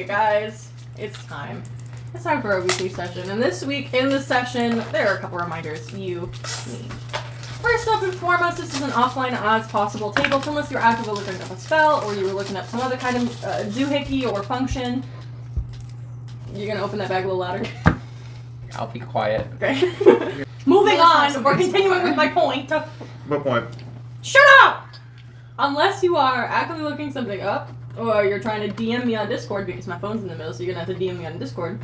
guys, it's time. It's time for a weekly session. And this week, in the session, there are a couple reminders you need. First up and foremost, this is an offline as possible table. So unless you're actively looking up a spell or you were looking up some other kind of doohickey or function, you're going to open that bag a little louder. I'll be quiet. Okay. Moving on, we're continuing with my point. What point? Shut up! Unless you are actively looking something up, or you're trying to DM me on Discord, because my phone's in the middle, so you're going to have to DM me on Discord.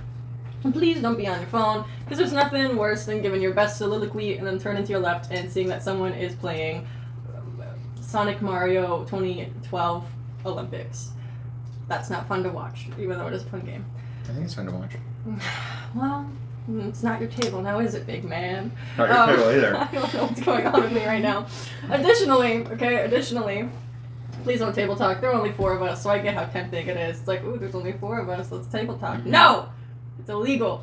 And please don't be on your phone, because there's nothing worse than giving your best soliloquy and then turning to your left and seeing that someone is playing Sonic Mario 2012 Olympics. That's not fun to watch, even though it is a fun game. I think it's fun to watch. Well, it's not your table now, is it, big man? Not your table either. I don't know what's going on with me right now. Additionally, please don't table talk. There are only 4 of us, so I get how tempting it is. It's like, ooh, there's only 4 of us, let's table talk. Mm-hmm. No! It's illegal.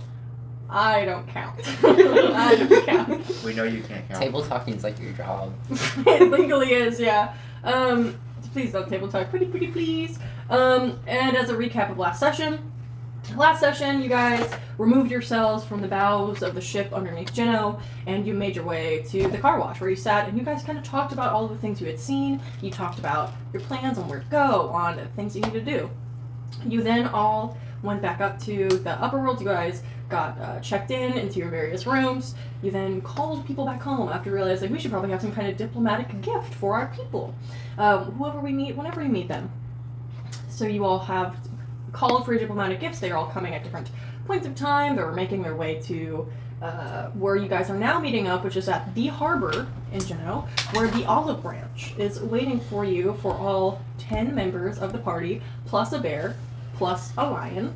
I don't count. I don't count. We know you can't count. Table talking's like your job. It legally is, yeah. Please don't table talk. Pretty please. And as a recap of last session, you guys removed yourselves from the bows of the ship underneath Geno, and you made your way to the car wash, where you sat, and you guys kind of talked about all the things you had seen. You talked about your plans on where to go, on the things you need to do. You then all went back up to the upper world. You guys got checked into your various rooms. You then called people back home after realizing we should probably have some kind of diplomatic gift for our people. Whoever we meet, whenever we meet them. So you all have called for your diplomatic gifts. They are all coming at different points of time. They're making their way to where you guys are now meeting up, which is at the harbor in Geno, where the olive branch is waiting for you for all 10 members of the party, plus a bear, plus a lion,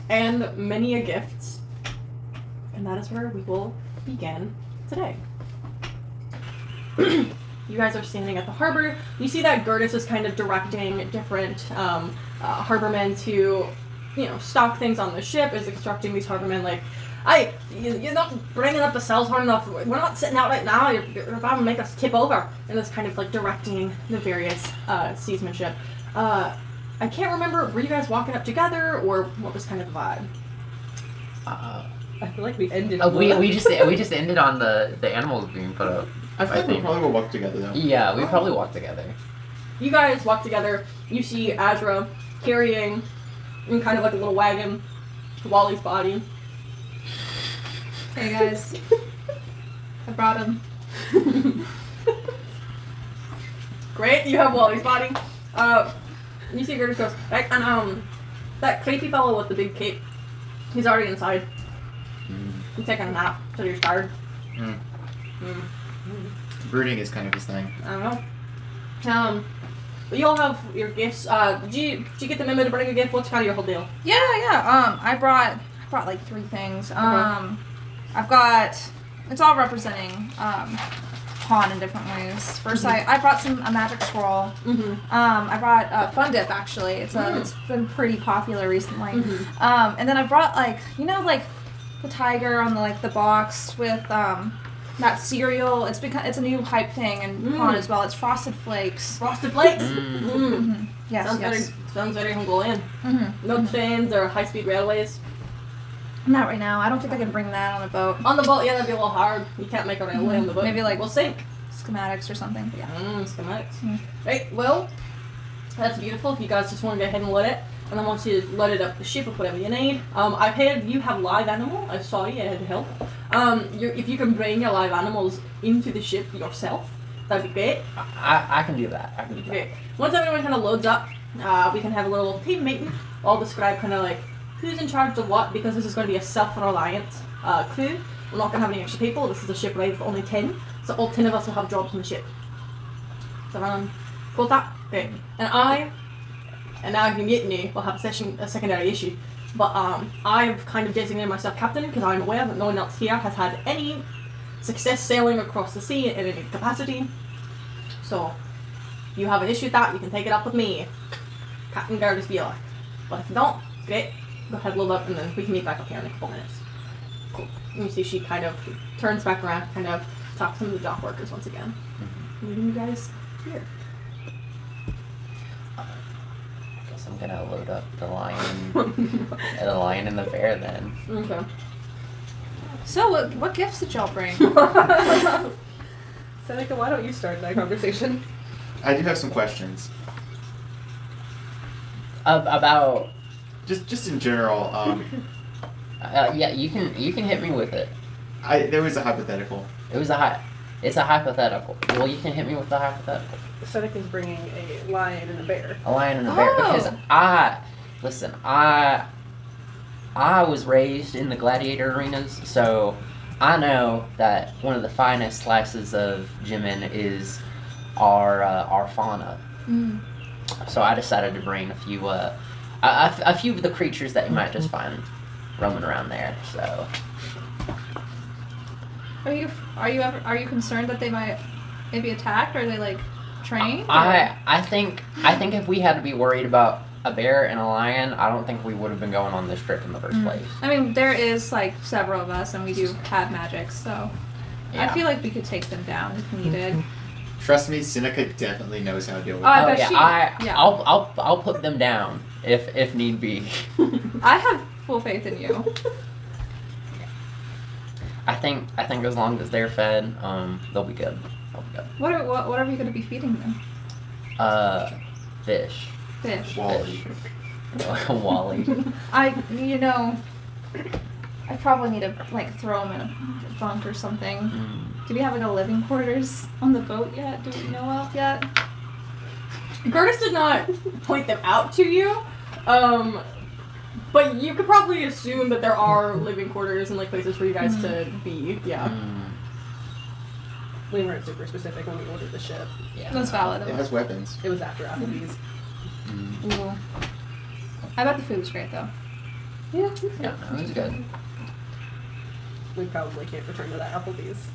and many a gifts. And that is where we will begin today. You guys are standing at the harbor. You see that Gertis is kind of directing different harbormen to, stock things on the ship, is instructing these harbormen, like, you're not bringing up the sails hard enough. We're not sitting out right now. You're about to make us tip over. And it's kind of like directing the various seamanship. I can't remember, were you guys walking up together, or what was kind of the vibe? I feel like we ended. We just ended on the animals being put up. I think we'll probably walk together though. Yeah, we probably walk together. You guys walk together. You see Azra carrying in kind of like a little wagon Wally's body. Hey guys, I brought him. Great, you have Wally's body. You see Gertis goes, right, and that creepy fellow with the big cape, he's already inside. He's taking a nap, so you're tired. Brooding is kind of his thing. I don't know. But you all have your gifts. Did you get the memo to bring a gift? What's kind of your whole deal? Yeah. I brought like 3 things. I've got, it's all representing pawn in different ways. First, I brought a magic scroll. I brought a fun dip actually. It's been pretty popular recently. And then I brought like the tiger on the box with that cereal. It's a new hype thing in pawn as well. It's Frosted Flakes. Frosted Flakes. Yes. Sounds very Mongolian. No trains or high-speed railways. Not right now. I don't think I can bring that on the boat. On the boat, yeah, that'd be a little hard. You can't make a railway on the boat. Maybe we'll sink. Schematics or something. Yeah. Schematics. Right, well, that's beautiful. If you guys just want to go ahead and let it, and then once you let it up the ship with whatever you need. I've had you have live animal. I saw you. I had to help. If you can bring your live animals into the ship yourself, that'd be great. I can do that. Okay. Once everyone kind of loads up, we can have a little team meeting. I'll describe kind of like who's in charge of what, because this is going to be a self-reliant crew. We're not going to have any extra people. This is a ship right with only 10, so all 10 of us will have jobs on the ship. So cool with that? Okay. And now if you meet me, we'll have a secondary issue. But I've kind of designated myself captain because I'm aware that no one else here has had any success sailing across the sea in any capacity. So if you have an issue with that, you can take it up with me, Captain Gertis Vila. But if you don't, great. Go ahead, load up, and then we can meet back up here in a couple minutes. Cool. And you see she kind of turns back around, kind of talks to some of the dock workers once again. Leaving you guys here. I guess I'm gonna load up the lion and the bear then. Okay. So, what gifts did y'all bring? Seneca, why don't you start that conversation? I do have some questions. About Just in general, yeah, you can hit me with it. there was a hypothetical. It's a hypothetical. Well, you can hit me with the hypothetical. Seneca's bringing a lion and a bear. A lion and a bear. Because I was raised in the gladiator arenas, so I know that one of the finest slices of Jimin is our fauna. Mm. So I decided to bring a few of the creatures that you might just find roaming around there. So Are you concerned that they might maybe attack, or are they like trained? I think if we had to be worried about a bear and a lion, I don't think we would have been going on this trip in the first place. I mean, there is like several of us, and we do have magic, so Yeah. I feel like we could take them down if needed. Trust me, Seneca definitely knows how to deal with Oh, I it. bet yeah, she- yeah. I'll put them down if need be. I have full faith in you. I think as long as they're fed, they'll be good. They'll be good. What are we going to be feeding them? Fish. Fish. Wally. Wally. I probably need to like throw them in a bunk or something. Mm. Do we have like a living quarters on the boat yet? Do we know of yet? Curtis did not point them out to you, but you could probably assume that there are living quarters and like places for you guys to be. Yeah. Mm. We weren't super specific when we ordered the ship. Yeah. That's valid. It has weapons. It was after Applebee's. Mm. Ooh. I bet the food was great though. Yeah. Yeah, no, it was good. We probably can't return to that Applebee's.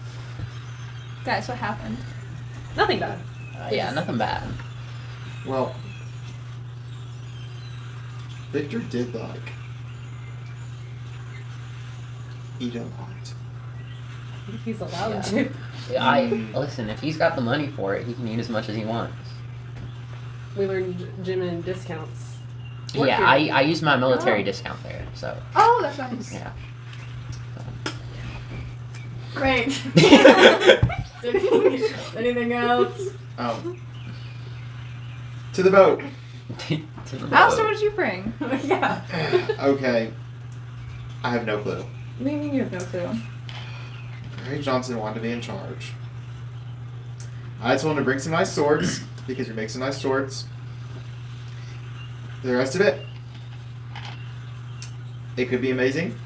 Guys, what happened? Nothing bad. Yeah, nothing bad. Well, Victor did eat a lot. He's allowed Yeah. to. Listen. If he's got the money for it, he can eat as much as he wants. We learned Jimin discounts. Work Yeah, here. I use my military Oh. discount there, so Oh, that's nice. yeah. Great. Anything else? To the boat. To the Alistair, boat. what did you bring? Yeah. Okay. I have no clue. What do you mean you have no clue? Ray Johnson wanted to be in charge. I told him to bring some nice swords, because we make some nice swords. The rest of it, it could be amazing.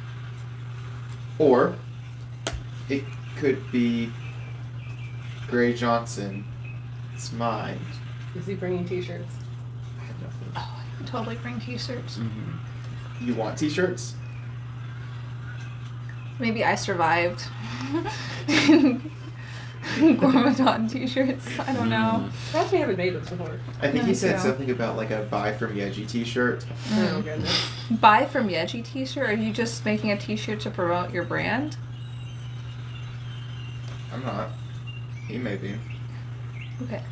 Or, it could be Gray Johnson's mind. Is he bringing t-shirts? I have no clue. Totally bring t-shirts. Mhm. You want t-shirts? Maybe I survived. Gormadon t-shirts. I don't know. Perhaps we haven't made those before. I think No, he said no. something about like a buy from Yeji t-shirt. Oh goodness. Buy from Yeji t-shirt? Are you just making a t-shirt to promote your brand? I'm not. He may be. Okay.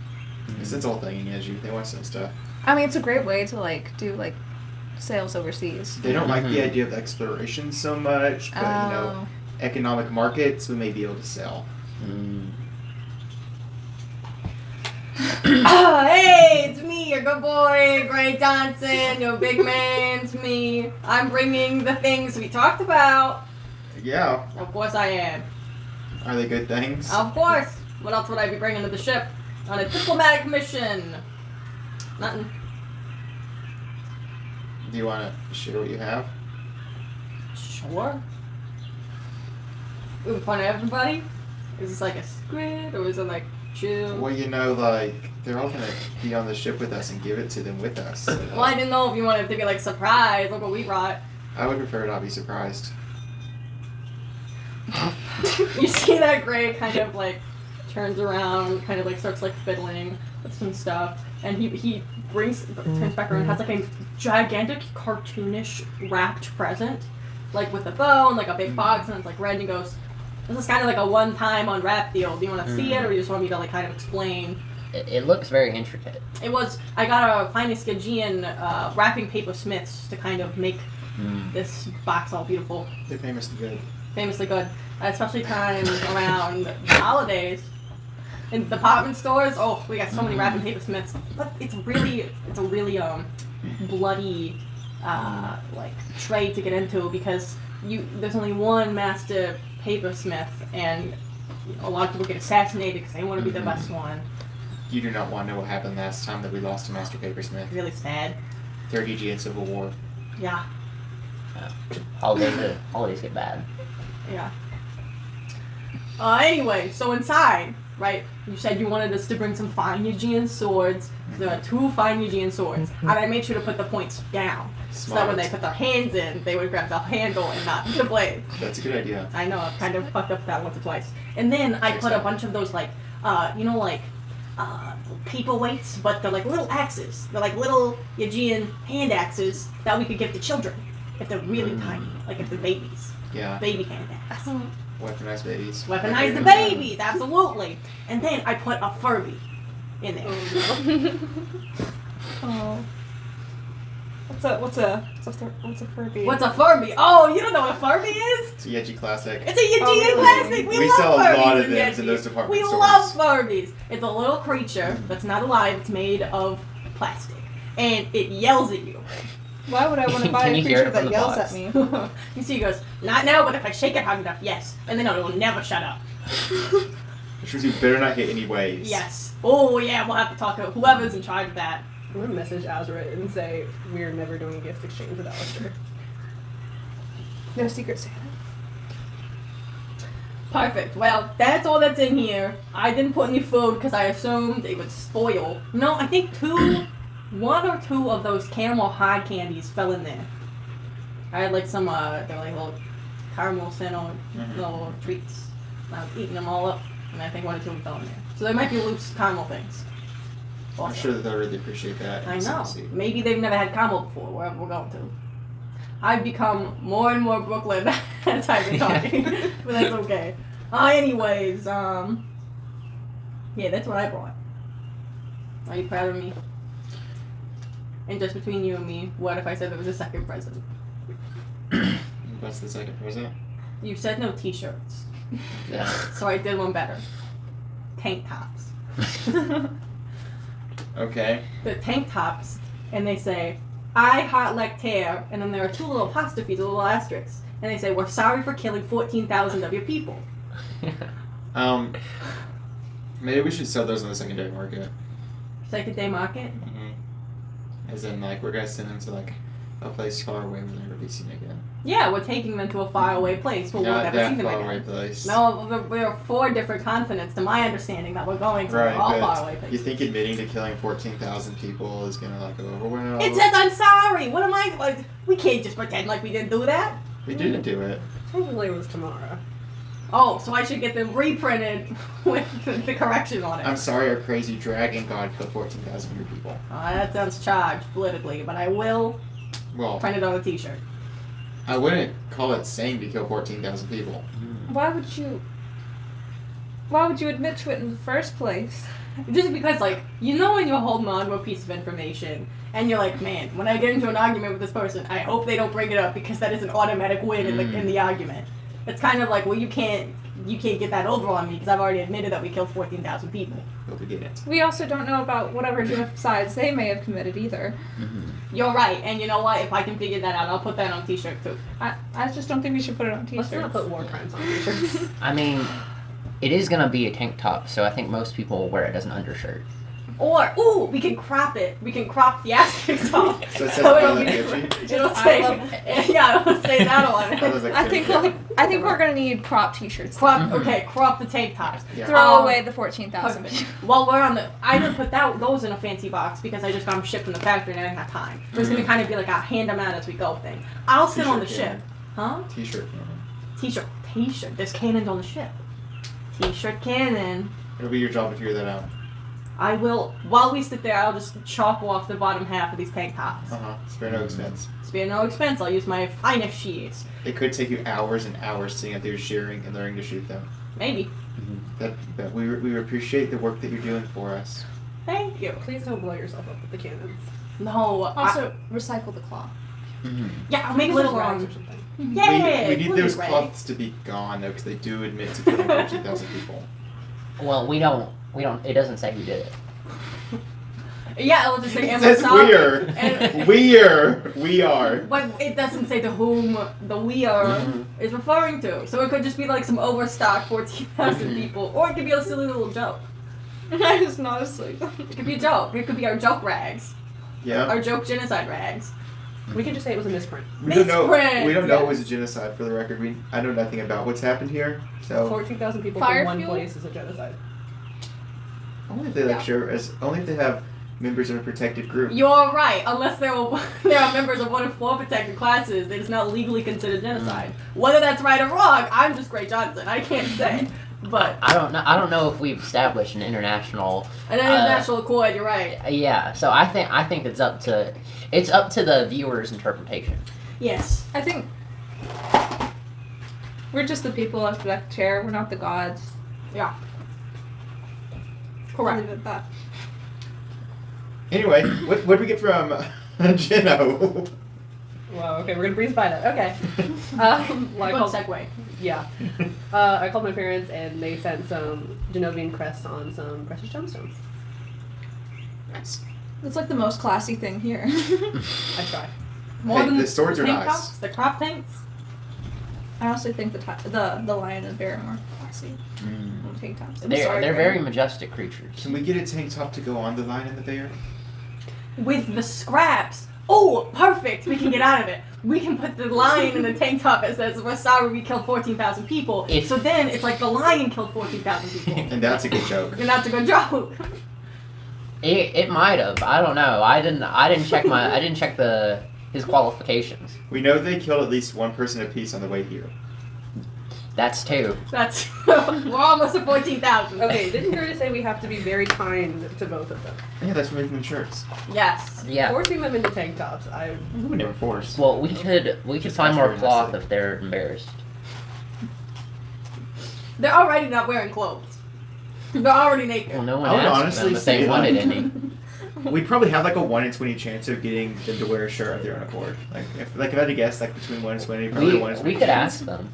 It's its whole thing in Yeji. They want some stuff. I mean, it's a great way to like do like sales overseas. They don't like the Mhm. idea of exploration so much, but you know, economic markets we may be able to sell. Mm. Oh, hey, it's me, your good boy, Gray Johnson, your big man, it's me. I'm bringing the things we talked about. Yeah. Of course I am. Are they good things? Of course. What else would I be bringing to the ship? On a diplomatic mission. Nothing. Do you want to share what you have? Sure. In front of everybody? Is this like a secret, or is it like chill? Well, you know, like they're all gonna be on the ship with us and give it to them with us. You know? Well, I didn't know if you wanted to be like, surprise, look what we brought. I would prefer not be surprised. You see that Gray kind of like turns around, kind of like starts like fiddling with some stuff, and he turns back around and has like a gigantic cartoonish wrapped present, like with a bow and like a big box, and it's like red, and he goes, this is kind of like a one-time unwrap deal. Do you want to see it, or you just want me to like kind of explain it looks very intricate. It was. I got a finest Gagean wrapping paper smiths to kind of make this box all beautiful. They're famously good. Famously good, especially times around the holidays. In department stores, oh, we got so many wrapping paper smiths. But it's a really bloody like trade to get into because there's only one master papersmith, and a lot of people get assassinated because they want to be the best one. You do not want to know what happened last time that we lost a master papersmith. Really sad. 30G and Civil War. Yeah. Holidays get bad. Yeah. Anyway, so inside, right, you said you wanted us to bring some fine Eugean swords. So there are 2 fine Eugean swords. And I made sure to put the points down. So that when they put their hands in, they would grab the handle and not the blade. That's a good idea. I know, I've kind of fucked up that once or twice. And then I put a bunch of those, like, paperweights, but they're like little axes. They're like little Eugean hand axes that we could give to children if they're really tiny, like if they're babies. Yeah. Baby hand axes. Weaponized babies. Weaponize the babies, absolutely. And then I put a Furby in there. Oh. What's a Furby? What's a Furby? Oh, you don't know what a Furby is? It's a Yeji classic. It's a Eugean really? classic. We love sell a Furbies lot of in things in Yeji. those department We stores. love Furbies. It's a little creature that's not alive. It's made of plastic, and it yells at you. Why would I want to buy Can a you hear creature it from that the yells box? at me? You see, he goes, not now, but if I shake it hard enough, yes. And then it will never shut up. Which means you better not hit any waves. Yes. Oh, yeah, we'll have to talk to whoever's in charge of that. I'm gonna message Azra and say we're never doing a gift exchange with Alistair. No Secret Santa. Perfect. Well, that's all that's in here. I didn't put any food because I assumed it would spoil. No, I think 1 or 2 of those caramel hard candies fell in there. I had like some, they're like little caramel cinnamon little treats. I was eating them all up, and I think 1 or 2 of them fell in there. So there might be loose caramel things. I'm sure that they'll really appreciate that. I know. Maybe they've never had caramel before, wherever we're going to. I've become more and more Brooklyn as I've been talking, but that's okay. Anyways, yeah, that's what I brought. Are you proud of me? And just between you and me, what if I said there was a second present? What's the second present? You said no t-shirts. Yeah. So I did one better. Tank tops. Okay. They're tank tops, and they say, I heart Lecterre, and then there are 2 little apostrophes, little asterisks, and they say, we're sorry for killing 14,000 of your people. Maybe we should sell those on the secondary market. Second day market? As in, like, we're gonna send them to, like, a place far away where they'll never be seen again. Yeah, we're taking them to a faraway place where we'll Not never that see them far again. away place. No, there are 4 different continents, to my understanding, that we're going to. Right, They're all but faraway you places. think admitting to killing 14,000 people is gonna, like, go over well? It says I'm sorry! What am I, like, we can't just pretend like we didn't do that. We didn't do it. Technically it was tomorrow. Oh, so I should get them reprinted with the correction on it. I'm sorry our crazy dragon god killed 14,000 of your people. That sounds charged politically, but I will Well, print it on a t-shirt. I wouldn't call it sane to kill 14,000 people. Why would you admit to it in the first place? Just because, like, you know when you're holding on to a piece of information, and you're like, man, when I get into an argument with this person, I hope they don't bring it up because that is an automatic win in the argument. It's kind of like, well, you can't get that over on me because I've already admitted that we killed 14,000 people. But we didn't. We also don't know about whatever genocides they may have committed either. You're right, and you know what? If I can figure that out, I'll put that on a t-shirt too. I just don't think we should put it on Let's t-shirts. not put war crimes on t-shirts. I mean, it is gonna be a tank top, so I think most people will wear it as an undershirt. Or, ooh, we can crop it. We can crop the asterisks off. So it says it'll Island be- Gucci? It'll I say, love- yeah, it'll say that on That it. was like I think we're gonna need crop t-shirts. Crop, okay, crop the tank tops. Yeah. Throw Um, away the 14,000. Perfect. While we're on I didn't put those in a fancy box because I just got them shipped from the factory and I didn't have time. So it's gonna kind of be like a hand them out as we go thing. I'll sit on the T-shirt ship. Huh? T-shirt. T-shirt. There's cannons on the ship. T-shirt cannon. It'll be your job to figure that out. I will, while we sit there, I'll just chop off the bottom half of these tank tops. Spare no expense. Spare no expense. I'll use my finest shears. It could take you hours and hours sitting out there shearing and learning to shoot them. Maybe. But we appreciate the work that you're doing for us. Thank you. Please don't blow yourself up with the cannons. No. Also, recycle the cloth. Yeah, I'll make Use little rags ones. or something. Yeah. we need little those rags. cloths to be gone though, because they do admit to killing 14,000 people. Well, we don't. It doesn't say who did it. Yeah, I'll just say It says we're. And, We are. but it doesn't say to whom the we are is referring to. So it could just be like some overstock 14,000 people. Or it could be a silly little joke. I was not asleep. It could be a joke. It could be our joke rags. Yeah. Our joke genocide rags. We can just say it was a misprint. We don't know. Misprint, We don't know yeah. it was a genocide. For the record, I know nothing about what's happened here. So 14,000 people Fire from one fuel? place is a genocide. only if they only if they have members of a protected group. You're right. Unless there are members of one of 4 protected classes, it is not legally considered genocide. Whether that's right or wrong, I'm just Gray Johnson. I can't say. But I don't know if we've established an international. an international accord. You're right. Yeah. So I think it's up to the viewer's interpretation. Yes. I think we're just the people of the chair. We're not the gods. Yeah. I'll Correct. leave it at that. Anyway, what did we get from Gino? Wow, okay, we're gonna breeze by that. Okay. Well, I Good called, segue. yeah. I called my parents and they sent some Genovian crests on some precious gemstones. It's like the most classy thing here. I try. More Hey, than the swords are tank nice. tops, the crop tanks. I honestly think the lion and bear are more classy than tank tops. I'm They're sorry, they're bear. very majestic creatures. Can we get a tank top to go on the lion and the bear? With the scraps. Oh, perfect. We can get out of it. We can put the lion in the tank top that says, "We're sorry we killed 14,000 people." So then it's like the lion killed 14,000 people. And that's a good joke. And that's a good joke. It might have. I don't know. I didn't check his qualifications. We know they killed at least one person apiece on the way here. That's 2. That's we're almost at 14,000. Okay, didn't Gerda say we have to be very kind to both of them? Yeah, that's for making the shirts. Yes. Yeah. Forcing them into tank tops, We would never force. Well, we could Just find more very cloth nicely. if they're embarrassed. They're already not wearing clothes. They're already naked. Well, no one I would asked honestly them if say they wanted that. any. We probably have like a 1 in 20 chance of getting them to wear a shirt of their own accord. Like if I had to guess, like between 1 and 20, probably 1 in 20. We could ask them.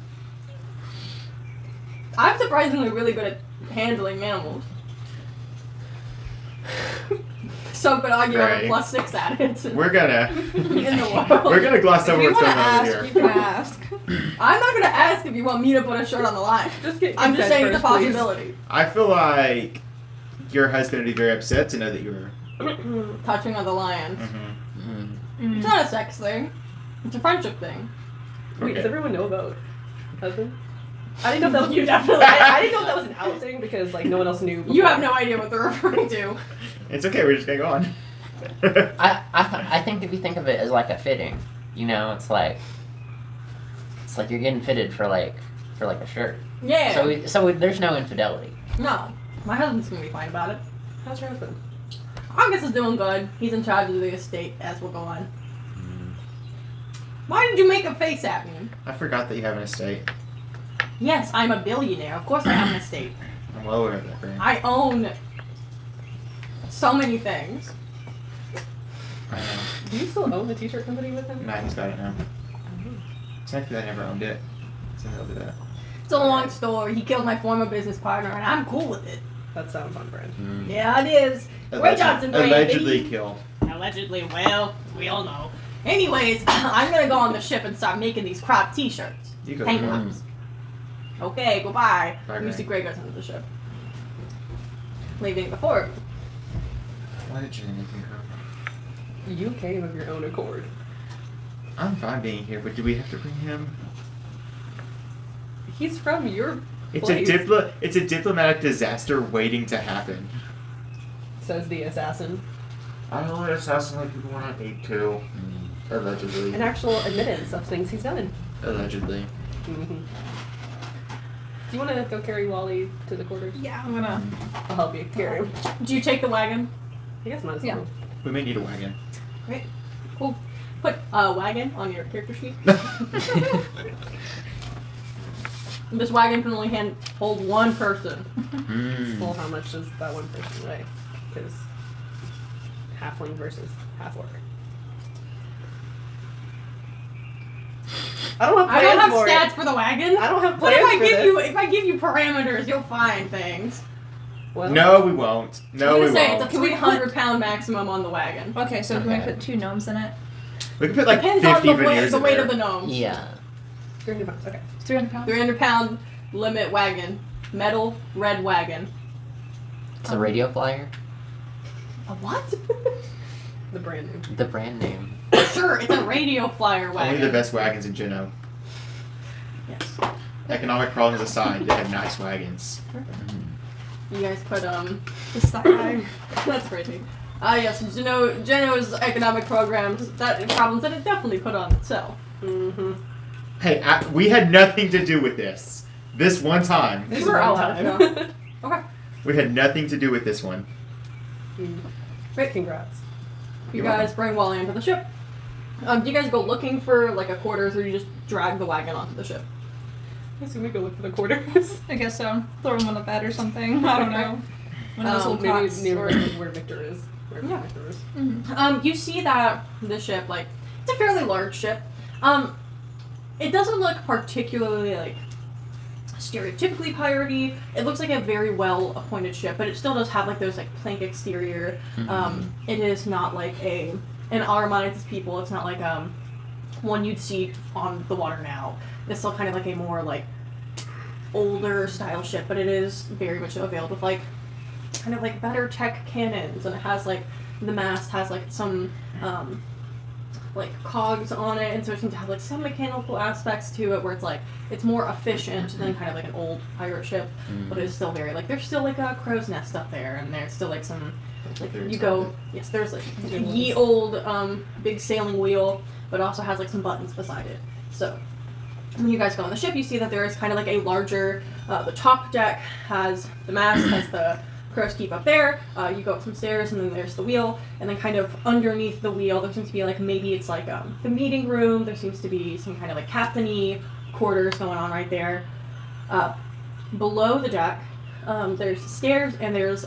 I'm surprisingly really good at handling animals. So could argue I'm Right. a +6 at it. We're gonna in the world. we're gonna gloss If over you what's want going to on ask, over you here. can ask. I'm not gonna ask if you want me to put a shirt on the line. just get I'm just saying consent the first, please. possibility. I feel like your husband would be very upset to know that you were. Touching on the lion. Mm. It's not a sex thing. It's a friendship thing. Wait, does Okay. everyone know about husband? I didn't know if that was You definitely- I didn't know if that was an out thing because like no one else knew. You have before. no idea what they're referring to. It's okay. We're just gonna go on. I think if you think of it as like a fitting, it's like you're getting fitted for like a shirt. Yeah. So there's no infidelity. No. My husband's gonna be fine about it. How's your husband? August is doing good. He's in charge of the estate as we're going. Why did you make a face at me? I forgot that you have an estate. Yes, I'm a billionaire. Of course I have an estate. I'm well aware of that, Graham. I own so many things. I know. Do you still own the t-shirt company with him? Nah, he's got it now. Technically, I never owned it. So he'll do that. It's a long story. He killed my former business partner, and I'm cool with it. That sounds on brand. Mm. Yeah, it is. Ray Johnson, baby. Allegedly killed. Allegedly, well, we all know. Anyways, I'm gonna go on the ship and start making these crop t-shirts. You go. Tank Graham. tops. Okay, goodbye. Bye, You Gray. see Gray goes into the ship. Leaving the fort. Why did Nathan come? You came of your own accord. I'm fine being here, but do we have to bring him? He's from your It's place, it's a diplomatic disaster waiting to happen. says the assassin. I don't want to assassinate people when I need to. Allegedly. An actual admittance of things he's done. Allegedly. Mm-hmm. Do you want to go carry Wally to the quarters? Yeah, I'm gonna. I'll help you carry him. Do you take the wagon? I guess might as Yeah. well. We may need a wagon. Great. Cool. Put wagon on your character sheet. This wagon can only hold one person. Mm. Well, how much does that one person weigh? Because halfling versus half orc. I don't have I plans don't have for stats it. for the wagon. I don't have What plans if I for give this. you? If I give you parameters, you'll find things. Well, No, we won't. No, I'm we gonna say won't. it's a 300-pound maximum on the wagon. Okay, so can we Okay. put 2 gnomes in it? We can put like Depends 50 on the weight, veneers the in weight there. of the gnomes. Yeah. 300 pounds. Okay. It's 300 pounds. 300-pound limit wagon, metal red wagon. It's a radio flyer. A what? The brand new. The brand name. Sure, it's a radio flyer wagon. Only the best wagons in Geno. Yes. Economic problems aside, they have nice wagons. You guys put Just that high. That's crazy. Yes, Geno's economic programs problems that it definitely put on itself. Mm-hmm. Hey, we had nothing to do with this. This one time. This You is were one alive. time. Okay. We had nothing to do with this one. Great. Congrats. You You're guys bring Wally onto the ship. Do you guys go looking for like a quarters, or you just drag the wagon onto the ship? I assume we go look for the quarters. I guess so. Throw him on the bed or something. I don't know. One of those little Maybe cots. near Or... where Victor is. Where Yeah. Victor is. Mhm. You see that the ship, like, it's a fairly large ship. It doesn't look particularly like stereotypically piratey. It looks like a very well appointed ship, but it still does have like those like plank exterior. It is not like in our minds as people, it's not like one you'd see on the water now. It's still kind of like a more like older style ship, but it is very much availed with like kind of like better tech cannons, and it has like the mast has like some like cogs on it, and so it seems to have like some mechanical aspects to it where it's like it's more efficient than kind of like an old pirate ship, but it's still very like there's still like a crow's nest up there, and there's still like some like you go yes there's like ye old big sailing wheel, but it also has like some buttons beside it. So when you guys go on the ship, you see that there is kind of like a larger the top deck has the mast, has the crow's keep up there. You go up some stairs, and then there's the wheel, and then kind of underneath the wheel there seems to be like maybe it's like the meeting room. There seems to be some kind of like captainy quarters going on right there. Below the deck there's stairs, and there's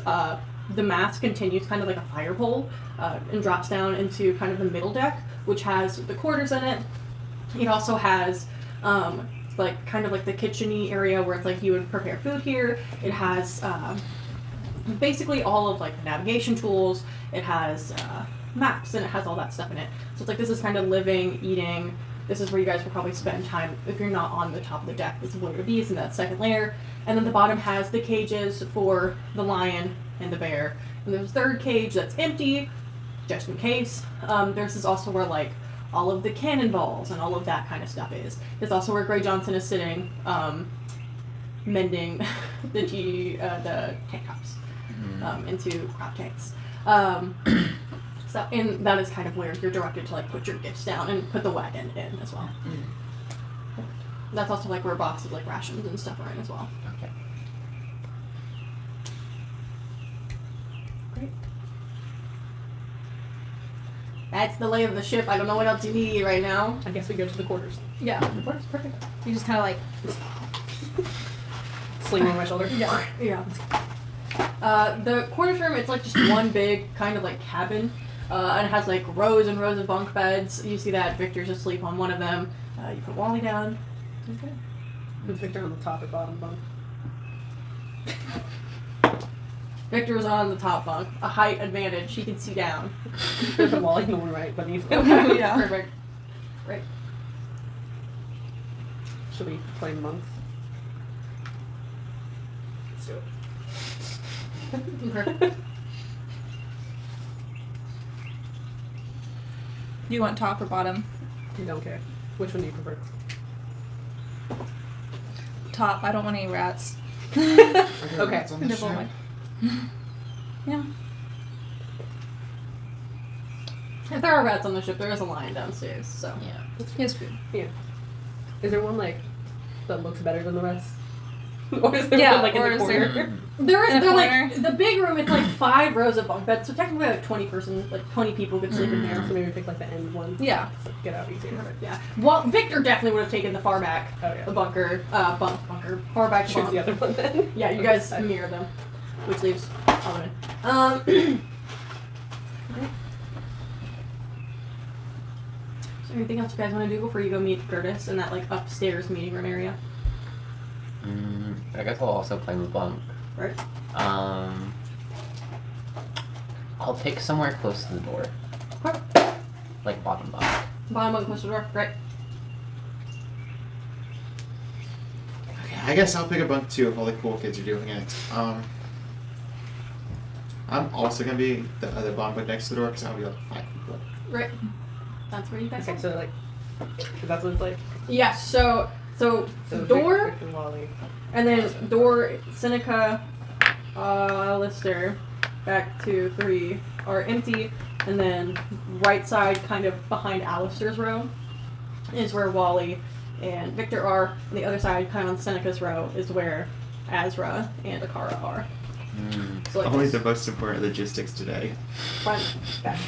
the mast continues kind of like a fire pole and drops down into kind of the middle deck, which has the quarters in it. It also has like kind of like the kitchen-y area where it's like you would prepare food here. It has basically all of like the navigation tools. It has maps, and it has all that stuff in it. So it's like this is kind of living, eating. This is where you guys will probably spend time if you're not on the top of the deck. This is where it would be, in that second layer. And then the bottom has the cages for the lion and the bear. And there's a third cage that's empty, just in case. There's is also where like all of the cannonballs and all of that kind of stuff is. It's also where Gray Johnson is sitting, mending the tank tops into crop tanks. So, and that is kind of where you're directed to like put your gifts down and put the wagon in as well. That's also like where boxes like rations and stuff are in as well. Okay. Great. That's the lay of the ship. I don't know what else you need right now. I guess we go to the quarters. Yeah, works perfect. You just kind of like. Sling on my shoulder. Yeah. The quarters room, it's like just one big kind of like cabin, and it has like rows and rows of bunk beds. You see that Victor's asleep on one of them. You put Wally down. Okay. Is Victor on the top or bottom bunk? Victor's on the top bunk, a height advantage. He can see down. There's a Wally in the one right beneath him. Yeah. Perfect. Right. Should we play monks? Let's do it. Perfect. Do you want top or bottom? You don't care. Which one do you prefer? Top. I don't want any rats. Okay. Rats on the Nibble ship. my- Yeah. If there are rats on the ship, there is a lion downstairs, so. Yeah. He has food. Is there one like that looks better than the rest? Or is there Yeah, one like in or the is corner? there- They're In a like corner. the big room. It's like 5 rows of bunk beds, so technically like 20 people could sleep in there. So maybe pick like the end one. Yeah, So get out easier. yeah. Well, Victor definitely would have taken the far back, Oh yeah. the bunker, far back Choose bunk. the other one then. Yeah, you guys mirror them, which leaves Owen. Anything else you guys want to do before you go meet Curtis in that like upstairs meeting room area? I guess I'll also play with bunk. Right. I'll pick somewhere close to the door. Okay. Like bottom bunk. Bottom bunk close to the door. Right. Okay, I guess I'll pick a bunk too if all the cool kids are doing it. I'm also gonna be the other bunk next to the door because I'll be like 5 people. Right. That's where you guys Okay, are. so like, that's what it's like. Yes. So So door, Victor, Wally. and then door, Seneca, Lister, back to 3 are empty, and then right side, kind of behind Alistair's row, is where Wally and Victor are. And the other side, kind of on Seneca's row, is where Azra and Akara are. So like Only this, the most important logistics today. front, back.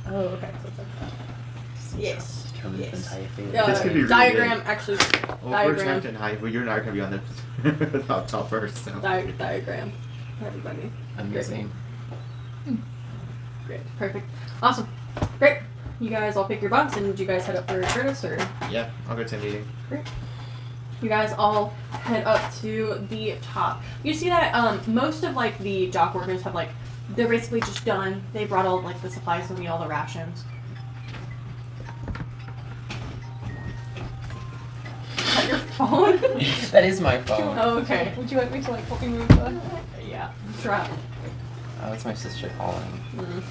Oh, okay. So it's like that. Yes. Determines the Yes. entire fate. This could be really diagram, big. actually, Well, we're diagram. trapped in height, but you're not gonna be on the top first. So. Diagram. Everybody. Amazing. Great. Perfect. Awesome. Great. You guys all pick your bunks, and you guys head up for Curtis, or Yeah, I'll go to a meeting. you guys all head up to the top. You see that most of like the dock workers have like they're basically just done. They brought all like the supplies to meet all the rations. Is that your phone? That is my phone. Oh, okay. Would you like me to like help you move the... Yeah. Try. Oh, it's my sister calling. Mm.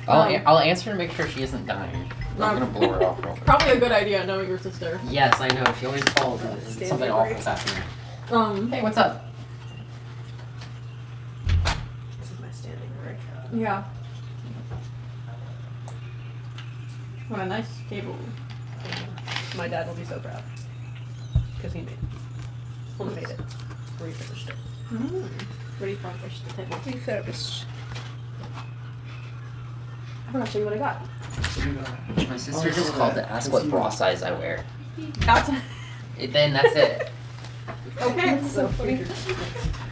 I'll answer and make sure she isn't dying. I'm gonna blow her off real quick. Probably a good idea knowing your sister. Yes, I know. She always calls and Stand something for awful's happening. Hey, Hey, what's up? This is my standing right. Yeah. What a nice table. My dad will be so proud because he made it. He made it. Refinished it. Ready for fish the table. Refurbished. I'm gonna show you what I got. My sister just called to ask what bra size I wear. That's Then that's it. okay. That's so funny.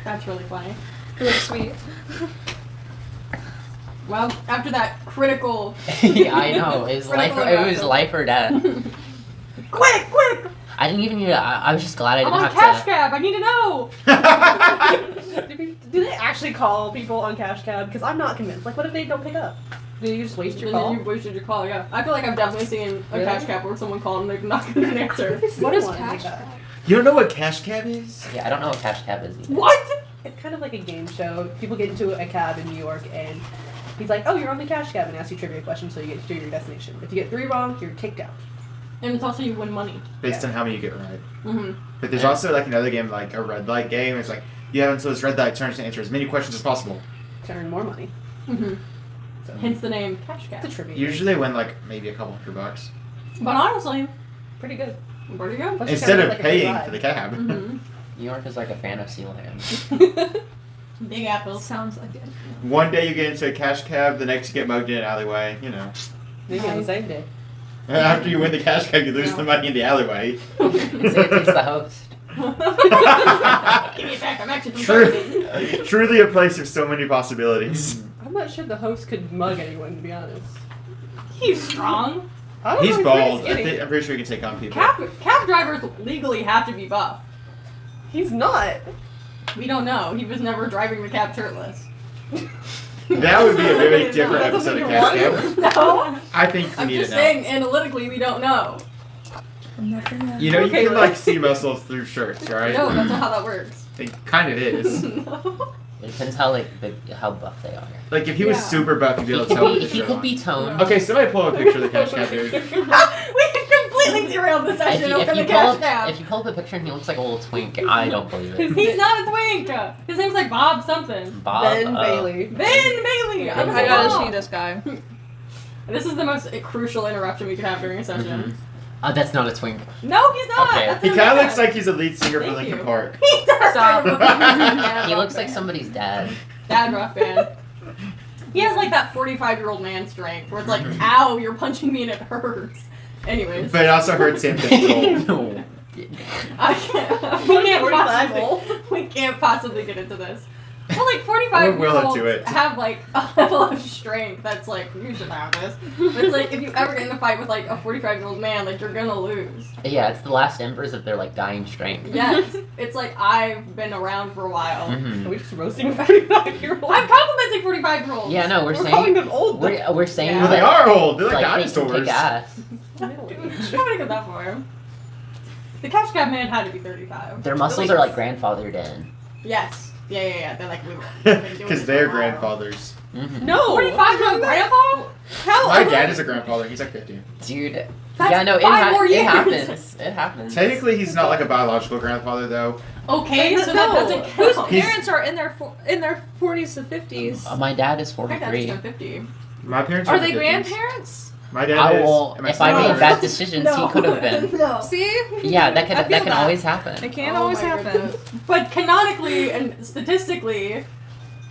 That's really funny. Really sweet. Well, after that critical. Yeah, I know. It was Critical life. It was investment. life or death. Quick! I didn't even. I was just glad I I'm didn't on have cash to. cab. I need to know. Do they actually call people on cash cab? Because I'm not convinced. Like, what if they don't pick up? Do you just waste your And call? then you wasted your call. Yeah, I feel like I've definitely seen a Really? cash cab where someone called and they're not gonna answer. What is One cash like that. cab? You don't know what cash cab is? Yeah, I don't know what cash cab is either. What? It's kind of like a game show. People get into a cab in New York and he's like, oh, you're on the cash cab, and asks you trivia questions so you get to your destination. If you get 3 wrong, you're kicked out. And it's also you win money. Based on how many you get right. Mm-hmm. But there's also like another game, like a red light game. It's like you have until this red light turns to answer as many questions as possible. To earn more money. Mm-hmm. So Hence the name cash cab. it's a trivia. Usually they win like maybe a couple $100. But honestly, Pretty good. pretty good. Plus you Instead kinda of get, like, a free paying ride. for the cab. Mm-hmm. New York is like a fantasy land. Big apples. Sounds like it. One day you get into a cash cab, the next you get mugged in an alleyway, you know. Maybe on the same day. And after you win the cash cab, you lose No. the money in the alleyway. Say it's the host. Give me a back. I'm actually from True. Jersey. Truly a place of so many possibilities. I'm not sure the host could mug anyone, to be honest. He's strong. I don't He's know, bald. pretty skinny. I'm pretty sure he can take on people. Cab drivers legally have to be buff. He's not. We don't know. He was never driving the cab shirtless. That would be a very No, different that's episode of what Cash you Cab. No. I think we I'm need just to know. saying, analytically, we don't know. You know, you Okay, can let's- like see muscles through shirts, right? No, that's not how that works. It kind of is. No. It depends how how buff they are. Like if he was Yeah. super buff, you'd be He able to tell. could with be, the he shirt could on. be toned. Okay, somebody pull up a picture of the Cash Cab dude. We completely derailed the If session you, over if, the you pull cash up, cab. if you pull up a picture and he looks like a little twink, I don't believe it. He's not a twink. His name's like Bob something. Bob, Ben Bailey. Ben Bailey. Ben I gotta Bob. see this guy. This is the most crucial interruption we could have during a session. That's not a twink. No, he's not. Okay. That's He his kind of dad. looks like he's a lead singer for Thank Linkin you. Park. He does. Stop. kind of look like a dad He rock looks like band. somebody's dad. Dad rock band. He has like that 45-year-old man strength where it's like, ow, you're punching me and it hurts. Anyways, But it also hurts him because he's old. No. I can't, we can't possibly get into this. Well, like 45 We'll year will it to olds it. have like a level of strength that's like, you should have this. But it's like, if you ever get in a fight with like a 45-year-old man, like you're gonna lose. Yeah, it's the last embers of their like dying strength. Yes. It's like, I've been around for a while. Are Mhm. we just roasting 45-year-olds? I'm complimenting 45-year-olds. Yeah, no, We're calling them old. we're saying Yeah. Well, they are old. They're like they can dinosaurs. kick ass. I'm gonna go that far. The Cash Cab Man had to be 35. Their muscles are like grandfathered in. Yes. Yeah. They're like, we've been doing Because this they're for a while. grandfathers. Mhm. No. 45-year-old grandpa? Hell. My dad is a grandfather. He's like 50. Dude. That's yeah, no, 5 more it years. happens. It happens. Technically, he's not like a biological grandfather, though. Okay, so that doesn't Whose count. He's- parents are in their 40s to 50s? My dad is My dad's 43. turned 50. My parents Are are they the 50s. grandparents? My dad I is. will. and my If I stepmother made is. bad decisions, he could have been. No. See? Yeah, that I can feel that can that. always happen. It can't Oh always my happen. goodness. But canonically and statistically,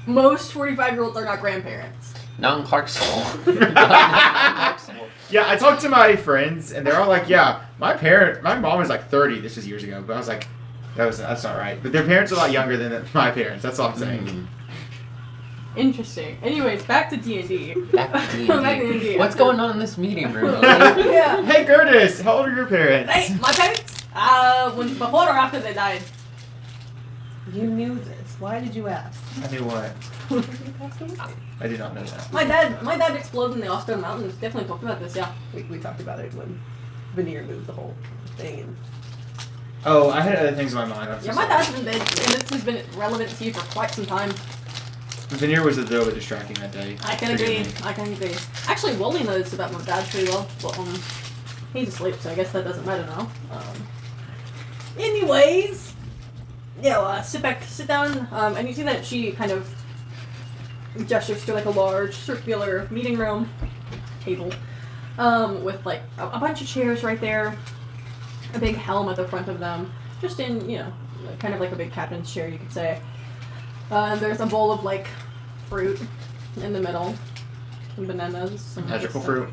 most 45-year-olds are not grandparents. Not in Clarksville. Not in Clarksville. Yeah, I talked to my friends, and they're all like, "Yeah, my mom was like 30. This was years ago, but I was like, that's not right." But their parents are a lot younger than my parents. That's all I'm saying. Mhm. Interesting. Anyways, back to D&D. Back to D&D. Back to D&D. What's going on in this meeting room? Yeah. Hey, Curtis, how old are your parents? Hey, my parents? Before or after they died? You knew this. Why did you ask? I knew what. You passed away. I did not know that. My dad exploded in the Austin Mountains. Definitely talked about this, yeah. We talked about it when Veneer moved the whole thing. And Oh, I had other things in my mind. I'm so Yeah, my sorry. dad's been dead, and this has been relevant to you for quite some time. Veneer was a little bit distracting that day. I can Forgive agree. me. I can agree. Actually, Wally knows about my dad pretty well, but he's asleep, so I guess that doesn't matter now. Anyways, yeah, sit down, and you see that she kind of gestures to like a large circular meeting room table, with like a bunch of chairs right there, a big helm at the front of them, just in kind of like a big captain's chair, you could say. And there's a bowl of like fruit in the middle, some bananas. Some Magical stuff. fruit.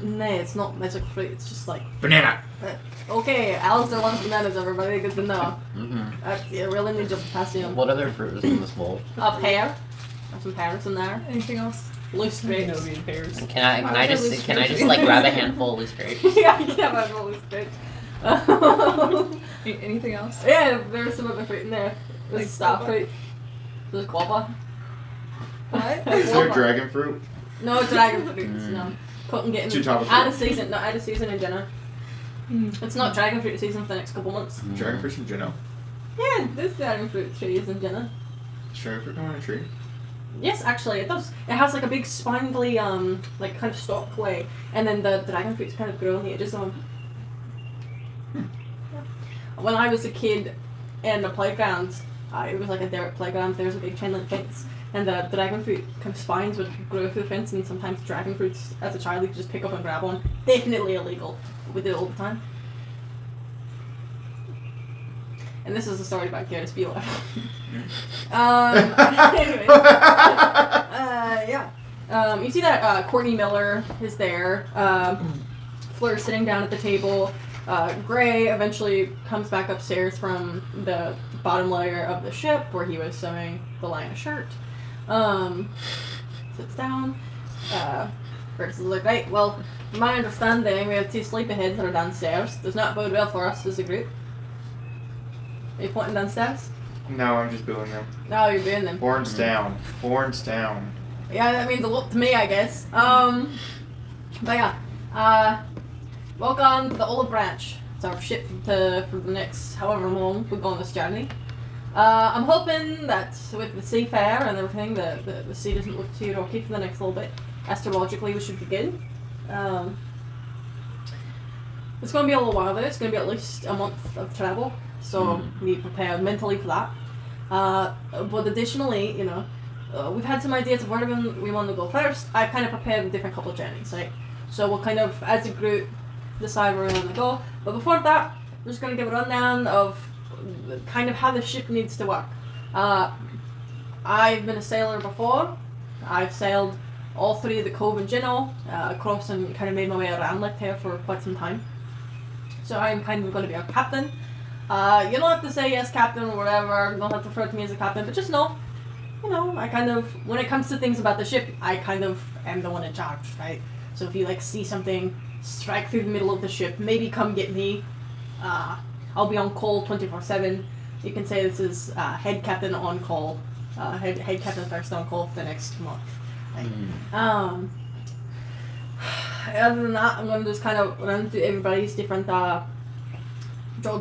No, it's not magical fruit. It's just like Banana. okay. Alistair loves bananas. Everybody, good to know. Mhm. That's really need your potassium. What other fruit is in this bowl? A pear. There's some pears in there. Anything else? Loose grapes. Novian pairs. Can I Why would just loose can I grapes? just like grab a handful of loose grapes? Yeah, you can have a loose grapes. Anything else? Yeah, there's some other fruit in there. There's Like star guava? fruit. There's guava. What? Is there dragon fruit? No, dragon fruits. No. Couldn't get Too in. topical. Add a season. No, add a season in dinner. It's not dragon fruit season for the next couple months. Dragon fruit from Juno. Yeah, there's dragon fruit trees in dinner. Is dragon fruit on a tree? Yes, actually, it does. It has like a big spindly, like kind of stalk way, and then the dragon fruits kind of grow on the edges of them. Yeah. When I was a kid in the playground, it was like a dirt playground. There was a big chain link fence, and the dragon fruit kind of spines would grow through the fence, and sometimes dragon fruits, as a child, you could just pick up and grab one. Definitely illegal. We did it all the time. And this is a story about Garrett Spieler. Anyways. Yeah. You see that Courtney Miller is there. Fleur's sitting down at the table. Gray eventually comes back upstairs from the bottom layer of the ship where he was sewing the line shirt. Sits down. Brooks is like, right, well, from my understanding, we have 2 sleepyheads that are downstairs. Does not bode well for us as a group. Are you pointing downstairs? No, I'm just booing them. No, you're doing them. Horns down. Horns down. Yeah, that means a lot to me, I guess. But yeah, welcome to the Olive Branch. It's our ship for the next however long we go on this journey. I'm hoping that with the seafare and everything, the sea doesn't look too rocky for the next little bit. Astrologically, we should be good. It's going to be a little while though. It's going to be at least a month of travel, so be prepared mentally for that. But additionally, we've had some ideas of where we want to go first. I've kind of prepared a different couple of journeys, right? So we'll kind of, as a group, decide where we want to go. But before that, we're just going to give a rundown of kind of how the ship needs to work. I've been a sailor before. I've sailed all 3 of the Cove and Juno across and kind of made my way around Lake here for quite some time. So I'm kind of going to be our captain. You don't have to say yes, Captain, or whatever. You don't have to refer to me as a captain, but just know, I kind of, when it comes to things about the ship, I kind of am the one in charge, right? So if you, like, see something strike through the middle of the ship, maybe come get me. I'll be on call 24/7. You can say this is head captain on call. Head captain first on call for the next month. Right? Other than that, I'm going to just kind of run through everybody's different job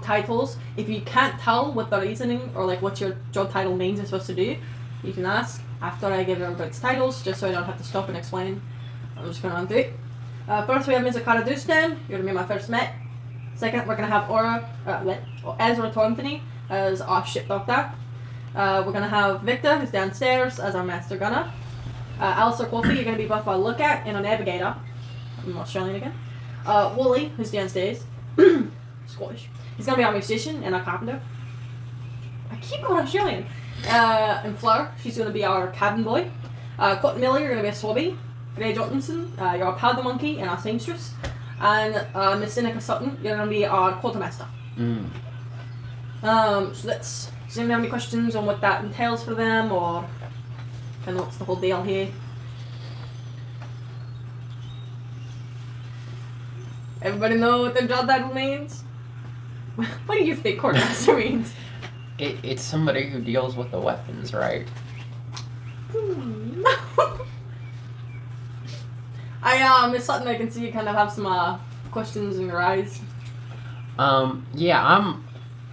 titles. If you can't tell what the reasoning or like what your job title means is supposed to do, you can ask after I give everybody's titles, just so I don't have to stop and explain. I'm just going to run through it. First, we have Ms. Akara Dustan. You're going to be my first mate. Second, we're going to have Ezra Torntony as our ship doctor. We're going to have Victor, who's downstairs, as our master gunner. Alistair Coffey, you're going to be both our lookout and a navigator. I'm Australian again. Wooly, who's downstairs. Scottish. He's going to be our musician and our carpenter. I keep going Australian. And Fleur, she's going to be our cabin boy. Cotton Miller, you're going to be a swabby. Gray Jorgensen, you're our powder monkey and our seamstress. And Miss Seneca Sutton, you're going to be our quartermaster. So let's... Does anyone have any questions on what that entails for them, or kind of what's the whole deal here? Everybody know what their job title means? What do you think quartermaster means? It's somebody who deals with the weapons, right? Miss Sutton, I can see you kind of have some questions in your eyes. Yeah,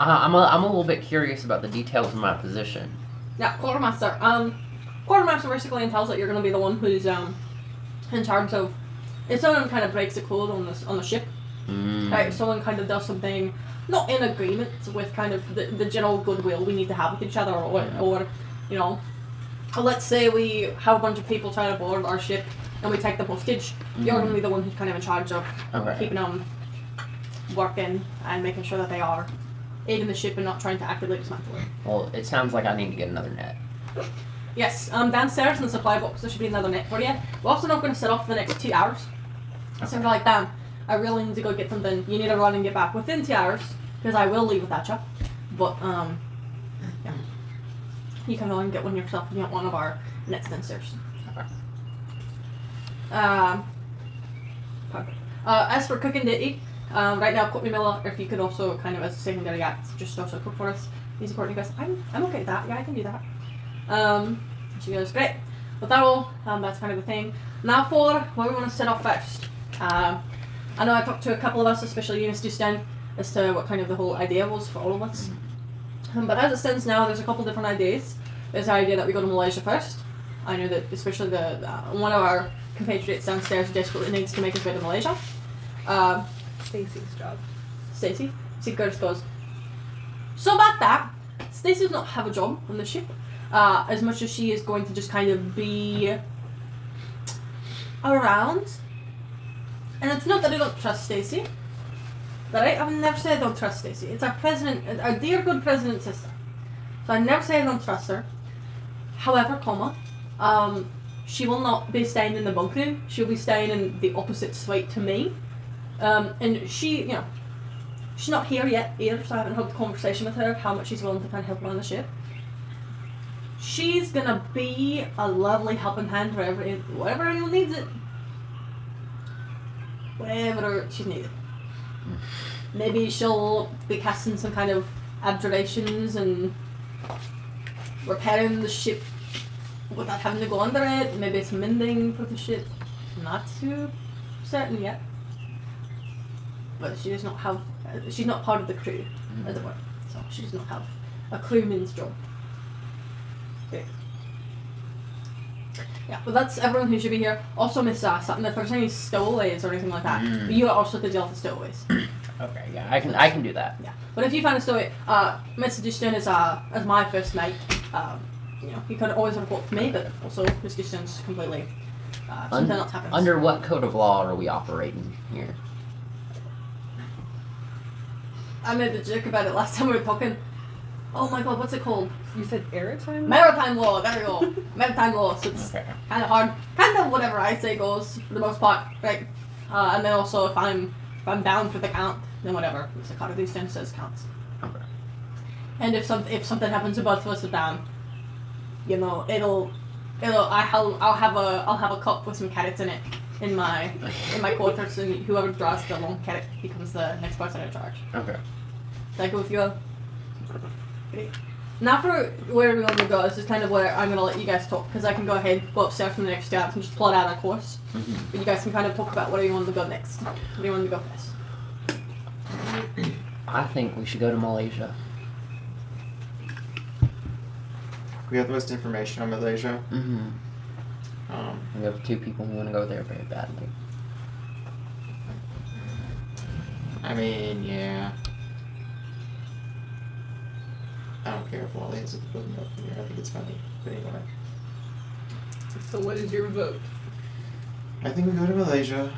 I'm a little bit curious about the details of my position. Yeah, quartermaster. Quartermaster basically entails that you're going to be the one who's in charge of. If someone kind of breaks the code on the ship, right? If someone kind of does something not in agreement with kind of the general goodwill we need to have with each other, or let's say we have a bunch of people trying to board our ship and we take the hostage. You're going to be the one who's kind of in charge of keeping them working and making sure that they are aiding the ship and not trying to actively dismantle it. Well, it sounds like I need to get another net. Yes, downstairs in the supply box there should be another net for you. We're also not going to set off for the next 2 hours. So if you're like, damn, I really need to go get something, you need to run and get back within 2 hours, because I will leave without you. But, yeah. You can run and get one yourself if you want one of our nets downstairs. Okay. As for cooking duty, right now Courtney Miller, if you could also kind of as a secondary act, just also cook for us. Easy Courtney goes, I'm okay with that, yeah, I can do that. She goes, great. With that all, that's kind of the thing. Now for where we want to set off first. I know I talked to a couple of us, especially you, Miss Dustin, as to what kind of the whole idea was for all of us. But as it stands now, there's a couple different ideas. There's the idea that we go to Malaysia first. I know that especially one of our compatriots downstairs desperately needs to make his way to Malaysia. Stacy's job. Stacy? See, Curtis goes, so about that, Stacy does not have a job on the ship, as much as she is going to just kind of be around. And it's not that I don't trust Stacy. Right? I've never said I don't trust Stacy. It's our president, our dear good president's sister. So I never say I don't trust her. However, she will not be staying in the bunk room. She'll be staying in the opposite suite to me. And she, she's not here yet either, so I haven't had a conversation with her of how much she's willing to kind of help around the ship. She's gonna be a lovely helping hand wherever anyone needs it. Wherever she's needed. Maybe she'll be casting some kind of abjurations and repairing the ship without having to go under it. Maybe some mending for the ship. Not too certain yet. But she does not have. She's not part of the crew, as it were. So she does not have a crewman's job. Okay. Yeah, well that's everyone who should be here. Also Miss Sutton, if there's any stowaways or anything like that, but you are also to deal with the stowaways. Okay, yeah, I can do that. Yeah, but if you find a stowaway, Mr. Dustin is as my first mate. He can always report to me, but also Mr. Dustin's completely something else happens. Under what code of law are we operating here? I made a joke about it last time we were talking. Oh my god, what's it called? You said maritime? Maritime law, there we go. Maritime law, so it's Okay. kind of hard. Kind of whatever I say goes, for the most part, right? And then also if I'm down for the count, then whatever Mr. Carter Dustin says counts. Okay. And if something happens to both of us with them, you know, I'll have a cup with some carrots in it in my quarters, and whoever draws the long carrot becomes the next person in charge. Okay. Does that go with you? Great. Now for where we want to go, this is kind of where I'm going to let you guys talk, because I can go ahead, go upstairs from the next dance and just plot out a course. Mm-hmm. But you guys can kind of talk about where you want to go next. Where do you want to go first? I think we should go to Malaysia. We have the most information on Malaysia. Mm-hmm. We have 2 people who want to go there very badly. I mean, yeah. I don't care if Wally has a building up here. I think it's funny. But anyway. So what is your vote? I think we go to Malaysia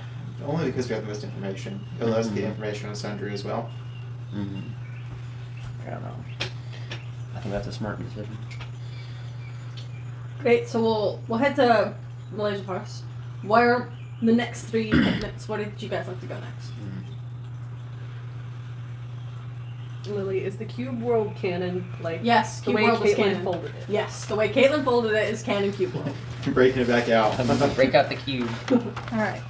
only because we have the most information. It allows us to get information on Sun Tzu as well. Mm-hmm. I don't know. I think that's a smart decision. Great, so we'll head to Malaysia first. Where the next 3 minutes, where did you guys like to go next? Lily, is the cube world canon like Yes, the Cube way World is Caitlin canon. folded it? Yes, the way Caitlin folded it is canon Cube World. Breaking it back out. Break out the cube. Alright.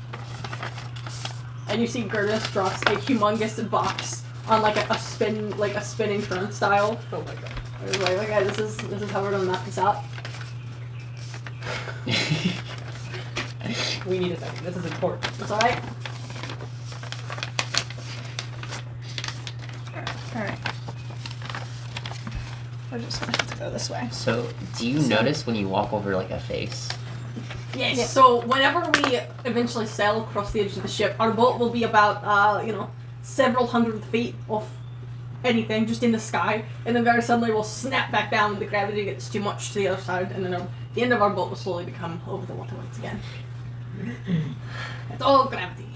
And you see Gertis drops a humongous box on like a spinning turnstile. Oh my god. I was like, okay, this is how we're gonna map this out. We need a second. This is important. That's alright. Alright. We're just gonna have to go this way. So, do you notice when you walk over like a face? Yes. Yeah. So whenever we eventually sail across the edge of the ship, our boat will be about several hundred feet off anything, just in the sky, and then very suddenly we'll snap back down when the gravity gets too much to the other side, and then the end of our boat will slowly become over the water once again. It's all gravity.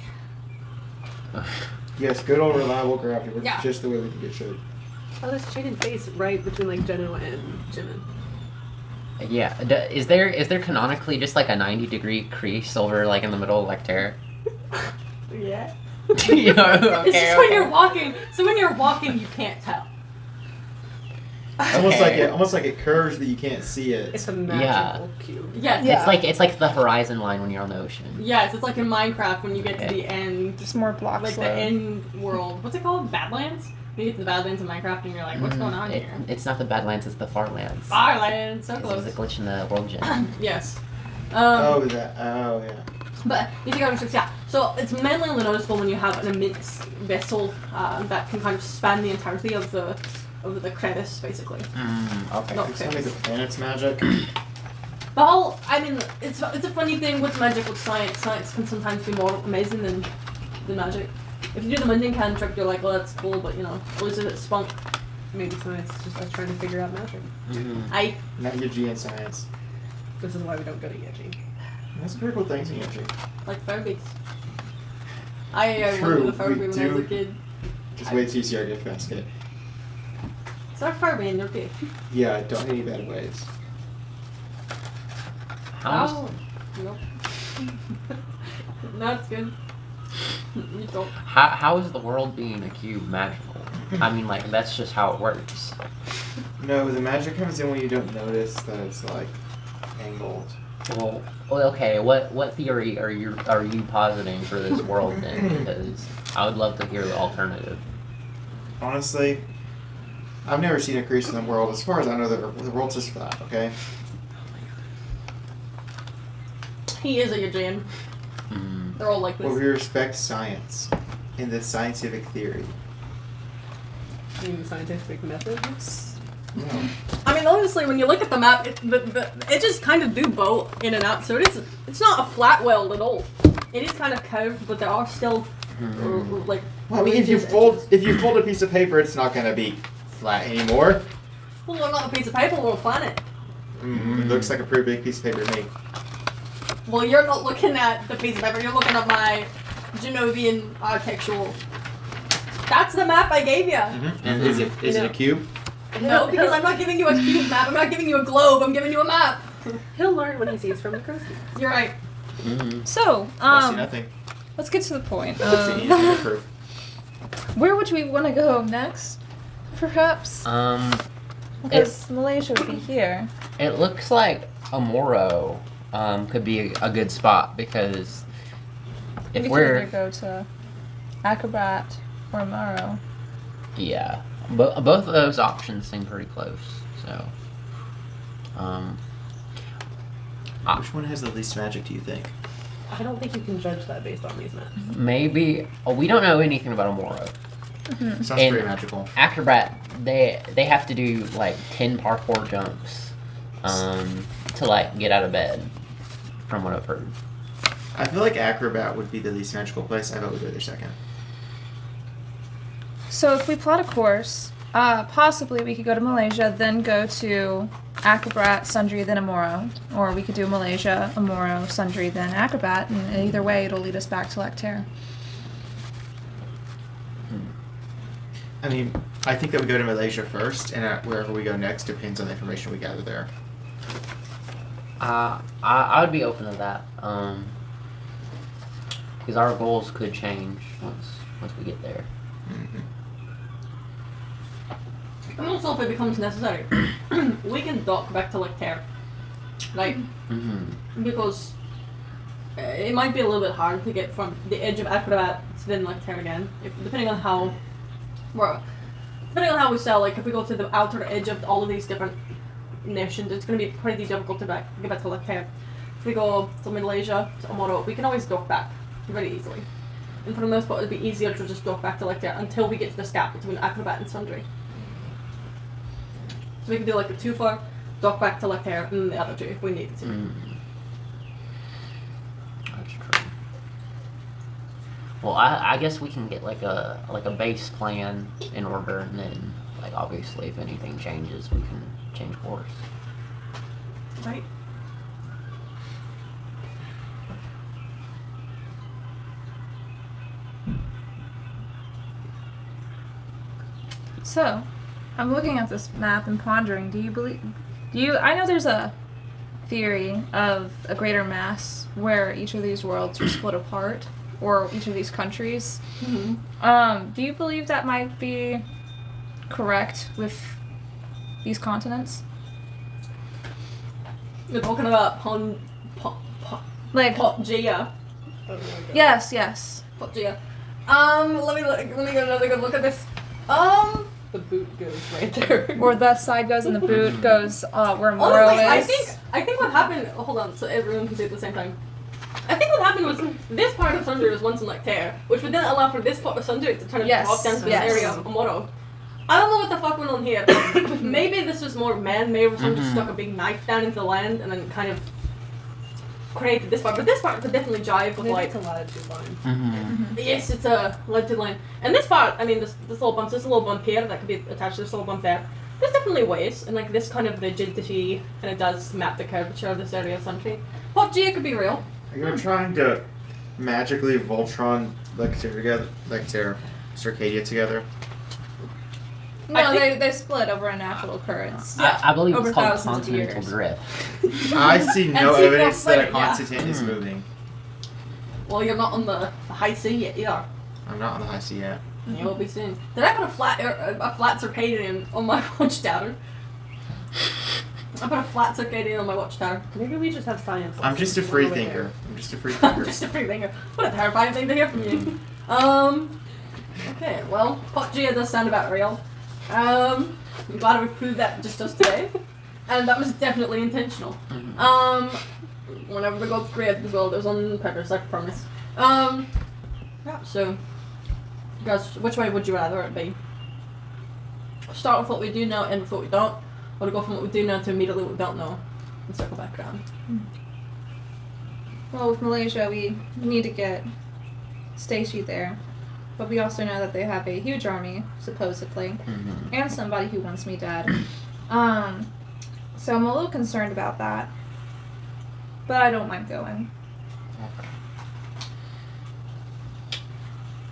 Yes, good old reliable gravity works Yeah. just the way we can get showed. Oh, there's shaded face right between like Geno and Jimin. Yeah. Is there canonically just like a 90-degree crease over like in the middle of like Terra? Yeah. You know, It's just when you're walking. So when you're walking, you can't tell. Almost like it curves, but you can't see it. It's a magical cube. Yes. Yeah. It's like the horizon line when you're on the ocean. Yes, it's like in Minecraft when you get to Okay. the end, Just more blocks. like the load. end world. What's it called? Badlands? You get to the Badlands in Minecraft and you're like, what's going on here? It's not the Badlands, it's the Farlands. Farlands, so Because there's a close. glitch in the world gen. Yes. Oh, yeah. But you think of it, yeah. So it's mainly only noticeable when you have an immense vessel that can kind of span the entirety of the crevice, basically. Okay. No. It's only the planet's magic. Well, I mean, it's a funny thing with magic with science. Science can sometimes be more amazing than magic. If you do the mending cantrip, you're like, well, that's cool, but loses its spunk. Maybe science is just us trying to figure out magic. Not your G in science. This is why we don't go to Yeji. That's pretty cool things in Yoshi. Like Fairy I True, went to the Fairy we when I was a do. kid. Just wait till you see our gift basket. It's our Fairy and you're big. Yeah, don't any bad ways. Oh, nope. No, it's good. You don't. How is the world being a cube magical? I mean, like, that's just how it works. No, the magic comes in when you don't notice that it's like angled. Well, okay. What theory are you positing for this world then? Because I would love to hear the alternative. Honestly, I've never seen a crease in the world. As far as I know, the world's just flat. Okay. He is a Yajan. They're all like this. Well, we respect science and the scientific theory. You mean the scientific methods? No. I mean, honestly, when you look at the map, it just kind of do bow in and out. So it's not a flat world at all. It is kind of curved, but there are still like. Well, I mean, if you fold a piece of paper, it's not gonna be flat anymore. Well, we're not a piece of paper, we're a planet. It looks like a pretty big piece of paper to me. Well, you're not looking at the piece of paper. You're looking at my Genovian architectural. That's the map I gave you. And is it a cube? No, because I'm not giving you a cube map. I'm not giving you a globe. I'm giving you a map. He'll learn when he sees from the crow's feet. You're right. So, I see nothing. let's get to the point. I see anything to prove. Where would we want to go next? perhaps? Because Malaysia would be here. It looks like Amoro could be a good spot because if we we're could either go to Acrobat or Morrow. yeah, both of those options seem pretty close. So, Which one has the least magic, do you think? I don't think you can judge that based on these maps. maybe we don't know anything about Amoro. Sounds And- pretty magical. Acrobat, they have to do like 10 parkour jumps to like get out of bed, from what I've heard. I feel like Acrobat would be the least magical place. I vote we go there second. So if we plot a course, possibly we could go to Malaysia, then go to Acrobat, Sundry, then Amoro. Or we could do Malaysia, Amoro, Sundry, then Acrobat, and either way it'll lead us back to Lecterre. I mean, I think that we go to Malaysia first, and wherever we go next depends on the information we gather there. I would be open to that. Because our goals could change once we get there. Mm-hmm. And also, if it becomes necessary, we can dock back to Lecterre. Like, because it might be a little bit hard to get from the edge of Acrobat to then Lecterre again, depending on how we sell. Like, if we go to the outer edge of all of these different nations, it's going to be pretty difficult to get back to Lecterre. If we go to Malaysia, to Amoro, we can always dock back very easily. And for the most part, it'd be easier to just dock back to Lecterre until we get to this gap between Acrobat and Sundry. So we can do like a 2-4, dock back to Lecterre, and the other two if we needed to. That's true. Well, I guess we can get like a base plan in order, and then like obviously if anything changes, we can change course. Right? So, I'm looking at this map and pondering, I know there's a theory of a greater mass where each of these worlds are split apart, or each of these countries. Do you believe that might be correct with these continents? You're talking about Like, Pangea. Oh my God. yes. Pangea. Let me get another good look at this. The boot goes right there. Or the side goes and the boot goes where Moro Honestly, is. I think what happened. Hold on, so everyone can say it at the same time. I think what happened was this part of Sundry was once in Lecterre, which would then allow for this part of Sundry to turn and Yes, drop down to this yes. area of Amoro. I don't know what the fuck went on here. Maybe this was more man-made, where someone just stuck a big knife down into the land and then kind of created this part. But this part could definitely jive with Maybe like. it's a latitude line. Yes, it's a latitude line. And this part, I mean, this little bump here that could be attached to this little bump there. There's definitely ways, and like this kind of rigidity kind of does map the curvature of this area of Sundry. Pangea could be real. You're trying to magically Voltron Lecterre, Circadia together. No, I think- they split over a natural occurrence. I believe Over it's called thousands of continental years. I drift. see no And see, evidence that a yeah. continent is moving. Well, you're not on the high sea yet either. I'm not on the high sea yet. You will be soon. Did I put a flat circadian on my watchtower? I put a flat circadian on my watchtower. Maybe we just have science. I'm just a lessons free over thinker. there. I'm just a free I'm thinker. just a free thinker. What a terrifying thing to hear from you. Okay, well, Pangea does sound about real. I'm glad we proved that just today. And that was definitely intentional. Whenever the gods created the world, it was on purpose, I promise. Yeah, so, guys, which way would you rather it be? Start with what we do know, end with what we don't, or to go from what we do know to immediately what we don't know, and circle back around? Well, with Malaysia, we need to get Stacy there. But we also know that they have a huge army, supposedly, and somebody who wants me dead. So I'm a little concerned about that. But I don't mind going.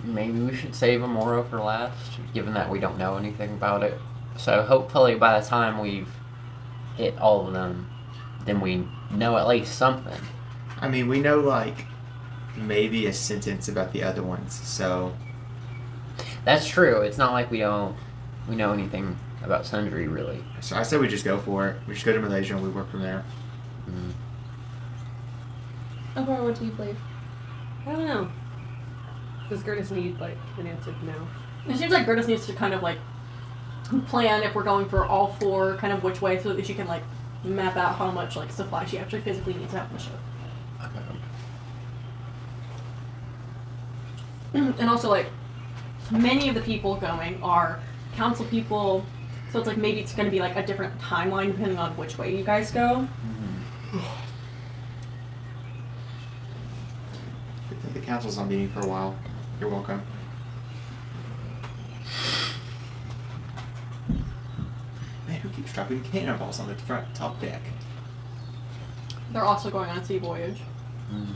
Maybe we should save Amoro for last, given that we don't know anything about it. So hopefully by the time we've hit all of them, then we know at least something. I mean, we know, like, maybe a sentence about the other ones, so... That's true. It's not like we don't we know anything about Sun Tzu, really. So I said we just go for it. We just go to Malaysia and we work from there. Mm. Okay, what do you believe? I don't know. Does Gertis need like an answer now? It seems like Gertis needs to kind of like plan if we're going for all 4, kind of which way, so that she can like map out how much like supply she actually physically needs to have on the ship. And also, like, many of the people going are council people, so it's like maybe it's going to be like a different timeline depending on which way you guys go. I think the council's not meeting for a while. You're welcome. Man, who keeps dropping cannonballs on the top deck? They're also going on a sea voyage. Mm.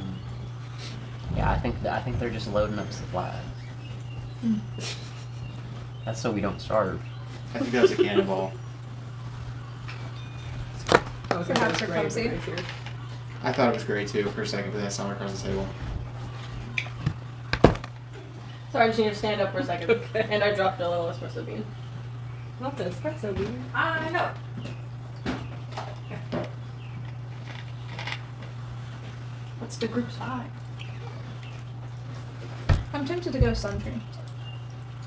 Yeah, I think they're just loading up supplies. That's so we don't starve. I think that was a cannonball. I was Perhaps gonna they're go clumsy. right here. I thought it was great too for a second, but then I saw it across the table. Sorry, I just need to stand up for a second. Okay. And I dropped a little espresso bean. Not the espresso bean. I know. What's the group's vibe? I'm tempted to go Sun Tzu,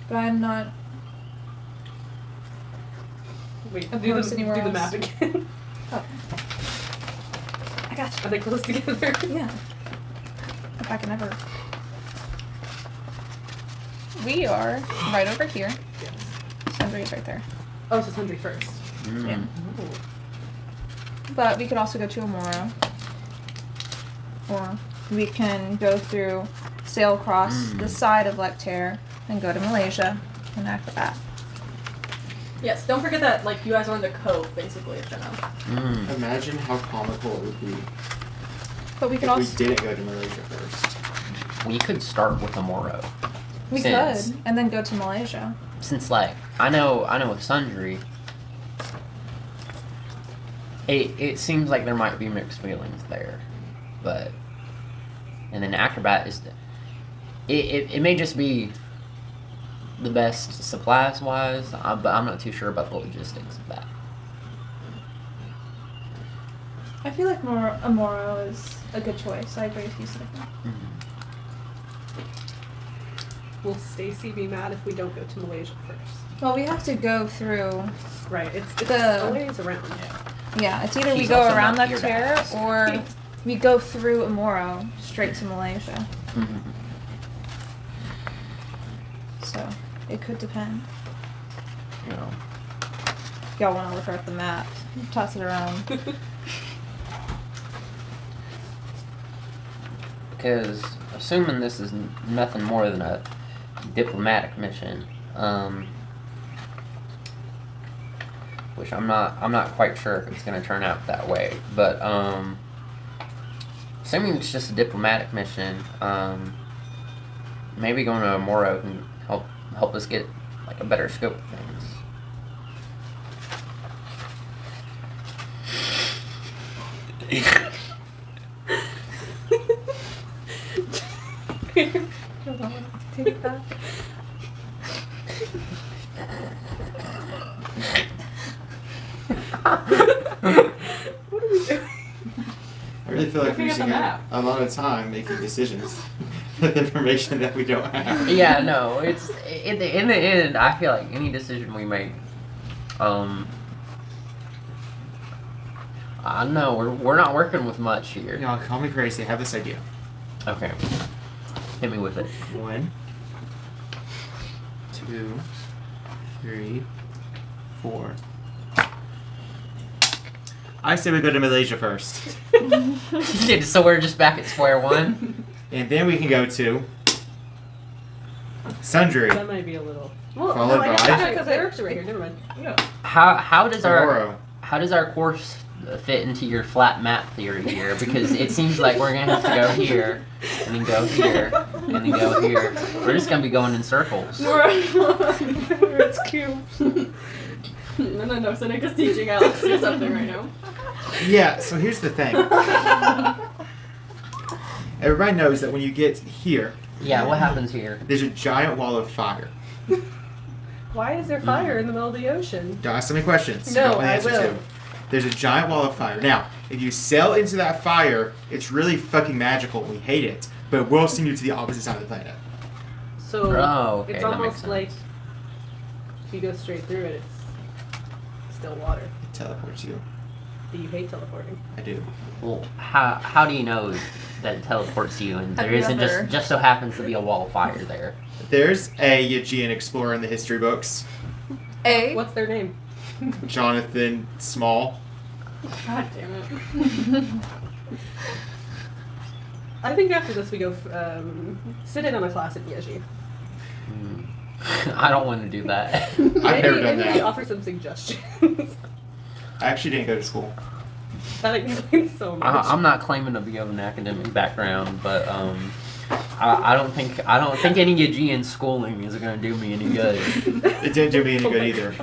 but I'm not. Wait, Opposed do the anywhere else? map again. Oh. I got Are they close together? you. Yeah. If I can ever. We are right over here. Yes. Sun Tzu is right there. Oh, so Sundry first. Mm. Yeah. Oh. But we could also go to Amoro. Or we can go through, sail across the side of Lectere, and go to Malaysia and Acrobat. Yes, don't forget that like you guys are in the cove basically of Genoa. Mm. Imagine how comical it would be But we could if we also didn't go to Malaysia first. We could start with Amoro. we since- could and then go to Malaysia. Since like I know with Sundry, it seems like there might be mixed feelings there, but and then Acrobat is it may just be the best supplies wise, but I'm not too sure about the logistics of that. I feel like Amoro is a good choice. I agree with you, Stefan. Will Stacy be mad if we don't go to Malaysia first? Well, we have to go through. Right, it's The- a ways around. Yeah, it's either we She's go also around not here to Lectere ask. or we go through Amoro straight to Malaysia. So it could depend. You know, Y'all want to look at the map? Toss it around. because assuming this is nothing more than a diplomatic mission, which I'm not quite sure if it's going to turn out that way, but assuming it's just a diplomatic mission, maybe going to Moro can help us get like a better scope of things. Take it back. What are we doing? I really feel like we're Looking at the using map. a lot of time making decisions with information that we don't have. Yeah, no, it's in the end. I feel like any decision we make, I don't know, we're not working with much here. No, call me crazy. I have this idea. Okay, hit me with it. 1, 2, 3, 4. I say we go to Malaysia first, So we're just back at square one. and then we can go to Sundry. That might be a little. Well, Followed no, I by- guess because they're actually right here. Never mind. How does Amoro. our course fit into your flat map theory here? Because it seems like we're gonna have to go here, and then go here, and then go here. We're just gonna be going in circles. It's cute. No, Seneca's teaching Alex to do something right now. Yeah, so here's the thing. Everybody knows that when you get here, Yeah, what happens here? there's a giant wall of fire. Why is there fire in the middle of the ocean? Don't ask so many questions. No, You don't know the I answer will. to. There's a giant wall of fire. Now, if you sail into that fire, it's really fucking magical. We hate it, but it will send you to the opposite side of the planet. So Oh, okay, it's that makes almost sense. like if you go straight through it, it's still water. It teleports you. Do you hate teleporting? I do. Well, how do you know that it teleports you and Have there you isn't ever- just so happens to be a wall of fire there? There's a Aegean explorer in the history books, What's their name? Jonathan Small. God damn it. I think after this we go sit in on a class at Yeji. I don't want to do that. I've never done maybe that. offer some suggestions. I actually didn't go to school. That explains so much. I'm not claiming to be of an academic background, but I don't think any Aegean schooling is going to do me any good. It didn't do me any good either.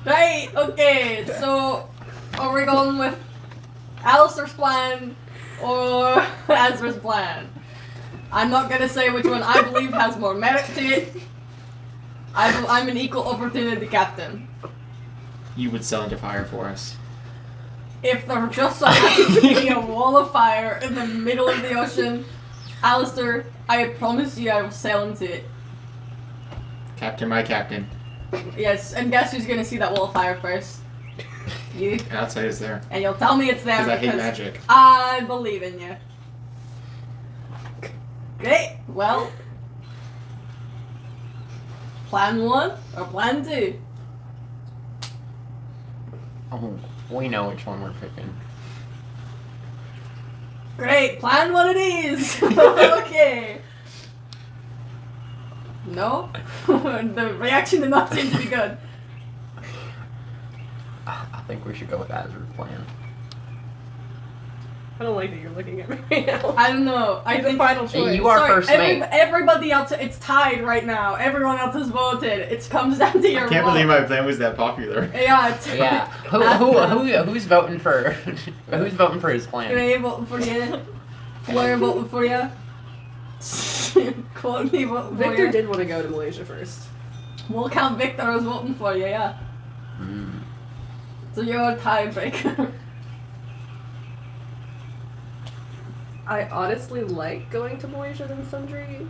Right, okay, so are we going with Alistair's plan or Azra's plan? I'm not gonna say which one I believe has more merit to it. I'm an equal opportunity captain. You would sell into fire for us. If there just so happens to be a wall of fire in the middle of the ocean, Alistair, I promise you I will sail into it. Captain, my captain. Yes, and guess who's gonna see that wall of fire first? You. And I'll tell you it's there. And you'll tell me it's there Because I hate because magic. I believe in you. Great. Well, plan 1 or plan 2? Oh, we know which one we're picking. Great. Plan 1 it is. Okay. No? The reaction did not seem to be good. I think we should go with Azra's plan. I don't like that you're looking at me right now. I don't know. I You're the think final choice. You are first mate. Everybody else, it's tied right now. Everyone else has voted. It comes down to your I can't vote. believe my plan was that popular. Yeah, it's Yeah. Who's voting for who's voting for his plan? Are you voting for you? Blair voting for you? Courtney voting for Victor you? did want to go to Malaysia first. We'll count Victor as voting for you, yeah. Mm. So you're a tiebreaker. I honestly like going to Malaysia than Sundry,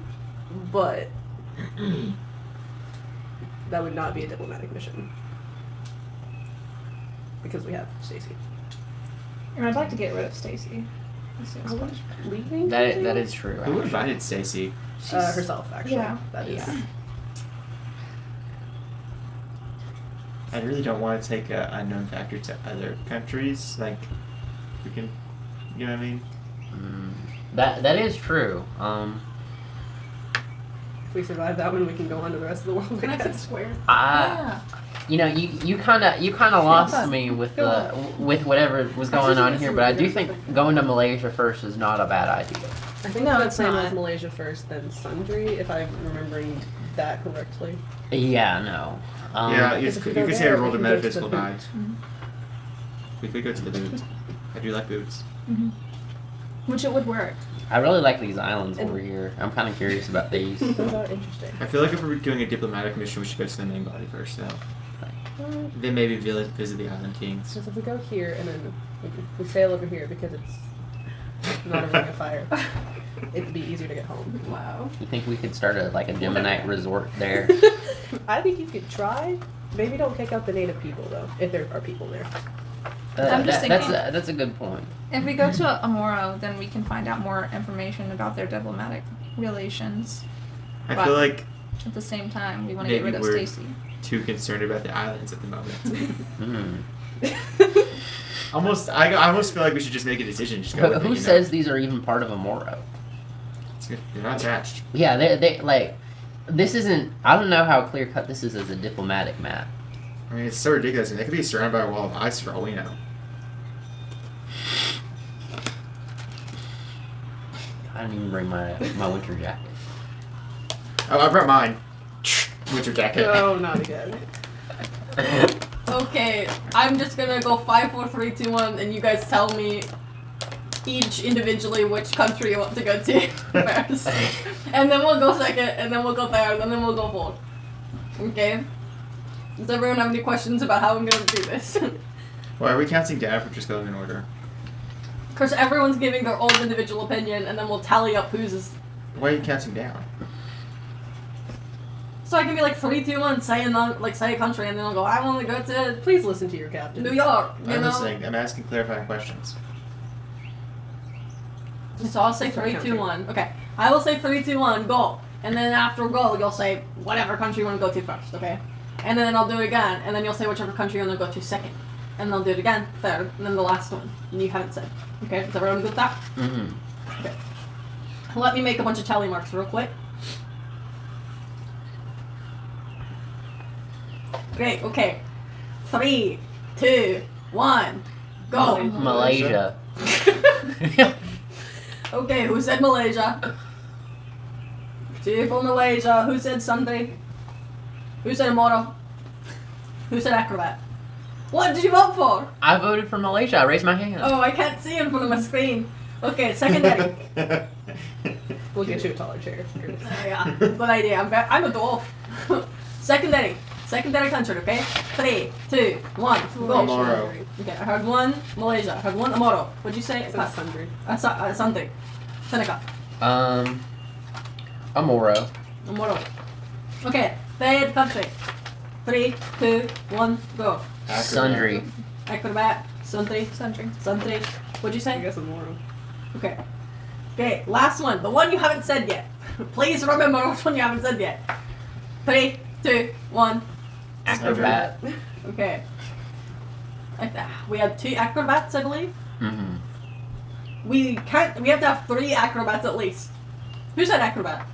but that would not be a diplomatic mission. Because we have Stacy. And I'd like to get rid of Stacy as soon as possible. Leaving? That is true. Who actually. invited Stacy? Herself, actually. Yeah. That is. Yeah. I really don't want to take a unknown factor to other countries. Like, we can, you know what I mean? That is true. If we survive that one, we can go on to the rest of the world. Can I I sit guess. square? You know, you kind of lost me with with whatever was going on here, but I do think going to Malaysia first is not a bad idea. I think No, the it's plan was not. Malaysia first, then Sundry, if I'm remembering that correctly. Yeah, no. Yeah, you because if we could go say there, I rolled a we can go to metaphysical the die. boots. We could go to the boots. I do like boots. Which it would work. I really like these islands And- over here. I'm kind of curious about these. Those are interesting. I feel like if we're doing a diplomatic mission, we should go to the main body first, though. Then maybe visit the Island Kings. Because if we go here and then we sail over here because it's not a ring of fire, it'd be easier to get home. Wow. You think we could start a Demonite resort there? I think you could try. Maybe don't kick out the native people though, if there are people there. I'm just thinking- That's a good point. If we go to Amoro, then we can find out more information about their diplomatic relations. I feel like At the same time, we want to get Maybe rid of we're- Stacy. too concerned about the islands at the moment. Hmm. I almost feel like we should just make a decision. Just go with it, Who you know? says these are even part of Amoro? They're not attached? Yeah, they like. This isn't. I don't know how clear cut this is as a diplomatic map. I mean, it's so ridiculous. They could be surrounded by a wall of ice for all we know. I didn't even bring my winter jacket. Oh, I brought mine. Winter jacket. No, not again. Okay, I'm just gonna go 5, 4, 3, 2, 1, and you guys tell me each individually which country you want to go to first. And then we'll go second, and then we'll go third, and then we'll go fourth. Okay? Does everyone have any questions about how I'm going to do this? Why are we counting down if we're just going in order? Because everyone's giving their own individual opinion, and then we'll tally up whose is... Why are you counting down? So I can be like 3, 2, 1, say a country, and then I'll go, I want to go to Please listen to your captain. New York, you I'm know? listening. I'm asking clarifying questions. So I'll say 3, 2, 1. Okay. I will say 3, 2, 1, go. And then after go, you'll say whatever country you want to go to first, okay? And then I'll do it again, and then you'll say whichever country you want to go to second. And I'll do it again, third, and then the last one. And you haven't said. Okay? Is everyone good with that? Mm-hmm. Okay. Let me make a bunch of tally marks real quick. Great, okay. 3, 2, 1, go. Malaysia. Okay, who said Malaysia? 2 for Malaysia. Who said Sunday? Who said Amoro? Who said Acrobat? What did you vote for? I voted for Malaysia. I raised my hand. Oh, I can't see in front of my screen. Okay, secondary. We'll get you a taller chair. Yeah, good idea. I'm a dwarf. Secondary. Secondary country, okay? 3, 2, 1, go. Amoro. Okay, I heard 1 Malaysia. I heard 1 Amoro. What'd you say? That's sundry. Something. Seneca. Amoro. Amoro. Okay, third country. 3, 2, 1, go. Sundry. Acrobat. Sundry. Sundry. What'd you I say? guess I'm more. Okay. Okay, last one. The one you haven't said yet. Please remember which one you haven't said yet. 3, 2, 1. Acrobat. Okay. We have 2 acrobats, I believe. Mm-hmm. We have to have 3 acrobats at least. Who said acrobat?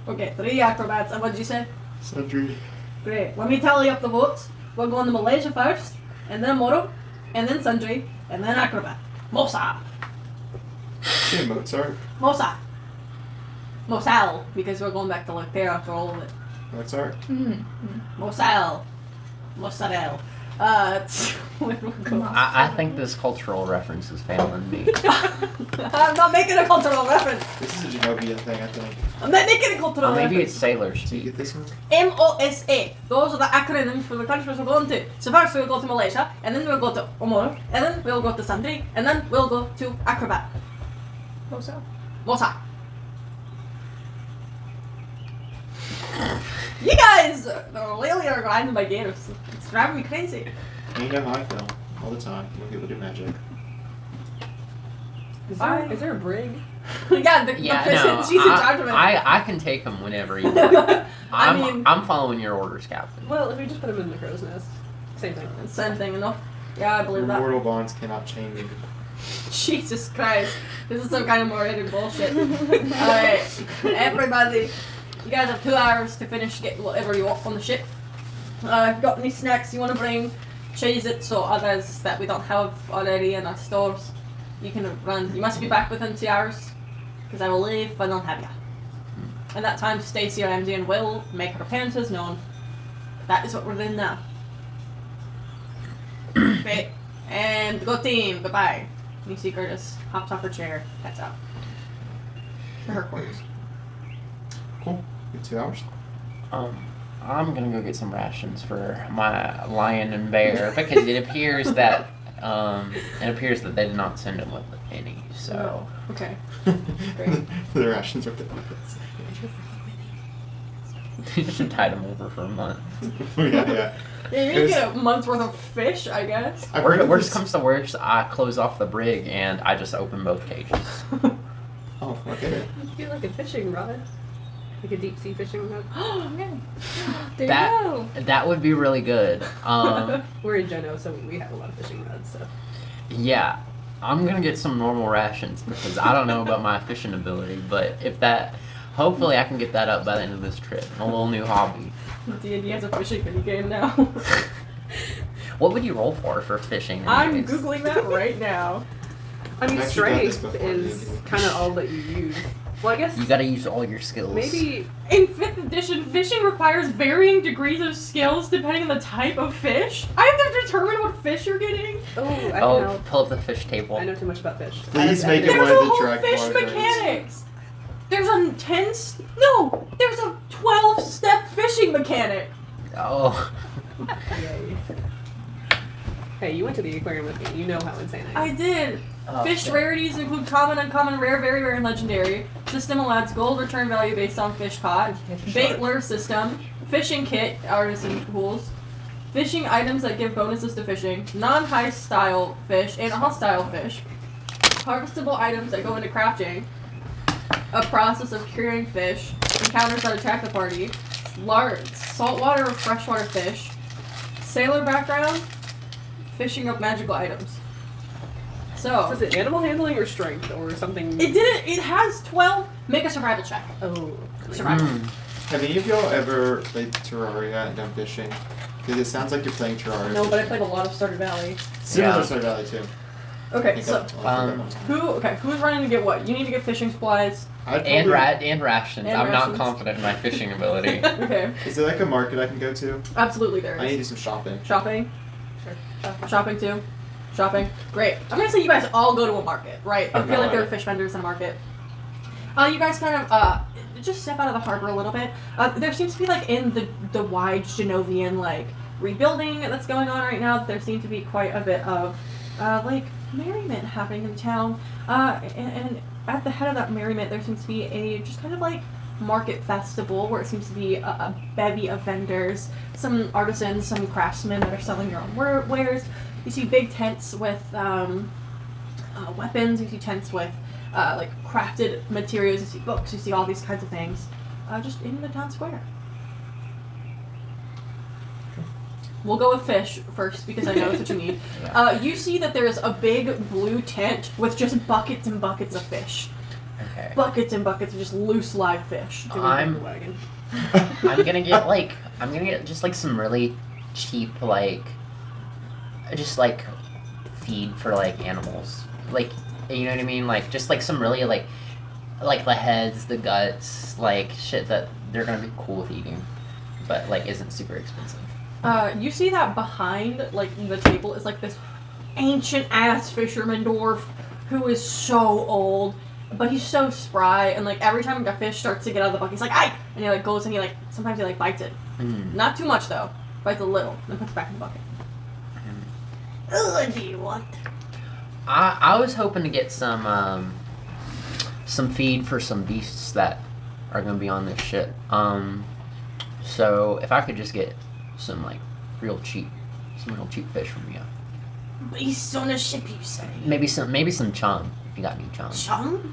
Okay, 3 acrobats. And what did you say? Sundry. Great. Let me tally up the votes. We're going to Malaysia first, and then Moro, and then Sundry, and then acrobat. Mosa. Say Mozart. Mosa. Mosal, because we're going back to like there after all of it. Mozart. Mosal. Mozzarella. Where do we go? I think this cultural reference is failing me. I'm not making a cultural reference. This is a Genovian thing, I think. I'm not making a cultural Or maybe reference. it's sailor Do you speak. get this one? MOSA. Those are the acronyms for the countries we're going to. So first we'll go to Malaysia, and then we'll go to Omoro, and then we'll go to Sundry, and then we'll go to Acrobat. Mosa. Mosa. You guys really are grinding my gears. It's driving me crazy. You know how I feel all the time when people do magic. Is there a brig? Yeah, the Yeah, person, no, she's in charge of it. I can take them whenever you want. I'm following your orders, Captain. Well, if we just put them in the crow's nest, same thing. Same thing enough. Yeah, I believe that. Mortal bonds cannot change. Jesus Christ. This is some kind of moronic bullshit. Alright, everybody, you guys have 2 hours to finish getting whatever you want on the ship. If you've got any snacks you want to bring, Cheez-Its or others that we don't have already in our stores, you can run. You must be back within 2 hours, because I will leave if I don't have you. At that time, Stacy or MD and Will make her appearances known. That is what we're doing now. Okay, and go team, goodbye. You see Curtis hops off her chair, heads out to her quarters. Cool. Good 2 hours. I'm gonna go get some rations for my lion and bear because it appears that they did not send them with any. So Okay. Great. The rations are the puppets. just tide them over for a month. Yeah. Yeah, you get a month's worth of fish, I guess. I've heard of Worst this- comes to worst, I close off the brig and I just open both cages. Oh, okay. You could do like a fishing rod. Like a deep sea fishing rod. Oh, yeah. There That- you go. That would be really good. We're in Geno, so we have a lot of fishing rods, so. Yeah, I'm gonna get some normal rations because I don't know about my fishing ability, but hopefully I can get that up by the end of this trip. A little new hobby. D&D has a fishing mini game now. What would you roll for fishing? I'm anyways? Googling that right now. I mean, I've actually done this strength before, is dude. kind of all that you use. Well, I guess You gotta use all your skills. maybe In 5th edition, fishing requires varying degrees of skills depending on the type of fish. I have to determine what fish you're getting? Oh, I can Oh, help. pull up the fish table. I know too much about fish. Please make it There's one a of the whole direct fish water rates. mechanics. There's there's a 12-step fishing mechanic. Oh. Yay. Hey, you went to the aquarium with me. You know how insane I I am. did. Oh, Fish shit. rarities include common, uncommon, rare, very rare, and legendary. System allows gold return value based on fish caught. Bait lure system. Fishing kit, artisan tools. Fishing items that give bonuses to fishing. Non-high style fish and hostile fish. Harvestable items that go into crafting. A process of curing fish. Encounters that attack the party. Large saltwater or freshwater fish. Sailor background. Fishing up magical items. So Is it animal handling or strength or something? it has 12. Make a survival check. Oh. Survival. Have any of y'all ever played Terraria and done fishing? Because it sounds like you're playing Terraria. No, but I played a lot of Stardew Valley. Similar Yeah. to Stardew Valley too. Okay, so who's running to get what? You need to get fishing supplies. And rations. And I'm rations. not confident in my fishing ability. Okay, Is there like a market I can go to? absolutely there I need to do is. some shopping. Shopping. Sure. Shopping too. Shopping. Great. I'm gonna say you guys all go to a market, right? I Okay. feel like there are fish vendors in a market. You guys kind of just step out of the harbor a little bit. There seems to be like in the wide Genovian like rebuilding that's going on right now. There seems to be quite a bit of like merriment happening in town. And at the head of that merriment, there seems to be a just kind of like market festival where it seems to be a bevy of vendors, some artisans, some craftsmen that are selling their own wares. You see big tents with weapons. You see tents with like crafted materials. You see books. You see all these kinds of things just in the town square. We'll go with fish first because I know that's what you need. You see that there is a big blue tent with just buckets and buckets of fish. Okay. Buckets and buckets of just loose live fish. I'm gonna get just like some really cheap just like feed for like animals. Like, you know what I mean? Like just like some really like the heads, the guts, like shit that they're gonna be cool with eating, but like isn't super expensive. You see that behind, like, the table is, like, this ancient-ass fisherman dwarf who is so old, but he's so spry, and, like, every time a fish starts to get out of the bucket, he's like, "Aye!" And he, like, goes and he, like, sometimes he, like, bites it. Not too much, though. Bites a little, then puts it back in the bucket. What do you want? I was hoping to get some feed for some beasts that are gonna be on this ship. So if I could just get some real cheap fish from you. Beasts on a ship, you say? Maybe some chum if you got any chum. Chum?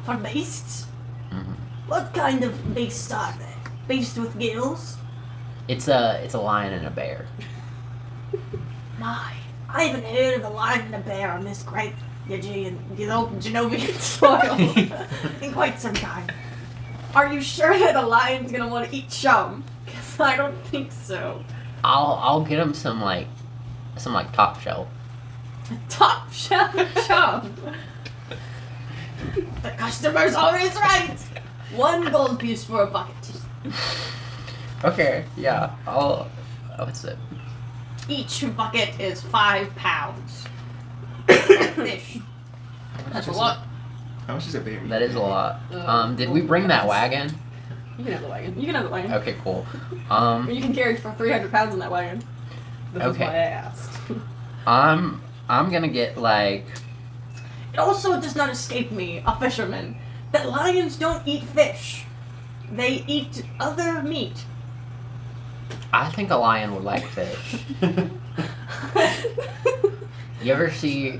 For beasts? Mhm. What kind of beasts are they? Beasts with gills? It's a lion and a bear. My, I haven't heard of a lion and a bear on this great Genovian soil in quite some time. Are you sure that a lion's gonna want to eat chum? Because I don't think so. I'll get him some top shelf. Top shelf chum. The customer's always right. 1 gold piece for a bucket. Okay, yeah. What's it? Each bucket is 5 pounds. of fish. That's a lot. How much is a baby? That is a lot. Did we bring that wagon? You can have the wagon. You can have the wagon. Okay, cool. Or you can carry for 300 pounds in that wagon. This is Okay. why I asked. I'm gonna get like. It also does not escape me, a fisherman, that lions don't eat fish. They eat other meat. I think a lion would like fish. You ever see?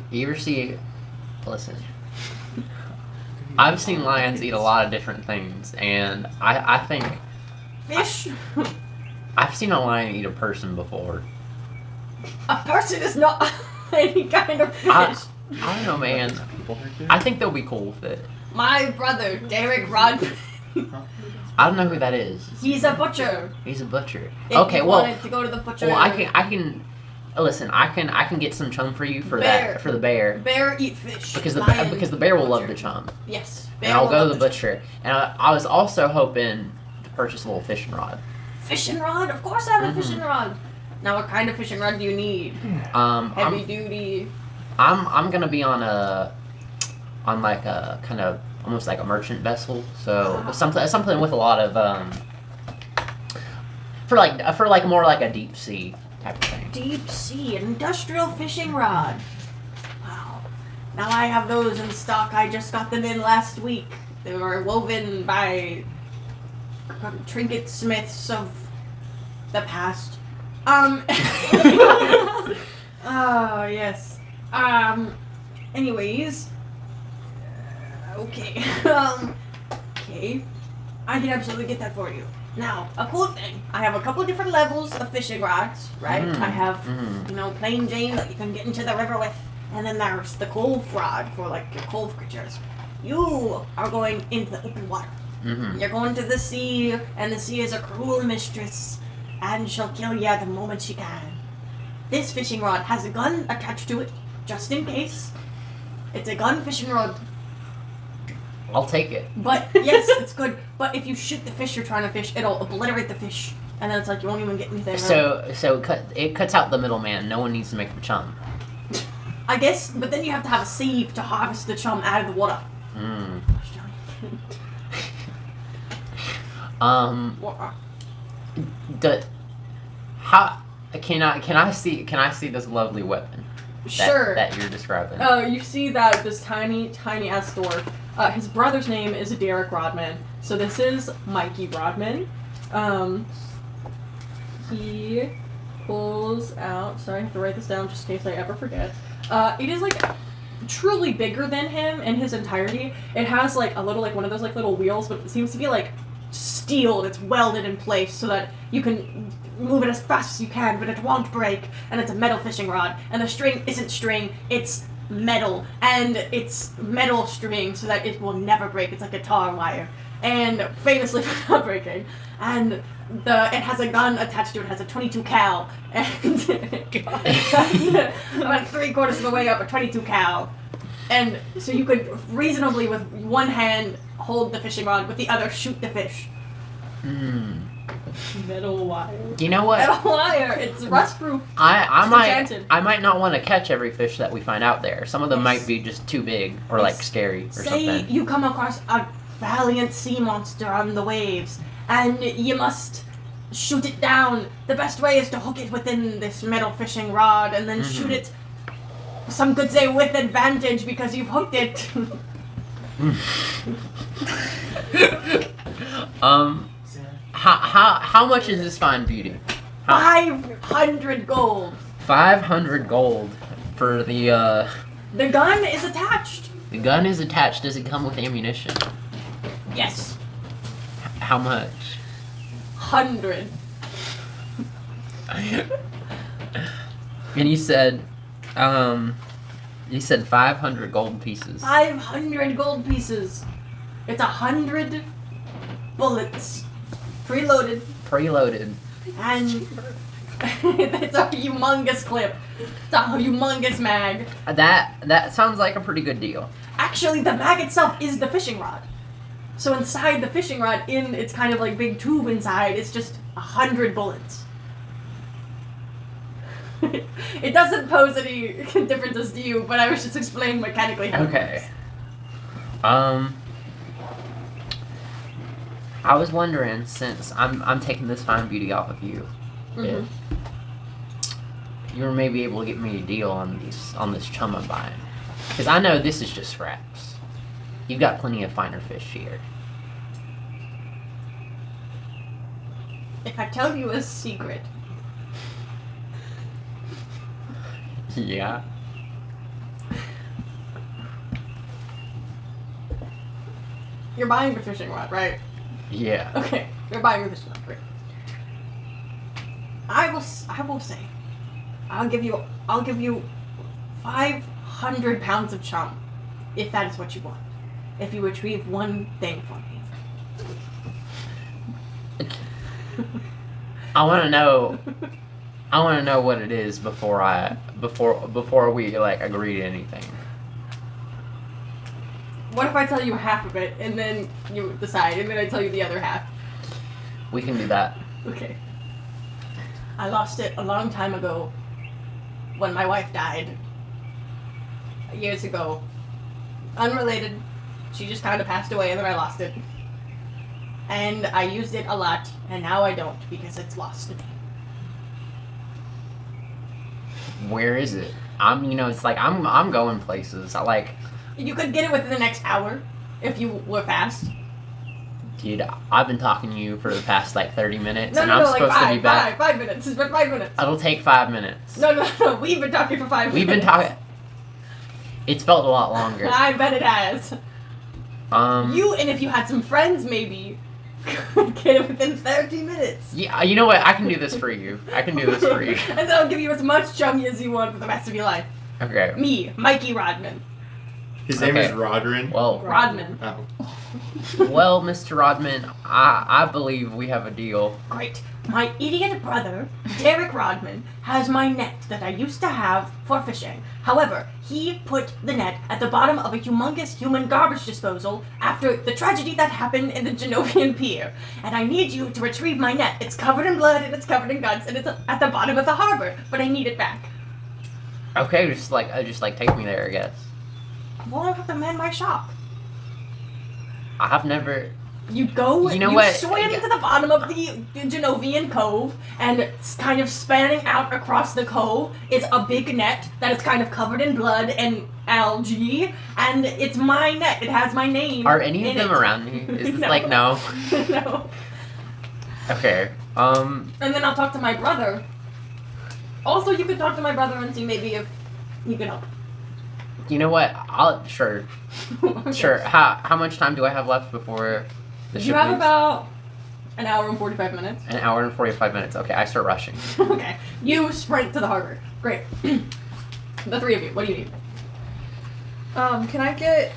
Listen. I've seen lions eat a lot of different things, and I think Fish? I've seen a lion eat a person before. A person is not any kind of fish. I don't know, man. I think they'll be cool with it. My brother, Derek Rodman, I don't know who that is. he's a butcher. He's a butcher. If Okay, you well, wanted to go to the butcher. I can. Listen, I can get some chum for you for Bear. the bear Bear eat fish. because the Lion, bear will love butcher. the chum, Yes. and I'll go to the butcher. And I was also hoping to purchase a little fishing rod. Fishing rod? Of course I have a Mhm. fishing rod. Now, what kind of fishing rod do you need? Heavy duty. I'm gonna be on like a kind of almost like a merchant vessel, so something with a lot of for like more like a deep sea type of thing. Deep sea, industrial fishing rod. Wow. Now I have those in stock. I just got them in last week. They were woven by trinket smiths of the past. Oh, yes. Anyways. Okay. Okay. I can absolutely get that for you. Now, a cool thing. I have a couple of different levels of fishing rods, right? I have, plain Jane that you can get into the river with. And then there's the cove rod for, like, your cove creatures. You are going into the open water. You're going to the sea, and the sea is a cruel mistress, and she'll kill you the moment she can. This fishing rod has a gun attached to it, just in case. It's a gun fishing rod. I'll take it. But, yes, it's good. But if you shoot the fish you're trying to fish, it'll obliterate the fish. And then it's like you won't even get anything. So it cuts out the middleman. No one needs to make the chum. I guess, but then you have to have a sieve to harvest the chum out of the water. How can I see this lovely weapon? That you're describing. Oh, you see that this tiny ass dwarf. His brother's name is Derek Rodman. So this is Mikey Rodman. He pulls out. Sorry, I have to write this down just in case I ever forget. It is like truly bigger than him in his entirety. It has like a little like one of those like little wheels, but it seems to be like steel and it's welded in place so that you can move it as fast as you can, but it won't break. And it's a metal fishing rod, and the string isn't string, it's metal, and it's metal string so that it will never break. It's like guitar wire, and famously for not breaking. And it has a gun attached to it. It has a 22 cal, and about 3/4 of the way up a 22 cal. And so you could reasonably, with one hand, hold the fishing rod, with the other, shoot the fish. Metal wire. You know what? Metal wire. It's rust-proof. I enchanted. might not want to catch every fish that we find out there. Some of them might be just too big or like scary or Say something. you come across a valiant sea monster on the waves, and you must shoot it down. The best way is to hook it within this metal fishing rod and then shoot it. Some could say with advantage because you've hooked it. How much is this fine beauty? 500 gold. 500 gold for the The gun is attached. The gun is attached. Does it come with ammunition? Yes. How much? 100. And you said 500 gold pieces. 500 gold pieces. It's 100 bullets. Preloaded. And it's a humongous clip. It's a humongous mag. That sounds like a pretty good deal. Actually, the mag itself is the fishing rod. So inside the fishing rod, in its kind of like big tube inside, it's just 100 bullets. It doesn't pose any differences to you, but I was just explaining mechanically how it Okay. works. I was wondering, since I'm taking this fine beauty off of you, if you were maybe able to get me a deal on this chum I'm buying, because I know this is just scraps. You've got plenty of finer fish here. If I tell you a secret, Yeah. you're buying the fishing rod, right? Yeah. Okay, you're buying the fishing rod, great. I will say, I'll give you 500 pounds of chum, if that is what you want. If you retrieve one thing for me. I want to know what it is before we like agree to anything. What if I tell you half of it and then you decide, and then I tell you the other half? We can do that. Okay. I lost it a long time ago when my wife died. Years ago. Unrelated. She just kind of passed away and then I lost it. And I used it a lot, and now I don't because it's lost. Where is it? It's like I'm going places. You could get it within the next hour if you were fast. Dude, I've been talking to you for the past 30 minutes, No, and no, I'm no, supposed to be back. 5 minutes. It's been 5 minutes. It'll take 5 minutes. No. We've been talking for 5 minutes. We've been talking. It's felt a lot longer. I bet it has. And if you had some friends, maybe could get it within 30 minutes. Yeah, you know what? I can do this for you. And then I'll give you as much chummy as you want for the rest of your life. Okay. Me, Mikey Rodman. His name is Rodrin. Well, Rodman. Oh. well, Mr. Rodman, I believe we have a deal. Great. My idiot brother, Derek Rodman, has my net that I used to have for fishing. However, he put the net at the bottom of a humongous human garbage disposal after the tragedy that happened in the Genovian Pier. And I need you to retrieve my net. It's covered in blood and it's covered in guts and it's at the bottom of the harbor, but I need it back. Okay, just take me there, I guess. Well, I have to man my shop. I have never. You go, You know what? swim to the bottom of the Genovian Cove, and it's kind of spanning out across the cove. It's a big net that is kind of covered in blood and algae, and it's my net. It has my name. Are any of in them it. around me? Is this No. no? No. Okay. And then I'll talk to my brother. Also, you could talk to my brother and see maybe if he can help. You know what? Sure. Sure. How much time do I have left before the ship You have leaves? about an hour and 45 minutes. An hour and 45 minutes. Okay, I start rushing. Okay. You sprint to the harbor. Great. The three of you. What do you need? Can I get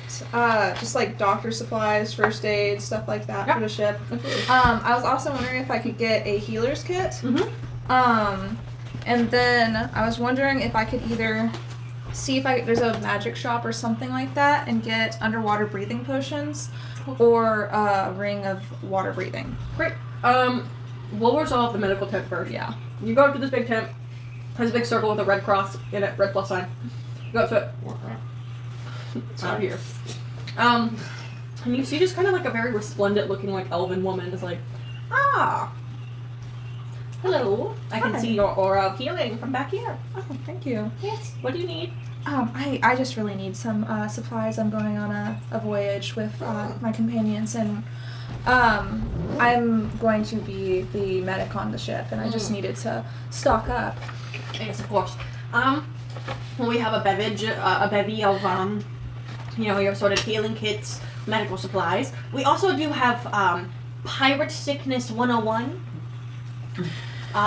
just doctor supplies, first aid, stuff like that Yep. for the ship? Absolutely. I was also wondering if I could get a healer's kit. Mm-hmm. And then I was wondering if I could either see if there's a magic shop or something like that and get underwater breathing potions or a ring of water breathing. Great. We'll resolve the medical tent first. Yeah. You go up to this big tent. Has a big circle with a red cross in it, red plus sign. You go up to it. It's out here. And you see just kind of a very resplendent looking elven woman is hello. I can Hi. see your aura of healing from back here. Oh, thank you. Yes. What do you need? I just really need some supplies. I'm going on a voyage with my companions, and I'm going to be the medic on the ship, and I just needed to stock up. Yes, of course. We have a bevy of your sort of healing kits, medical supplies. We also do have Pirate Sickness 101.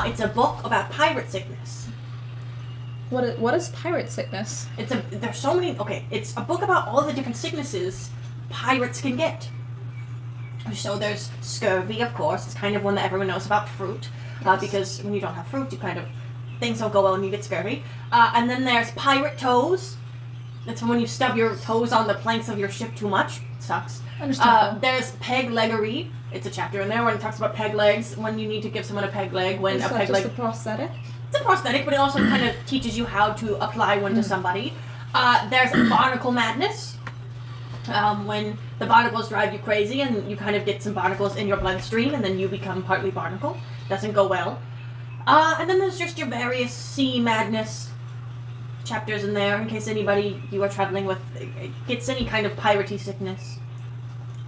It's a book about pirate sickness. What is pirate sickness? There's so many. Okay, it's a book about all the different sicknesses pirates can get. So there's scurvy, of course. It's kind of one that everyone knows about. Fruit, because when you don't have fruit, things don't go well and you get scurvy. And then there's pirate toes. That's when you stub your toes on the planks of your ship too much. Sucks. Understandable. There's peg leggery. It's a chapter in there when it talks about peg legs. When you need to give someone a peg leg. When Is a that peg just leg. a prosthetic? It's a prosthetic, but it also kind of teaches you how to apply one to somebody. There's barnacle madness. When the barnacles drive you crazy and you kind of get some barnacles in your bloodstream and then you become partly barnacle. Doesn't go well. And then there's just your various sea madness chapters in there in case anybody you are traveling with gets any kind of piratey sickness.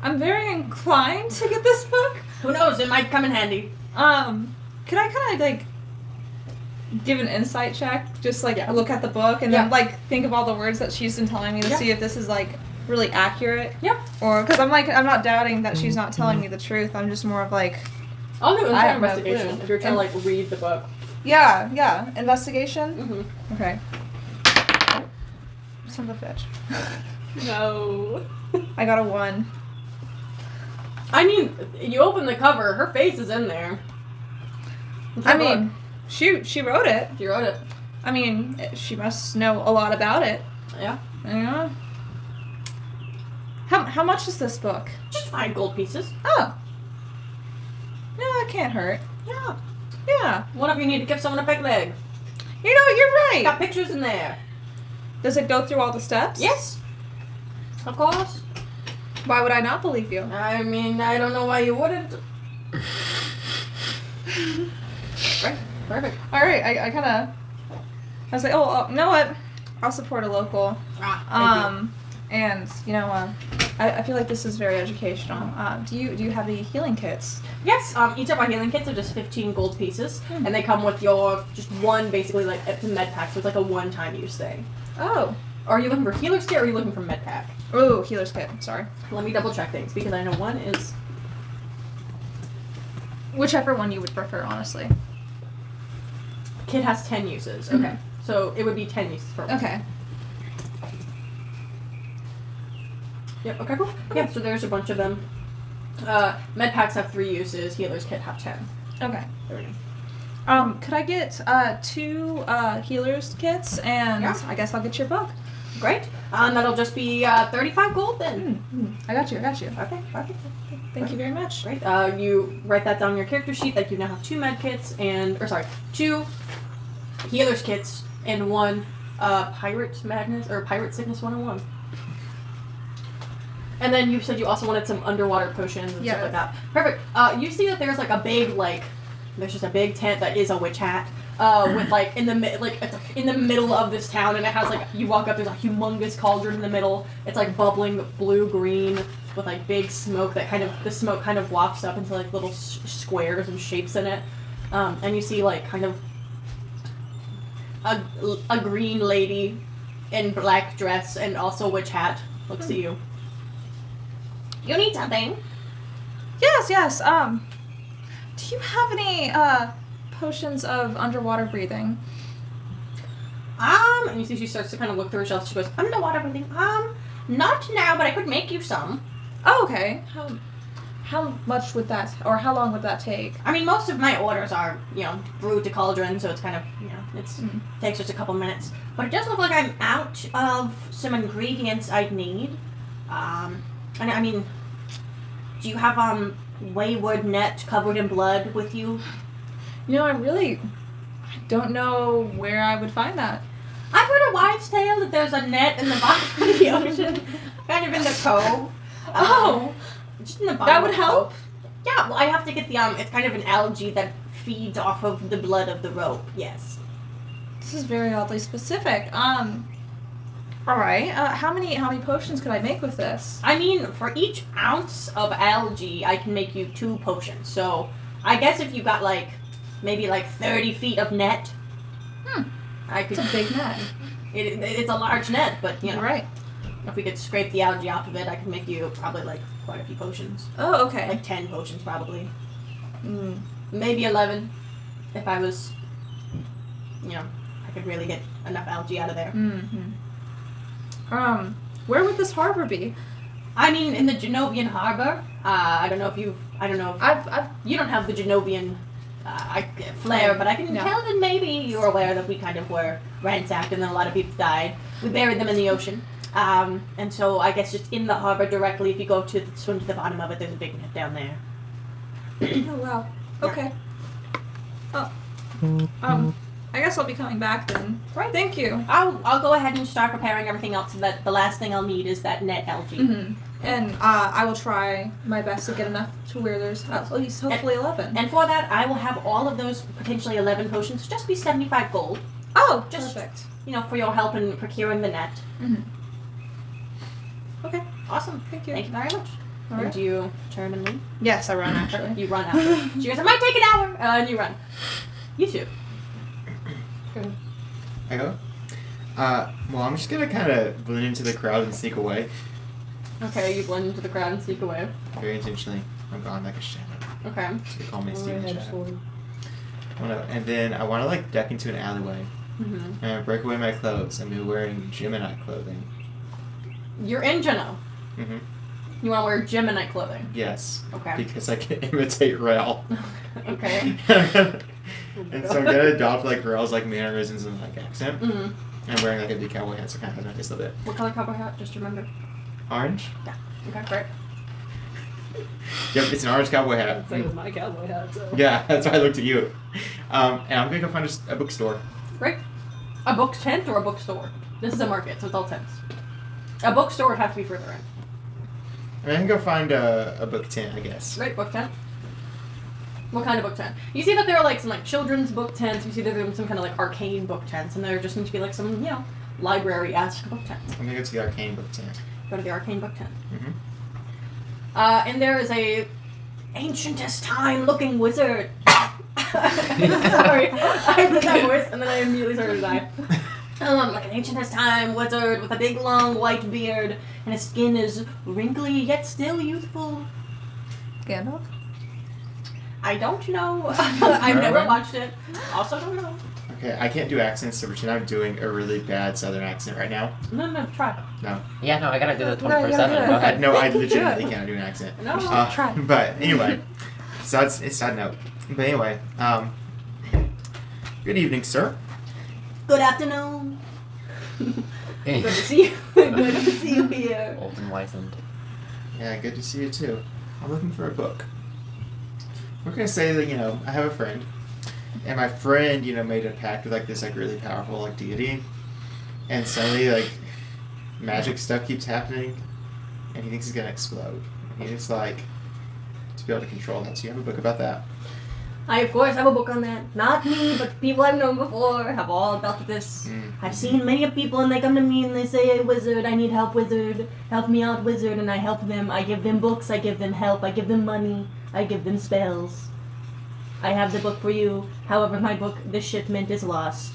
I'm very inclined to get this book. Who knows? It might come in handy. Could I kind of give an insight check? Just Yeah. look at the book and Yeah. then think of all the words that she's been telling me to Yeah. see if this is really accurate. Yep. Or because I'm not doubting that she's not telling me the truth. I'm just more of I'll do an I have no investigation clue. if you're trying to read the book. yeah, investigation. Mm-hmm. Okay. Son of a bitch. No. I got a 1. I mean, you open the cover, her face is in there. It's her I mean, book. she wrote it. She wrote it. I mean, she must know a lot about it. Yeah. Yeah. How much is this book? Just 5 gold pieces. Oh. Yeah, that can't hurt. Yeah. Yeah. What if you need to give someone a peg leg? You know, you're right. Got pictures in there. Does it go through all the steps? Yes. Of course. Why would I not believe you? I mean, I don't know why you wouldn't. Right. Perfect. All right. I kind of. I was like, oh, you know what? I'll support a local. And you know, I feel like this is very educational. Do you have the healing kits? Yes, each of our healing kits are just 15 gold pieces, and they come with your, just one, basically, like, it's a med pack, so it's like a one-time use thing. Oh. Are you looking for healer's kit, or are you looking for med pack? Oh, healer's kit. Sorry. Let me double-check things, because I know one is... Whichever one you would prefer, honestly. Kit has 10 uses. Okay. So, it would be 10 uses for one. Okay. Yep, okay, cool. Yeah, so there's a bunch of them. Med packs have 3 uses, healer's kit have 10. Okay. There we go. Could I get 2 healer's kits, and Yeah. I guess I'll get your book. Great. That'll just be 35 gold then. I got you. Okay, perfect. Thank you very much. Great. You write that down on your character sheet that you now have 2 med kits and, 2 healer's kits and 1 pirate madness or pirate sickness 101. And then you said you also wanted some underwater potions and stuff like that. Perfect. You see that there's like a big there's just a big tent that is a witch hat. With like in the middle of this town, and it has like, you walk up, there's a humongous cauldron in the middle. It's like bubbling blue green with like big smoke that the smoke kind of wafts up into like little squares and shapes in it. And you see like kind of a green lady in black dress and also witch hat looks at you. You need something. Yes. Do you have any potions of underwater breathing? And you see she starts to kind of look through her shelves. She goes, underwater breathing. Not now, but I could make you some. Oh, okay. How much would that, or how long would that take? I mean, most of my orders are, brewed to cauldron, so it's kind of, takes just a couple minutes. But it does look like I'm out of some ingredients I'd need. And I mean, do you have, wayward net covered in blood with you? You know, I don't know where I would find that. I've heard a wives' tale that there's a net in the bottom of the ocean, kind of in the cove. Just in the bottom. That would help? Yeah, well, I have to get the, it's kind of an algae that feeds off of the blood of the rope, yes. This is very oddly specific. Alright, how many potions could I make with this? I mean, for each ounce of algae, I can make you 2 potions. So, I guess if you got, maybe 30 feet of net, I could... It's a big net. It's a large net, but, Right. if we could scrape the algae off of it, I could make you probably, quite a few potions. Oh, okay. 10 potions, probably. Maybe 11, if I was, I could really get enough algae out of there. Mm-hmm. Where would this harbor be? I mean, in the Genovian harbor. I don't know if you don't have the Genovian flair, but I can tell that maybe you're aware that we kind of were ransacked and then a lot of people died. We buried them in the ocean. And so I guess just in the harbor directly, if you go to swim to the bottom of it, there's a big net down there. Oh, wow. Okay. I guess I'll be coming back then. Right. Thank you. I'll go ahead and start preparing everything else so that the last thing I'll need is that net algae. Mm-hmm. And I will try my best to get enough to where there's at least hopefully 11. And for that, I will have all of those potentially 11 potions just be 75 gold. Oh, just perfect. For your help in procuring the net. Mm-hmm. Okay. Awesome. Thank you. Thank you very much. All right. Do you turn and leave? Yes, I run actually. You run after. She goes, it might take an hour. And you run. You too. I go? Well, I'm just gonna kind of blend into the crowd and sneak away. Okay, you blend into the crowd and sneak away. Very intentionally. I'm gone like a shadow. Okay. So they call me I'm Steven gonna have Shadow. sword. And then I want to duck into an alleyway Mm-hmm. and break away my clothes and be wearing Gemini clothing. You're in Geno. Mm-hmm. You want to wear Gemini clothing. Yes. Okay. Because I can imitate Rel. Okay. And so I'm gonna adopt Rel's mannerisms and accent. Mm-hmm. I'm wearing a big cowboy hat, so kind of nice a little bit. What color cowboy hat? Just remember. Orange. Yeah. Okay, great. Yep, it's an orange cowboy hat. Same as my cowboy hat. So. Yeah, that's why I looked at you. And I'm gonna go find a bookstore. Right? A book tent or a bookstore? This is a market, so it's all tents. A bookstore would have to be further in. I mean, I can go find a book tent, I guess. Right, book tent. What kind of book tent? You see that there are like some like children's book tents. You see that there are some kind of like arcane book tents, and there just needs to be like some, you know, library-esque book tents. I'm gonna go to the arcane book tent. Go to the arcane book tent. Mm-hmm. And there is a ancient as time looking wizard. Sorry, I did that voice and then I immediately started to die. Like an ancient as time wizard with a big long white beard, and his skin is wrinkly yet still youthful. Gandalf? I don't know. I've never watched it. Also don't know. Okay, I can't do accents, so pretend I'm doing a really bad southern accent right now. No, try. No. Yeah, no, I gotta do the No, you 24/7. gotta do it. Go ahead. No, I legitimately cannot do an accent. No. Try. But anyway, so it's a side note. But anyway, good evening, sir. Good afternoon. Good to see you. Good to see you here. Old and wizened. Yeah, good to see you too. I'm looking for a book. We're gonna say that, you know, I have a friend, and my friend, you know, made a pact with like this like really powerful like deity, and suddenly like magic stuff keeps happening, and he thinks he's gonna explode. And he just like to be able to control that. So you have a book about that. I, of course, have a book on that. Not me, but people I've known before have all about this. I've seen many of people, and they come to me and they say, "Hey, wizard, I need help, wizard. Help me out, wizard." And I help them. I give them books. I give them help. I give them money. I give them spells. I have the book for you. However, my book, The Shipment, is lost.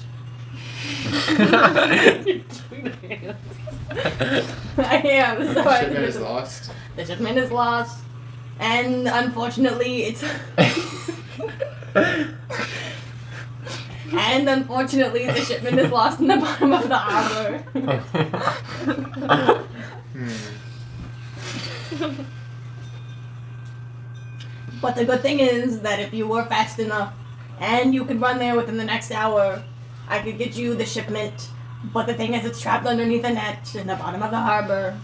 I am. So I Shipment is lost. The shipment is lost. And unfortunately, it's... And unfortunately, the shipment is lost in the bottom of the harbor. But the good thing is that if you were fast enough and you could run there within the next hour, I could get you the shipment. But the thing is, it's trapped underneath a net in the bottom of the harbor.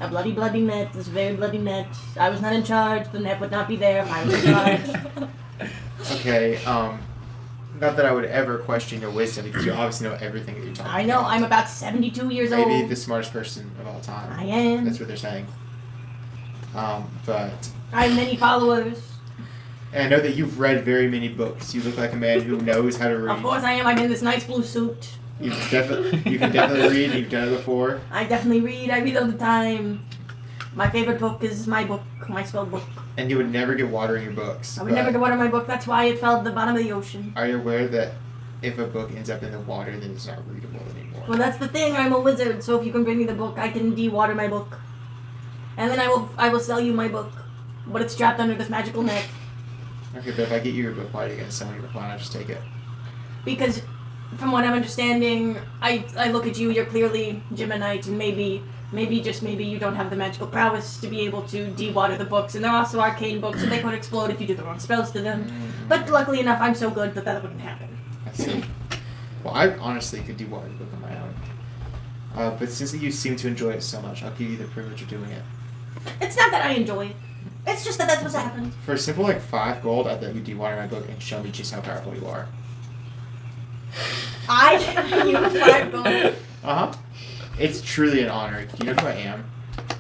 A bloody, bloody net. This very bloody net. I was not in charge. The net would not be there if I was in charge. Okay, not that I would ever question your wisdom, because you obviously know everything that you're talking about. I know. I'm about 72 years old. Maybe the smartest person of all time. I am. That's what they're saying. But I have many followers. and I know that you've read very many books. You look like a man who knows how to read. Of course I am. I'm in this nice blue suit. You can definitely read. You've done it before. I definitely read. I read all the time. My favorite book is my book, my spelled book. And you would never get water in your books. I would never get water in my book. That's why it fell to the bottom of the ocean. Are you aware that if a book ends up in the water, then it's not readable anymore? Well, that's the thing. I'm a wizard, so if you can bring me the book, I can de-water my book, and then I will sell you my book, but it's trapped under this magical net. Okay, but if I get you your book, why are you gonna sell me your book? Why not just take it? Because, from what I'm understanding, I look at you. You're clearly Geminite, and maybe just maybe you don't have the magical prowess to be able to de-water the books, and they're also arcane books, so they could explode if you did the wrong spells to them. But luckily enough, I'm so good that wouldn't happen. I see. Well, I honestly could de-water the book on my own. But since you seem to enjoy it so much, I'll give you the privilege of doing it. It's not that I enjoy it. It's just that that's what's happened. For a simple like 5 gold, I'd let you de-water my book and show me just how powerful you are. I give you 5 gold. Uh-huh. It's truly an honor. Do you know who I am?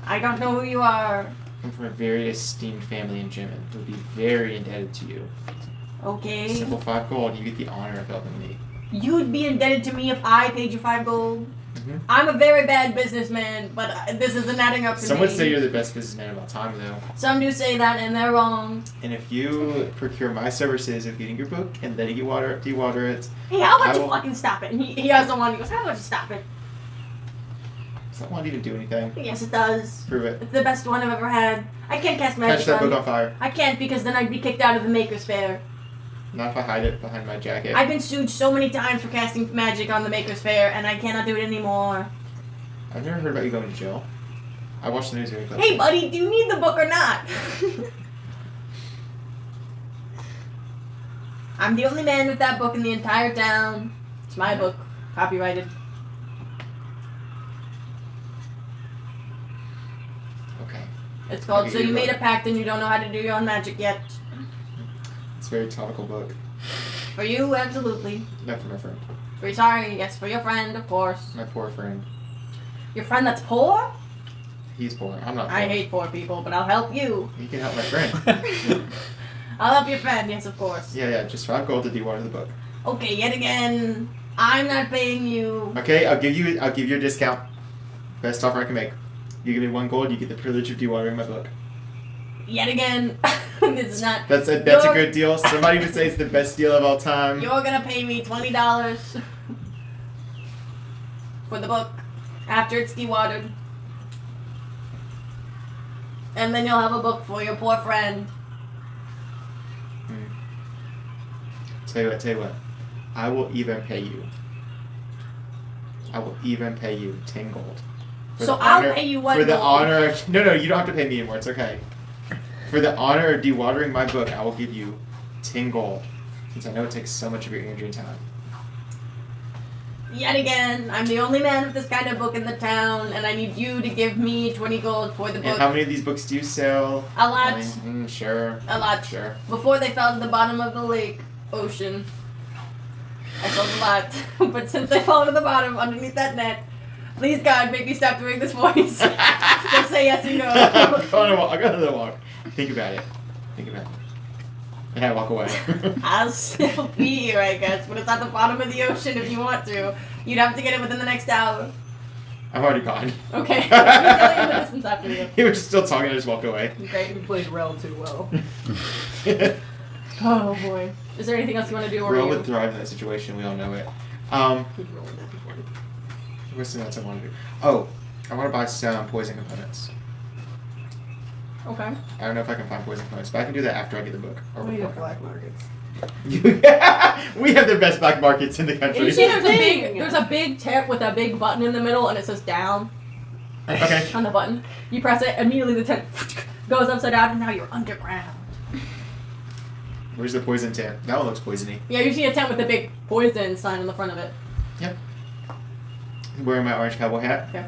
I don't know who you are. I'm from a very esteemed family in Jimin who would be very indebted to you. Okay. Simple 5 gold, you get the honor of helping me. You'd be indebted to me if I paid you 5 gold. Mm-hmm. I'm a very bad businessman, but this isn't adding up to Some me. would say you're the best businessman of all time, though. Some do say that, and they're wrong. And if you procure my services of getting your book and letting you de-water it, Hey, how about I you will- fucking stop it? And he has the one. He goes, how about you stop it? does that want you to do anything? Yes, it does. Prove it. It's the best one I've ever had. I can't cast Catch magic that on book it. on fire. I can't because then I'd be kicked out of the Maker's Fair. Not if I hide it behind my jacket. I've been sued so many times for casting magic on the Maker's Fair, and I cannot do it anymore. I've never heard about you going to jail. I watched the news very closely. Hey, buddy, do you need the book or not? I'm the only man with that book in the entire town. It's my book. Copyrighted. Okay. It's called Okay, So You Made a Pact and You Don't Know How to Do Your Own Magic Yet. It's a very topical book. For you, absolutely. Not for my friend. Sorry, yes, for your friend, of course. My poor friend. Your friend that's poor? He's poor. I'm not poor. I hate poor people, but I'll help you. You can help my friend. I'll help your friend, yes, of course. Yeah, just 5 gold to dewater the book. Okay, yet again, I'm not paying you. Okay, I'll give you a discount. Best offer I can make. You give me 1 gold, you get the privilege of dewatering my book. Yet again, this is not. That's a good deal. Somebody would say it's the best deal of all time. You're gonna pay me $20 for the book after it's dewatered. And then you'll have a book for your poor friend. Tell you what. I will even pay you. 10 gold. So I'll pay you 1 For the gold. honor of... No, you don't have to pay me anymore. It's okay. For the honor of dewatering my book, I will give you 10 gold. Since I know it takes so much of your energy and time. Yet again, I'm the only man with this kind of book in the town, and I need you to give me 20 gold for the book. And how many of these books do you sell? A lot. I mean, sure. A lot. Sure. Before they fell to the bottom of the lake, ocean, I sold a lot. But since they fall to the bottom underneath that net, please God, make me stop doing this voice. Just say yes or no. I'll go on another walk. Think about it. And I walk away. I'll still be here, I guess, but it's at the bottom of the ocean if you want to. You'd have to get it within the next hour. I'm already gone. Okay. He's really in the distance after you. He was still talking, I just walked away. Great. You played Rel too well. Oh boy. Is there anything else you want to do, or Rel are you? would thrive in that situation, we all know it. Keep rolling that before. What's the next I want to do? Oh, I want to buy some poison components. Okay. I don't know if I can find poison components, but I can do that after I get the book. Or We before. have black markets. We have the best black markets in the country. You see, there's Thing. a big tab with a big button in the middle, and it says down Okay. on the button. You press it, immediately the tent goes upside down, and now you're underground. Where's the poison tent? That one looks poisony. Yeah, you see a tent with a big poison sign on the front of it. Yep. Wearing my orange cowboy hat. Okay.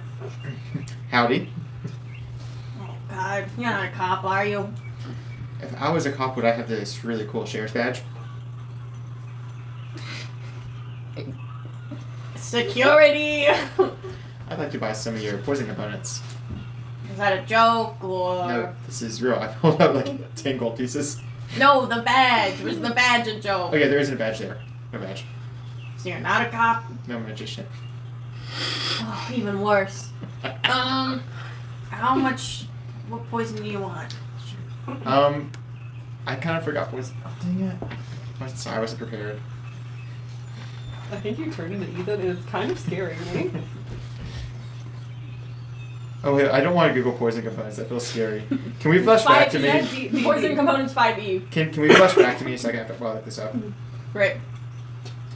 Howdy. Oh God, you're not a cop, are you? If I was a cop, would I have this really cool sheriff's badge? Security. I'd like to buy some of your poison components. Is that a joke or? No, this is real. I pulled out like 10 gold pieces. No, the badge. Was the badge a joke? Oh yeah, there isn't a badge there. No badge. So you're not a cop? No magician. Oh, even worse. How much? What poison do you want? I kind of forgot poison. Oh, dang it. I'm sorry, I wasn't prepared. I think you turned into Ethan, and it's kind of scaring me. Oh wait, I don't want to Google poison components. That feels scary. Can we flash back to me? Poison components 5E. Can we flash back to me a second while I look this up? Great.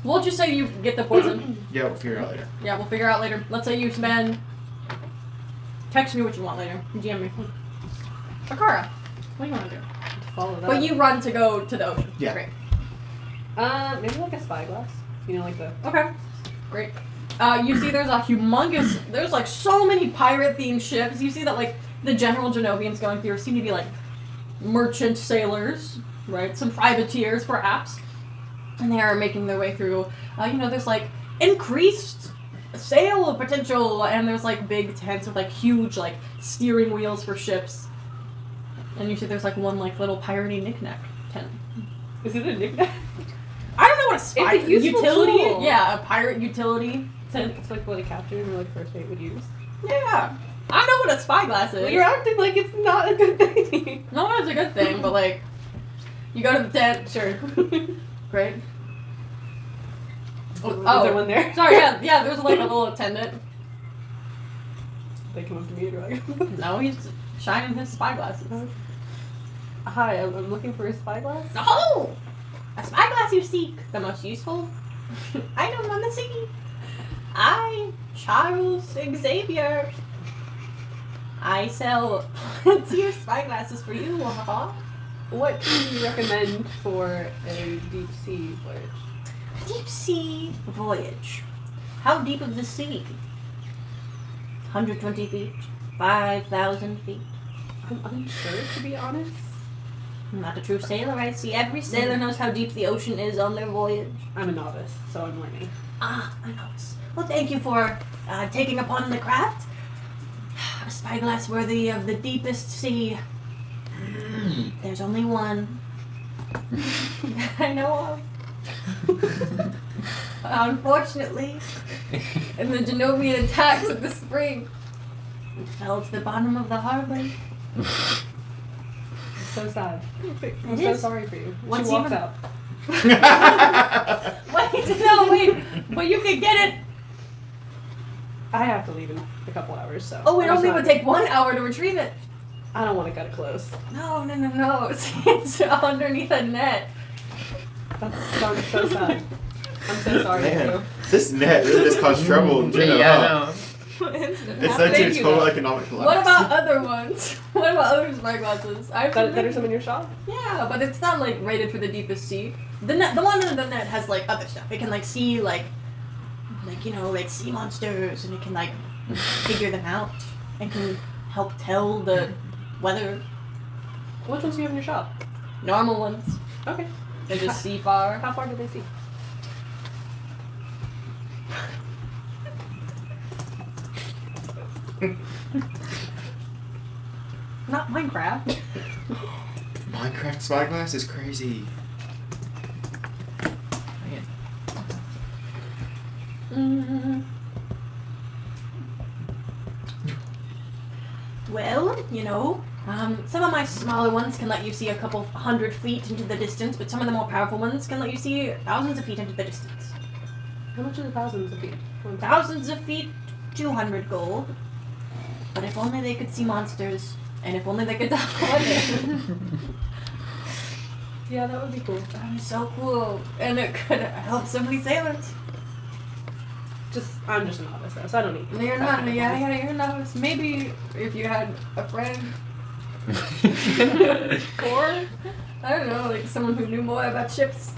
We'll just say you get the poison. Yeah, we'll figure it out later. Yeah, we'll figure out later. Let's say you spend. Text me what you want later. GM me. Akara, what do you want to do? Follow that. But you run to go to the ocean. Yeah. Great. Maybe like a spyglass. You know, like the. Okay. Great. You see there's a humongous, there's like so many pirate themed ships. You see that like the general Genovians going through seem to be like merchant sailors, right? Some privateers perhaps. And they are making their way through. There's like increased sail potential, and there's like big tents with like huge like steering wheels for ships. And you see there's like one like little piratey knick-knack tent. Is it a nickname? I don't know what a It's a useful utility. tool. Yeah, a pirate utility tent. It's like what a captain or like first mate would use. Yeah. I know what a spyglass is. Well, you're acting like it's not a good thing. No, it's a good thing, but like, you go to the tent, sure. Great. Is there one there? Sorry, yeah, there's like a little attendant. They come up to me and be like, No, he's shining his spyglasses. hi, I'm looking for a spyglass. Oh! A spyglass you seek, the most useful item on the sea. I, Charles Xavier. I sell plenty of spyglasses for you, haha. What do you recommend for a deep sea voyage? Deep sea voyage. How deep of the sea? 120 feet? 5,000 feet? I'm unsure, to be honest. I'm not a true sailor, I see. Every sailor knows how deep the ocean is on their voyage. I'm a novice, so I'm learning. Ah, I know. Well, thank you for taking upon the craft. A spyglass worthy of the deepest sea. There's only one. I know of. Unfortunately, in the Genovian attacks of the spring, it fell to the bottom of the harbor. It's so sad. I'm It so is. sorry for you. What's she walks even- out. Wait, no, wait. But you can get it. I have to leave in a couple hours, so. Oh, it I'm only not- would take 1 hour to retrieve it. I don't want to cut it close. No. It's underneath a net. That sounds so sad. I'm so sorry for Man, you. this net really just caused trouble in general. Yeah, huh? no. It's led to Thank a you, total though. economic collapse. What about other ones? What about other spyglasses? I have That are some in your shop? Yeah, but it's not like rated for the deepest sea. The net, the one in the net has like other stuff. It can like see like sea monsters, and it can like figure them out and can help tell the weather. Which ones do you have in your shop? Normal ones. Okay. They just see far. How far do they see? Not Minecraft. Minecraft spyglass is crazy. Well, some of my smaller ones can let you see a couple 100 feet into the distance, but some of the more powerful ones can let you see thousands of feet into the distance. How much are the thousands of feet? Thousands of feet, 200 gold. But if only they could see monsters, and if only they could talk one day. Yeah, that would be cool. That would be so cool, and it could help so many sailors. I'm just a novice though, so I don't need. You're not, you're a novice. Maybe if you had a friend, or I don't know, like someone who knew more about ships.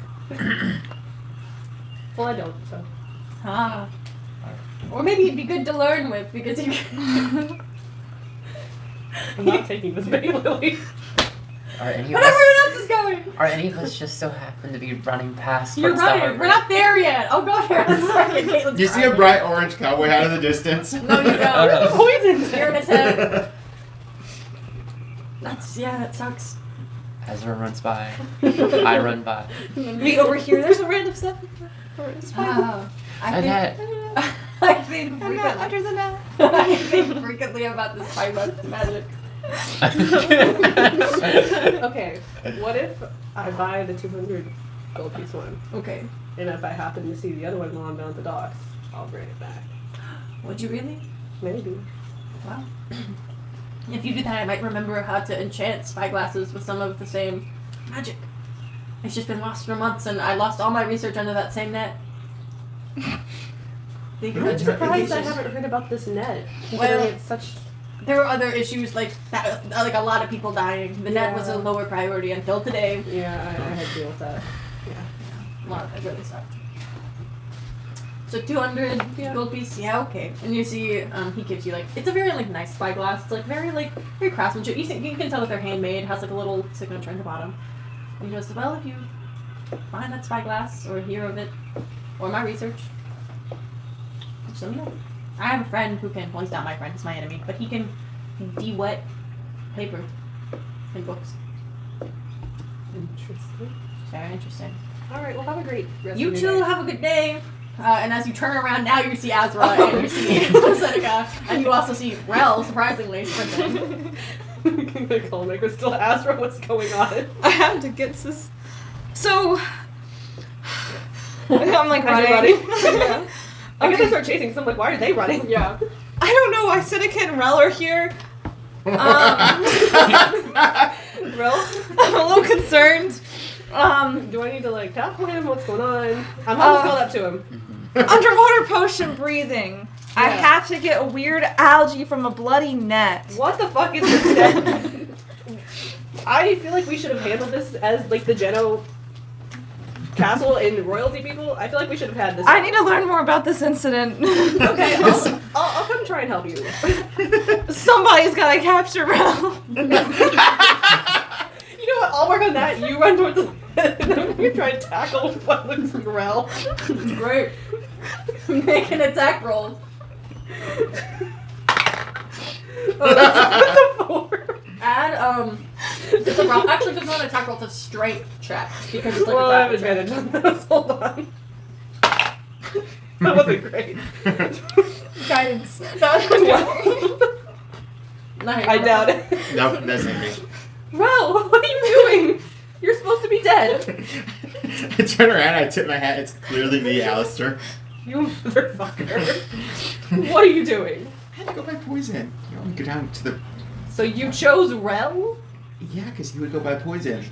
Well, I don't. So. Ah. Or maybe it'd be good to learn with because you can. I'm not taking this bait, Lily. Are any of But everyone us? else is going. Are any of us just so happen to be running past? You're towards the right. harbor? We're not there yet. I'll go there in a second. Caitlin's Do you see a crying. bright orange cowboy out in the distance? No, you Oh, no. don't. Poisoned. You're in his head. That sucks. Ezra runs by. I run by. Me over here. There's a random stuff. Oh, Annette. I think And frequently. that under the net. I think frequently about this spyglass magic. Okay. What if I buy the 200 gold piece one, Okay. and if I happen to see the other one while I'm down at the docks, I'll bring it back. Would you really? Maybe. Wow. If you do that, I might remember how to enchant spyglasses with some of the same magic. It's just been lost for months, and I lost all my research under that same net. I'm surprised I haven't heard about this net. Considering Well- it's such. There were other issues like that, like a lot of people dying. The net was a Yeah. lower priority until today. Yeah, I had to deal with that. A lot of it really sucked. So 200 gold piece, yeah, okay. And you see, he gives you like, it's a very like nice spyglass. It's like very craftsmanship. You can tell that they're handmade. It has like a little signature on the bottom. And he goes, well, if you find that spyglass or hear of it, or my research, just let me know. I have a friend who can, well, he's not my friend, he's my enemy, but he can de-wet paper and books. Interesting. Very interesting. Alright, well, have a great rest You of two your day. have a good day. And as you turn around, now you see Azra and you see Seneca, and you also see Rel, surprisingly, sprinting. The Colmaker still Azra, what's going on? I have to get this. So. I'm like As running. you're running? I guess I Okay. start chasing, so I'm like, why are they running? Yeah. I don't know why Seneca and Rel are here. Rel? I'm a little concerned. Do I need to, like, tackle him? What's going on? I'm almost called up to him. Underwater potion breathing. I Yeah. have to get a weird algae from a bloody net. What the fuck is this net? I feel like we should have handled this as, like, the Geno castle and royalty people. I feel like we should have had this. I need to learn more about this incident. Okay, I'll come try and help you. Somebody's gotta capture Rel. You know what? I'll work on that. You run towards the head, and then we try to tackle what looks like Rel. Great. Make an attack roll. Oh, that's a 4. Add it's a roll. Actually, it's not an attack roll. It's a strength check because it's like Well, a I have back check. advantage on this. Hold on. That wasn't great. Guidance. That was 12. Nice. I doubt it. No, that's not me. Rel, what are you doing? You're supposed to be dead. I turn around, I tip my hat. It's clearly me, Alistair. You motherfucker. What are you doing? I had to go by poison. You want me to go down to the... So you chose Rel? Yeah, because he would go by poison.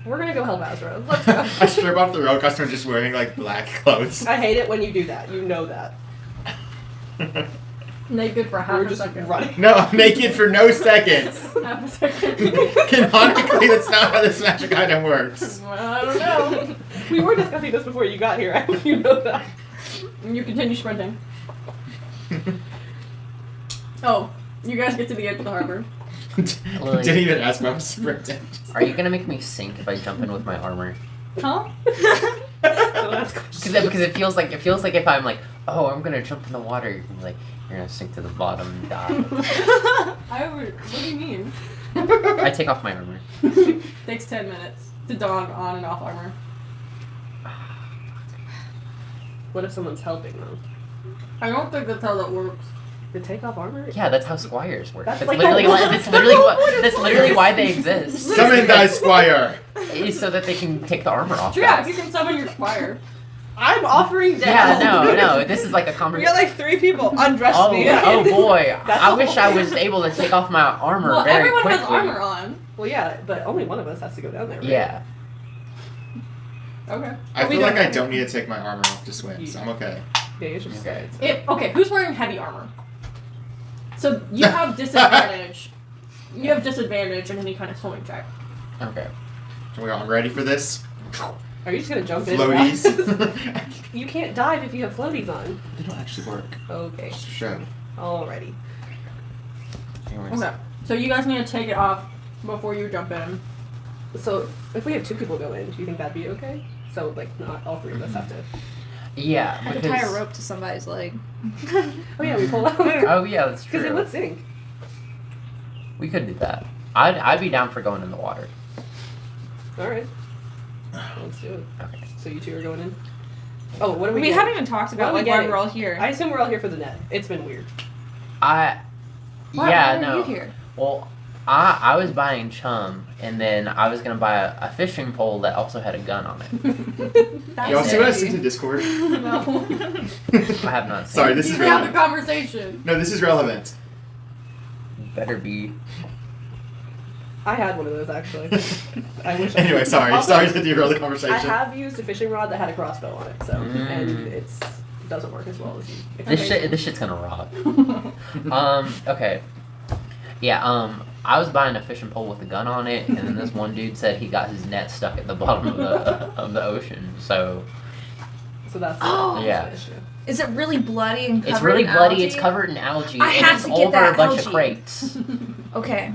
We're gonna go help Azra. Let's go. I strip off the road customer just wearing, like, black clothes. I hate it when you do that. You know that. Naked for half We're a just second. running. No, I'm naked for no seconds. Half a second. Canonically, that's not how this magic item works. I don't know. We were discussing this before you got here. I hope you know that. You continue sprinting. Oh, you guys get to the edge of the harbor. Lily. Didn't even ask me. I was sprinting. Are you gonna make me sink if I jump in with my armor? Huh? So that's question. Because it feels like if I'm like, oh, I'm gonna jump in the water, you're like, you're gonna sink to the bottom and die. What do you mean? I take off my armor. Takes 10 minutes to don on and off armor. What if someone's helping though? I don't think that's how that works. To take off armor? Yeah, that's how squires work. That's That's, like literally the- why. That's literally what. That's literally why they exist. Summon thy squire. Is so that they can take the armor off. Yeah, guys. if you can summon your squire. I'm offering Yeah, down. no. This is like a We conversation. got like 3 people. Undress me. Oh boy! That's I a wish whole- I was able to take off my armor Well, very everyone quickly. has armor on. Well, yeah, but only one of us has to go down there, right? Yeah. Okay. I We feel like don't- I don't need to take my armor off to swim, so I'm okay. Yeah, you should just Okay. say Okay, who's wearing heavy armor? So you have disadvantage. You have disadvantage in any kind of swimming check. Okay. I'm ready for this. Are you just gonna jump in? Floaties. You can't dive if you have floaties on. They don't actually work. Okay. Just a show. Alrighty. Anyways. Okay. So you guys need to take it off before you jump in. So if we have 2 people go in, do you think that'd be okay? So like not all 3 of us have to. Yeah, I could because. tie a rope to somebody's leg. Oh yeah, we pull out. Oh yeah, that's Because it true. would sink. We could do that. I'd be down for going in the water. Alright. Let's do it. Okay. So you 2 are going in? Oh, what are we We doing? haven't even talked What about are we like why getting? we're all here. I assume we're all here for the net. It's been weird. Why Yeah, are no. you here? Well, I was buying chum, and then I was gonna buy a fishing pole that also had a gun on it. That's Y'all see what I it. sent to Discord? No. I have not seen. Sorry, it. this You is can have the relevant. conversation. No, this is relevant. Better be. I had one of those actually. I wish. Anyway, sorry. Also, Sorry to derail the I conversation. have used a fishing rod that had a crossbow on it, so and Mm. it doesn't work as well as you. This shit's gonna rock. Okay. Yeah, I was buying a fishing pole with a gun on it, and then this one dude said he got his net stuck at the bottom of the ocean. So So that's Oh. Yeah. the issue. Is it really bloody and covered it's really in bloody. algae? It's covered in algae, I and have it's to get over that a bunch of algae. crates. Okay.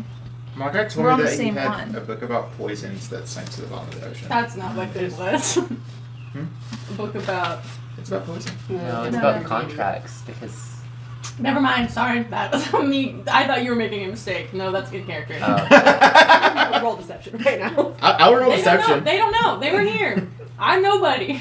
My guy told We're on me the that he same had one. a book about poisons that sank to the bottom of the ocean. That's not what this was. A book about. It's about poison. No, it's No, about no. contracts because. Never mind. Sorry, that was me. I thought you were making a mistake. No, that's good character. Roll deception right now. I'll roll They don't know. deception. They don't know. They weren't here. I'm nobody.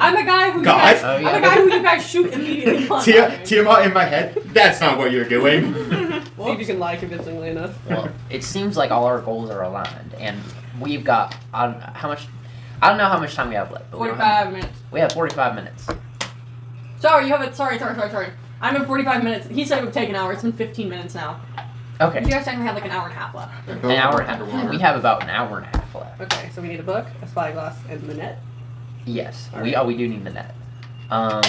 I'm a guy who God. you guys. Oh, yeah. I'm a guy who you guys shoot immediately. upon Tia- finding. Tiamat in my head. That's not what you're doing. See if you can lie convincingly enough. Well, it seems like all our goals are aligned, and we've got how much? I don't know how much time we have left. But we don't have- 45 minutes. We have 45 minutes. Sorry, you have it. Sorry. I'm in 45 minutes. He said it would take an hour. It's been 15 minutes now. Okay. You guys technically have like an hour and a half left. An hour and a half. We have about an hour and a half left. Okay, so we need a book, a spyglass, and the net. Yes, All we right. we do need the net. I'm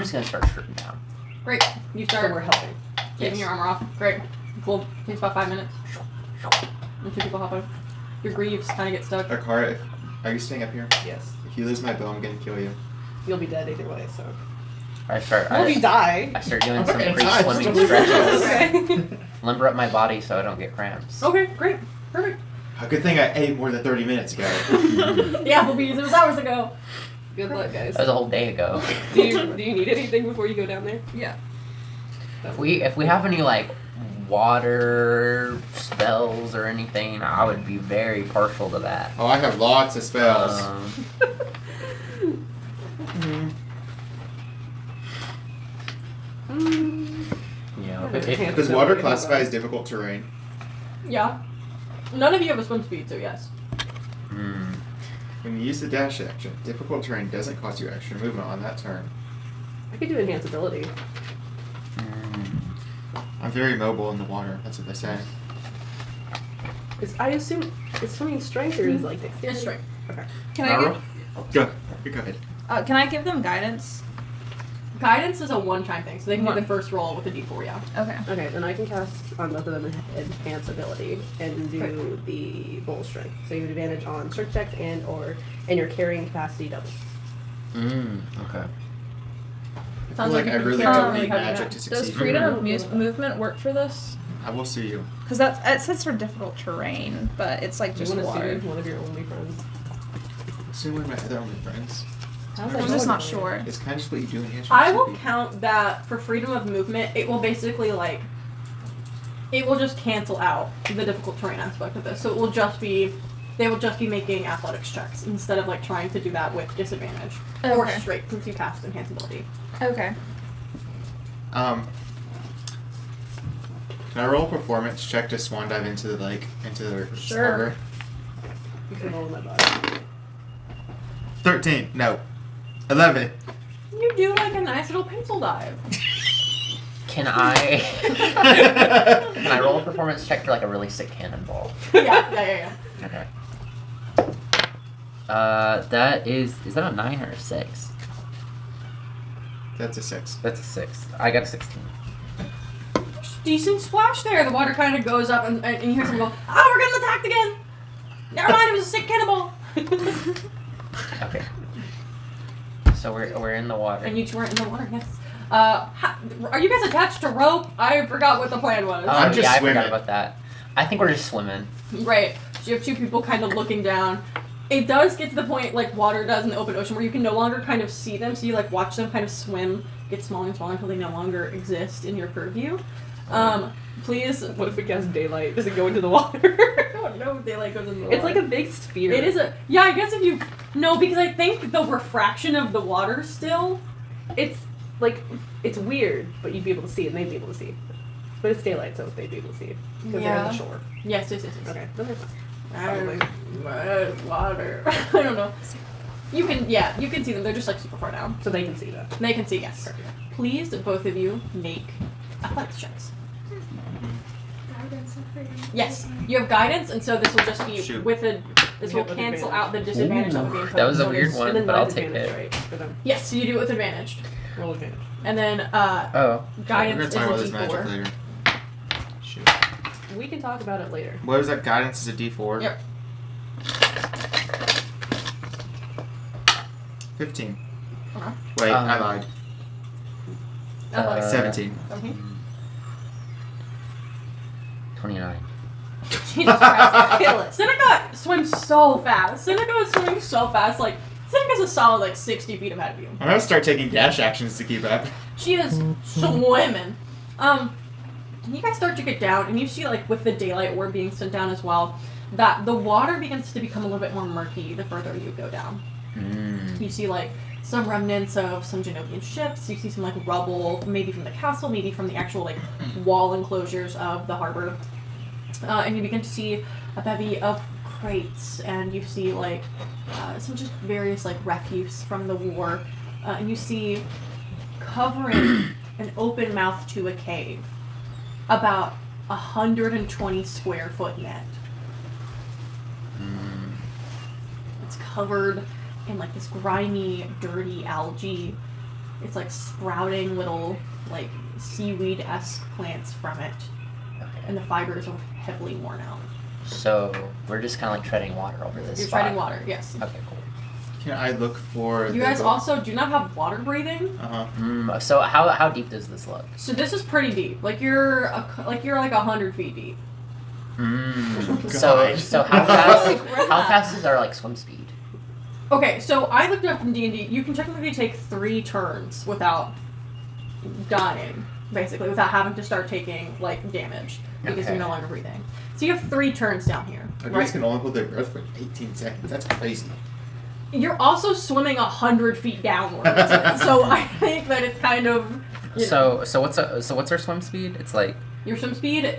just gonna start stripping down. Great. You So start we're helping. taking your armor off. Great. Cool. Takes about 5 minutes. And 2 people hop on. Your greaves kind of get stuck. Akara, are you staying up here? Yes. If you lose my bow, I'm gonna kill you. You'll be dead either way, so. I start Well, if you die. I start doing I'm some not free gonna die, swimming just stretches. Okay. Limber up my body so I don't get cramps. Okay, great. Perfect. A good thing I ate more than 30 minutes ago. Yeah, Applebee's, it was hours ago. Good luck, guys. That was a whole day ago. Do you need anything before you go down there? Yeah. If we have any like water spells or anything, I would be very partial to that. Oh, I have lots of spells. You know, if Does water classify as difficult terrain? Yeah. None of you have a swim speed, so yes. When you use the dash action, difficult terrain doesn't cost you extra movement on that turn. I could do enhance ability. I'm very mobile in the water. That's what they say. I assume it's swimming strength or is like dexterity? It's straight. Okay. Can I Go. Go ahead. can I give them guidance? Guidance is a one-time thing, so they can do the first roll with a d4, yeah. Okay. Okay, then I can cast on both of them enhance ability and do the bull strength. So you have advantage on strength checks and your carrying capacity doubles. Okay. I Sounds feel like like I you really can don't really need have magic that. to Does succeed. freedom of movement work for this? I will see you. Because it says for difficult terrain, but it's like just you want to water. see one of your only friends. See one of my other only friends. How's I'm just not sure. It's kind of just what you do in here. I will count that for freedom of movement. It will basically it will just cancel out the difficult terrain aspect of this. So it will just be, they will just be making athletics checks instead of trying to do that with disadvantage or Okay. straight since you cast enhance ability. Okay. Can I roll a performance check to swan dive into the lake, into the Sure. harbor? You can roll my body. 13. No. 11. You do a nice little pencil dive. Can I can I roll a performance check for a really sick cannonball? yeah. Okay. That is that a 9 or a 6? That's a 6. That's a 6. I got a 16. Decent splash there. The water kind of goes up and you hear someone go, we're getting attacked again. Never mind, it was a sick cannonball. Okay. So we're in the water. And you two are in the water, yes. Are you guys attached to rope? I forgot what the plan was. I'm just I swimming. forgot about that. I think we're just swimming. Right. So you have two people kind of looking down. It does get to the point, water does in the open ocean, where you can no longer kind of see them, so you, watch them kind of swim, get smaller and smaller until they no longer exist in your purview. Please... What if we cast daylight? Does it go into the water? I don't know if daylight goes in the water. It's like a big sphere. It is a... Yeah, I guess if you... No, because I think the refraction of the water still... It's it's weird, but you'd be able to see it and they'd be able to see it. But it's daylight, so they'd be able to see it. Because they're on the shore. Yes. Okay. Okay. Water. I don't know. You can see them. They're just super far down. So they can see that. They can see, yes. Perfect. Please, both of you, make athletics checks. Yes, you have guidance, and so this will just be Shoot. this will With cancel advantage. out the disadvantage that would be imposed. That was a So weird it's- one, And then but I'll mine's take advantage, it. right? For them. Yes, so you do it with advantage. Roll advantage. And then Oh. We're guidance gonna is talk about this a magic d4. later. Shoot. We can talk about it later. What was that? Guidance is a D4? Yep. 15. Okay. Wait, I lied. Athletics. 17. 29. Jesus Christ. Kill it. Seneca swims so fast. Seneca is swimming so fast. Seneca's a solid 60 feet ahead of you. I'm gonna start taking dash actions to keep up. She is swimming. You guys start to get down, and you see, with the daylight orb being sent down as well, that the water begins to become a little bit more murky the further you go down. You see, some remnants of some Genovian ships. You see some, rubble, maybe from the castle, maybe from the actual, wall enclosures of the harbor. And you begin to see a bevy of crates, and you see, some just various, refuse from the war. And you see, covering an open mouth to a cave, about 120 square foot net. It's covered in this grimy, dirty algae. It's sprouting little seaweed-esque plants from it, and the fibers are heavily worn out. So we're just kind of treading water over this You're spot. treading water, yes. Okay, cool. Can I look for? You guys also do not have water breathing. So how deep does this look? So this is pretty deep. Like you're like 100 feet deep. So how fast is our like swim speed? Okay, so I looked it up in D&D. You can technically take 3 turns without dying, basically, without having to start taking like damage because you're no longer breathing. So you have 3 turns down here. Our dudes can only hold their breath for 18 seconds. That's crazy. You're also swimming 100 feet downwards, so I think that it's kind of. So what's our swim speed? It's like Your swim speed.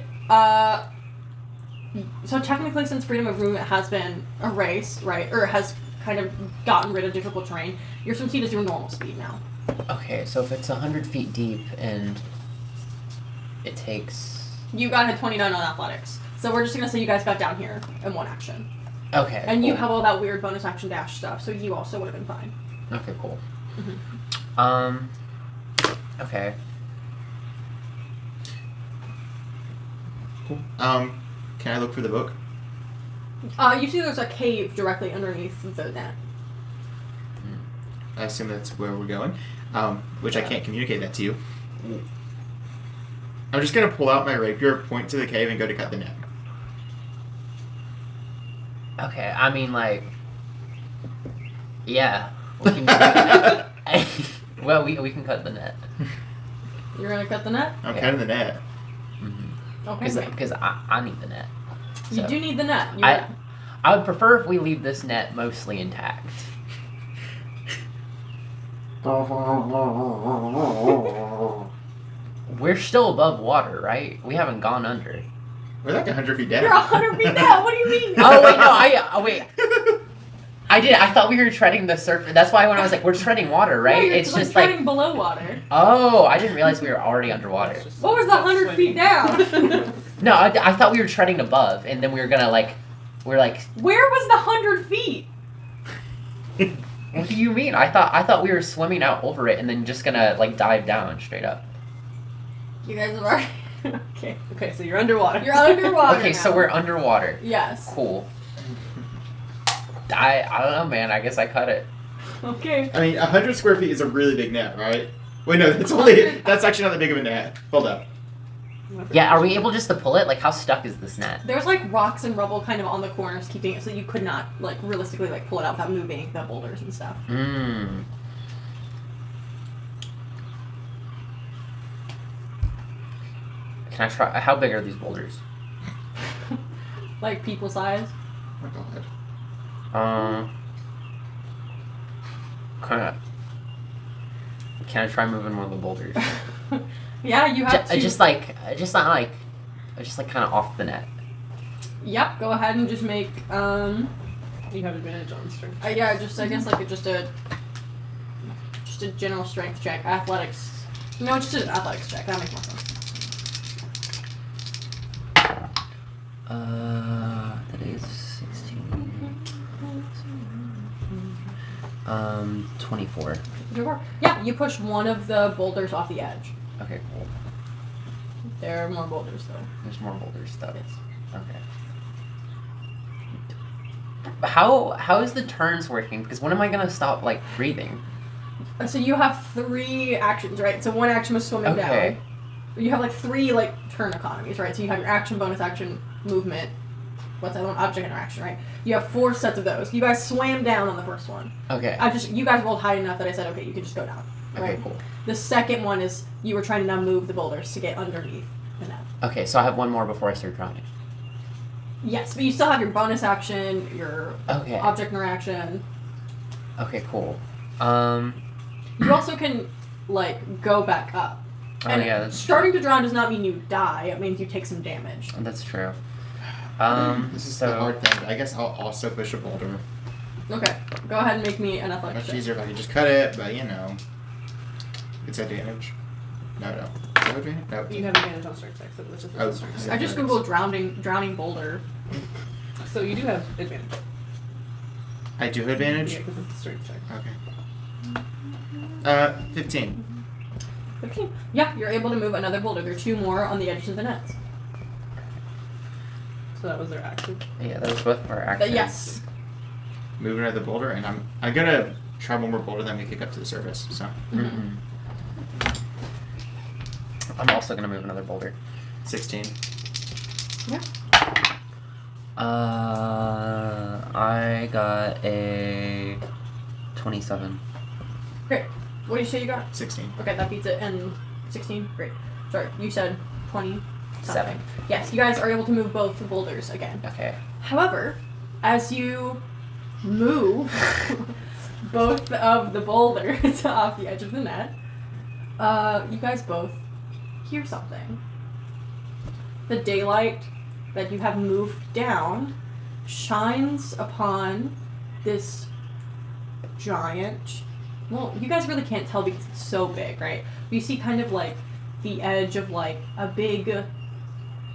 So technically, since freedom of movement has been erased, right, or has kind of gotten rid of difficult terrain, your swim speed is your normal speed now. okay. So if it's 100 feet deep and it takes. You got a 29 on athletics, so we're just gonna say you guys got down here in 1 action. Okay. And you cool. have all that weird bonus action dash stuff, so you also would have been fine. Okay. Cool. Mm-hmm. Okay. Cool. Can I look for the book? You see there's a cave directly underneath the net. I assume that's where we're going. Which I can't communicate that to you. I'm just gonna pull out my rapier, point to the cave, and go to cut the net. Okay. I mean, like. Yeah. We can well, we can cut the net. You're gonna cut the net? I'm cutting the net. Okay. Because I need the net. You So, do need the net. I would prefer if we leave this net mostly intact. We're still above water, right? We haven't gone under. We're like 100 feet down. You're 100 feet down. What do you mean? Oh wait, no, wait. I did. I thought we were treading the surface. That's why when I was like, we're treading water, right? No, you're it's like just treading like. below water. Oh, I didn't realize we were already underwater. What was the 100 feet down? No, I thought we were treading above, and then we were gonna like. We're like. Where was the 100 feet? What do you mean? I thought we were swimming out over it, and then just gonna like dive down straight up. You guys have already. Okay. Okay, so you're underwater. You're underwater. Okay, now. so we're underwater. Yes. Cool. I don't know, man. I guess I cut it. Okay. I mean, 100 square feet is a really big net, right? Wait, no, that's actually not that big of a net. Hold up. Yeah, are we able just to pull it? Like, how stuck is this net? There's like rocks and rubble kind of on the corners keeping it so you could not like realistically like pull it out without moving the boulders and stuff. Mmm. Can I try? How big are these boulders? Like people size. Oh my god. Can I try moving one of the boulders? Yeah, you have to. Just kind of off the net. Yep. Go ahead and just make. You have advantage on strength. Yeah, just I guess like just a general strength check, athletics. No, just an athletics check. That makes more sense. That is 16. 24. Yeah, you push one of the boulders off the edge. Okay, cool. There are more boulders though. There's more boulders though. Yes. Okay. How is the turns working? Because when am I gonna stop like breathing? So you have 3 actions, right? So one action was swimming Okay. down. You have like 3 like turn economies, right? So you have your action, bonus action, movement. What's that one? Object interaction, right? You have 4 sets of those. You guys swam down on the first one. Okay. You guys rolled high enough that I said, okay, you can just go down. Right? Okay, cool. The second one is you were trying to now move the boulders to get underneath the net. Okay, so I have one more before I start drowning. Yes, but you still have your bonus action, your Okay. object interaction. Okay, cool. You also can like go back up. Oh And yeah, that's starting to drown does not mean you die. It means you take some damage. That's true. This is so the hard thing. I guess I'll also push a boulder. Okay, go ahead and make me an athletics Much check. easier if I could just cut it, but you know. It's advantage. No. No advantage? No. You have advantage on strength check, so let's just Oh, strength I check. just googled drowning boulder. So you do have advantage. I do have advantage? Yeah, because it's a strength check. Okay. 15. 15. Yeah, you're able to move another boulder. There are 2 more on the edges of the nets. So that was their action. yeah, that was both of our actions. Yes. move another boulder, and I'm gonna try one more boulder, then we kick up to the surface. So Mm-hmm. I'm also gonna move another boulder. 16. Yeah. I got a 27. Great. What did you say you got? 16. Okay, that beats it. And 16? Great. Sorry, you said 20 something. 7. Yes, you guys are able to move both the boulders again. Okay. However, as you move both of the boulders off the edge of the net, you guys both hear something. The daylight that you have moved down shines upon this giant. Well, you guys really can't tell because it's so big, right? But you see kind of like the edge of like a big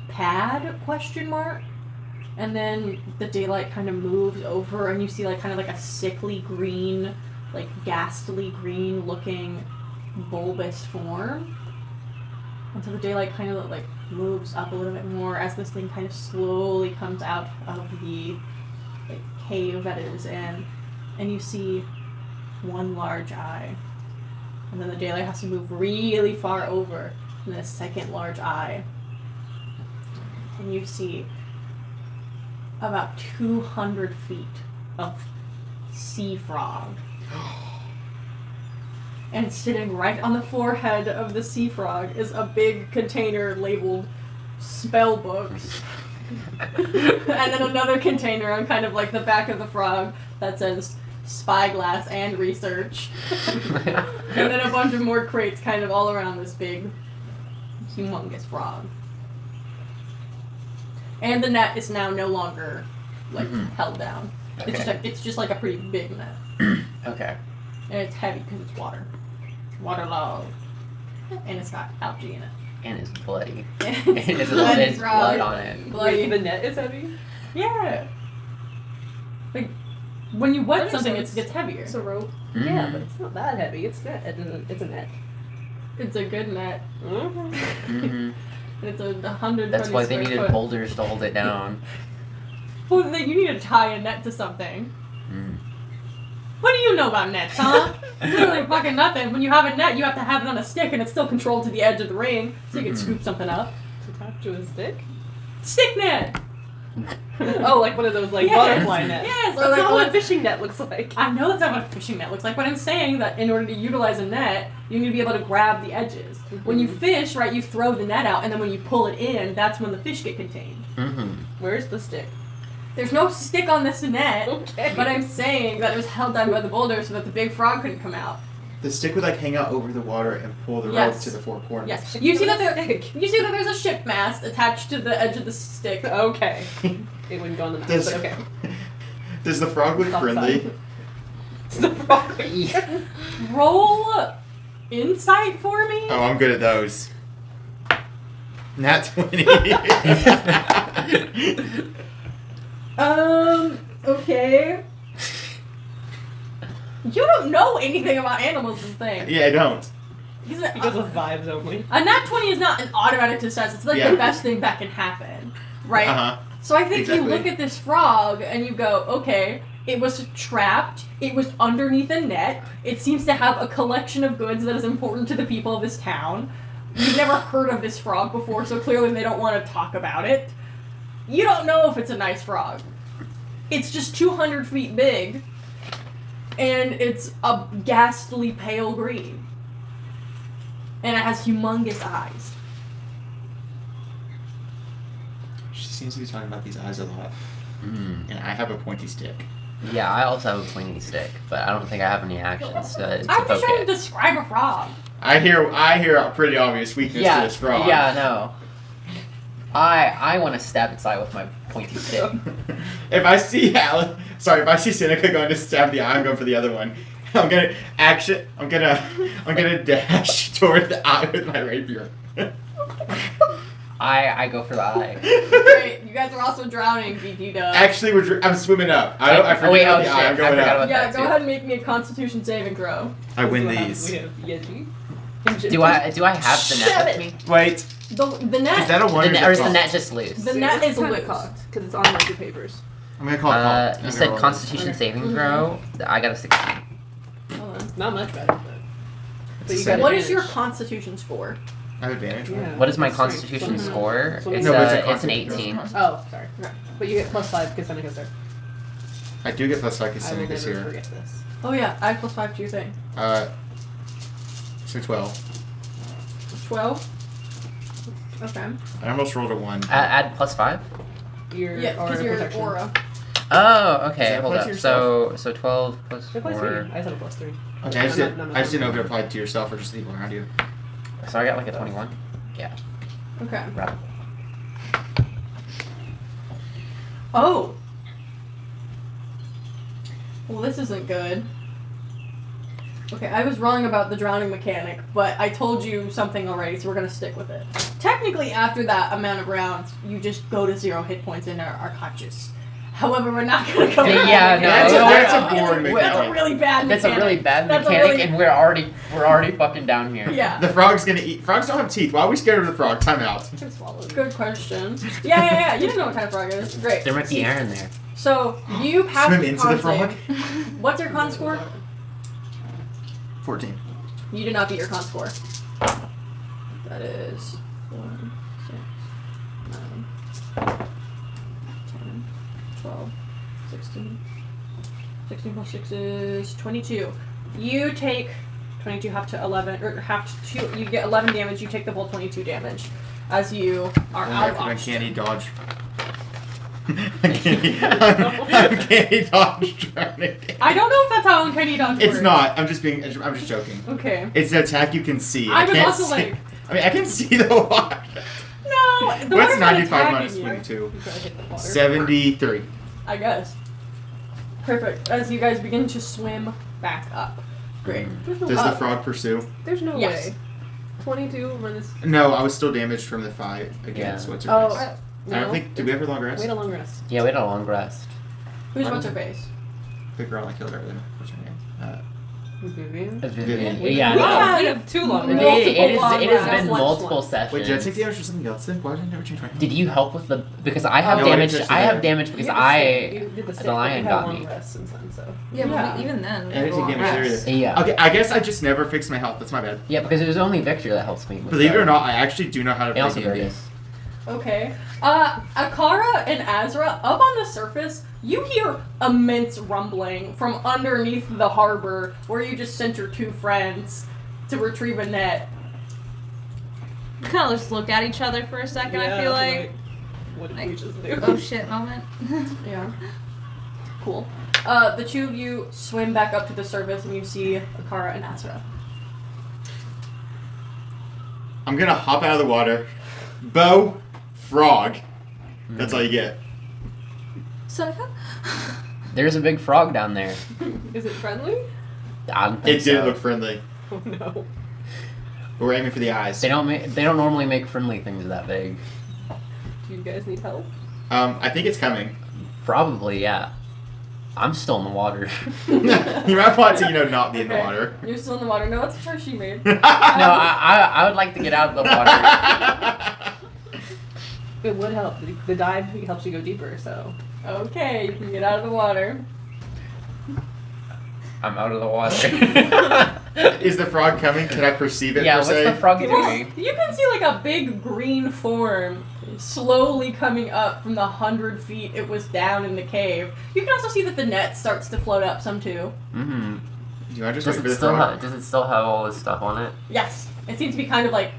pad question mark, and then the daylight kind of moves over and you see like kind of like a sickly green, like ghastly green looking bulbous form. Until the daylight kind of like moves up a little bit more as this thing kind of slowly comes out of the like cave that it is in, and you see one large eye, and then the daylight has to move really far over, and then a second large eye, and you see about 200 feet of sea frog. And sitting right on the forehead of the sea frog is a big container labeled spell books. And then another container on kind of like the back of the frog that says spyglass and research. And then a bunch of more crates kind of all around this big, humongous frog. And the net is now no longer like held down. Okay. It's just like a pretty big net. Okay. And it's heavy because it's water. Waterlogged. And it's got algae in it. And it's bloody. And And it's it's bloody, there's blood on it. Bloody. Wait, the net is heavy? Yeah. Like, when you wet That makes something, sense. it gets heavier. It's a rope. Mm. Yeah, but it's not that heavy. It's net. It's a net. It's a good net. Mm-hmm. Mm-hmm. And it's a 120 That's why they square needed foot. boulders to hold it down. Well, then you need to tie a net to something. Mm. What do you know about nets, huh? Literally fucking nothing. When you have a net, you have to have it on a stick, and it's still controlled to the edge of the ring, so you can scoop something up. Attached to a stick? Stick net! Oh, like one of those like Yes. butterfly nets. Yes, That's not like what a fishing net looks like. I know that's not what a fishing net looks like, but I'm saying that in order to utilize a net, you need to be able to grab the edges. When you fish, right, you throw the net out, and then when you pull it in, that's when the fish get contained. Mm-hmm. Where's the stick? There's no stick on this net, Okay. but I'm saying that it was held down by the boulder so that the big frog couldn't come out. The stick would like hang out over the water and pull the Yes. rope to the four corners. Yes. You see that Stick. you see that there's a ship mast attached to the edge of the stick. Okay. It wouldn't go on the map, Does, but okay. does the frog look Stop friendly? sign. It's the frog. Roll insight for me. Oh, I'm good at those. Nat 20. Okay. You don't know anything about animals and things. Yeah, I don't. Because He goes with vibes only. a nat 20 is not an automatic success. It's like Yeah. the best thing that can happen, right? Uh-huh. So I think Exactly. you look at this frog and you go, okay, it was trapped. It was underneath a net. It seems to have a collection of goods that is important to the people of this town. You've never heard of this frog before, so clearly they don't want to talk about it. You don't know if it's a nice frog. It's just 200 feet big, and it's a ghastly pale green. And it has humongous eyes. She seems to be talking about these eyes a lot. Mm. And I have a pointy stick. Yeah, I also have a pointy stick, but I don't think I have any actions to I'm just poke trying to it. describe a frog. I hear a pretty obvious weakness to this frog. Yeah, no. I want to stab its eye with my pointy stick. If I see Seneca going to stab the eye, I'm going for the other one. I'm gonna dash toward the eye with my rapier. I go for the eye. Great, you guys are also drowning, BD dub. Actually, I'm swimming up. I forget wait, about oh the eye. I'm shit, I going forgot up. about Yeah, that go too. ahead and make me a Constitution saving throw. I win So what these. happens? We have Yeji. Do I have the net with me? Wait, The net. is that a one The or net, is or it is the false? net just loose? The net is kinda loose. cocked because it's on ledger papers. I'm gonna call it. I'm You gonna said roll Constitution Okay. saving throw. I got a 16. Hold on. Not much better, but It's you a got seven. What is your advantage. Constitution score? this. I have advantage. Yeah. What is my That's right. Constitution Mhm. score? That's what It's, I mean. No, it's a it's an Constitution. 18. Oh, sorry. Right. But you get +5 because Seneca's there. I do get plus 5 because I will Seneca's never here. forget this. Oh yeah, I have +5 to your thing. So 12. 12. Okay. I almost rolled a 1. Add +5? Your Yeah, because aura your protection. aura. Oh, Is okay. that Hold plus up. yourself? So 12 plus It +3. 4. I said a +3. Okay, I just I'm didn't. not- I just didn't know if it applied to yourself or just the people around you. So I got like a 21. Okay. Right. Oh. Well, this isn't good. Okay, I was wrong about the drowning mechanic, but I told you something already, so we're gonna stick with it. Technically, after that amount of rounds, you just go to 0 hit points and are conscious. However, we're not gonna go. Yeah, back. no, That's a- that's a really- boring That's a mechanic. really bad That's a mechanic. really bad That's a mechanic, really- and we're already fucking down here. Yeah. The frog's gonna eat. Frogs don't have teeth. Why are we scared of the frog? Time out. You can swallow it. Good question. Yeah. You didn't know what kind of frog it is. Great. There might be air in there. So you pass Swim the into con the frog? save. What's your con score? 14. You did not beat your con score. That is 1, 6, 9, 10, 12, 16. 16 plus 6 is 22. You take 22 half to 11, or half to 2. You get 11 damage. You take the full 22 damage as you are out of Uncanny oxygen. dodge. Uncanny dodge drowning. I don't know if that's how uncanny dodge works. It's not. I'm just joking. Okay. It's an attack you can see. I was can't also see. like, I mean, I can see the water. no. The What's water's not 95 attacking minus you. 22? You gotta hit the water. 73. I guess. Perfect. As you guys begin to swim back up. Great. There's no Does way. the frog pursue? There's no Yes. way. 22 minus. No, I was still damaged from the fight against Yeah. what's her Oh, face. I don't think. Did we have a long rest? Wait a long rest. Yeah, we had a long rest. Who's what's her face? The girl I killed earlier. What's her name? Vivian. Vivian. Yeah, We no. had We have 2 long It, multiple rests. it, is, long it has rests. been Lunch, multiple lunch. sessions. Wait, did I take damage for something else then? Why did I never change my Did you help with the? Because I have No, I didn't damage. touch the I have damage. damage because You did the stick. You I. did the stick, the but lion we got had a long me. rest since then, so. Yeah, Yeah. but even then. I didn't take damage there either. Yeah. Okay, I guess I just never fixed my health. That's my bad. Yeah, because it was only Victor that helps me. With Believe it that. or not, I actually do know how to And play also D&D. Various. Okay. Akara and Azra, up on the surface, you hear immense rumbling from underneath the harbor where you just sent your 2 friends to retrieve a net. We kind of just look at each other for a second, I feel like. What did we just do? Oh shit moment. Yeah. Cool. The 2 of you swim back up to the surface and you see Akara and Azra. I'm gonna hop out of the water. Bow, frog. That's all you get. Seneca? There's a big frog down there. Is it friendly? I don't think It did so. look friendly. Oh no. We're aiming for the eyes. They don't normally make friendly things that big. Do you guys need help? I think it's coming. Probably, yeah. I'm still in the water. You might want to, not be in the Okay. water. You're still in the water. No, that's a choice she made. No, I would like to get out of the water. It would help. The dive helps you go deeper, so. Okay, you can get out of the water. I'm out of the water. Is the frog coming? Can I perceive it Yeah, per what's se? the frog Well, doing? you can see like a big green form slowly coming up from the 100 feet it was down in the cave. You can also see that the net starts to float up some too. Mm-hmm. Do I just Does wait for it the still frog? have? Does it still have all this stuff on it? Yes, it seems to be kind of like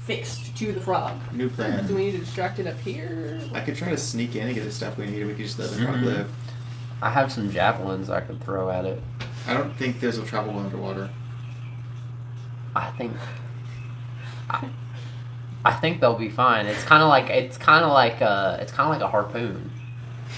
fixed to the frog. New plan. Do we need to distract it up here? I could try to sneak in and get the stuff we need, and we could just let the frog Mhm. live. I have some javelins I could throw at it. I don't think those will travel well underwater. I think they'll be fine. It's kind of like a harpoon.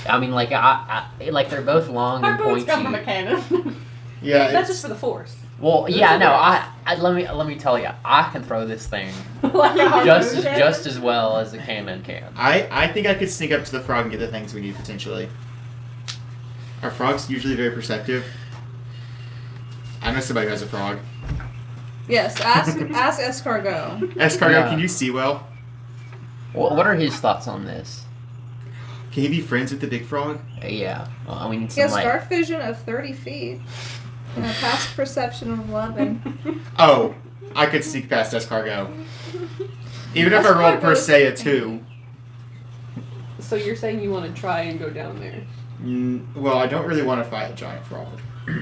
I mean, like like they're both long and Harpoons pointy. come from a cannon. Yeah, That's it's, just for the force. Well, yeah, Those no. are Let me tell you, I can throw this thing Like a harpoon cannon. just as well as a cannon can. I think I could sneak up to the frog and get the things we need potentially. Are frogs usually very perceptive? I know somebody who has a frog. Yes, ask Escargot. Escargot, Yeah. can you see well? What are his thoughts on this? Can he be friends with the big frog? Yeah. Well, we need He some has like. dark vision of 30 feet and a past perception of 11. Oh, I could sneak past escargot. Even if I rolled per se a 2. So you're saying you want to try and go down there? Well, I don't really want to fight a giant frog.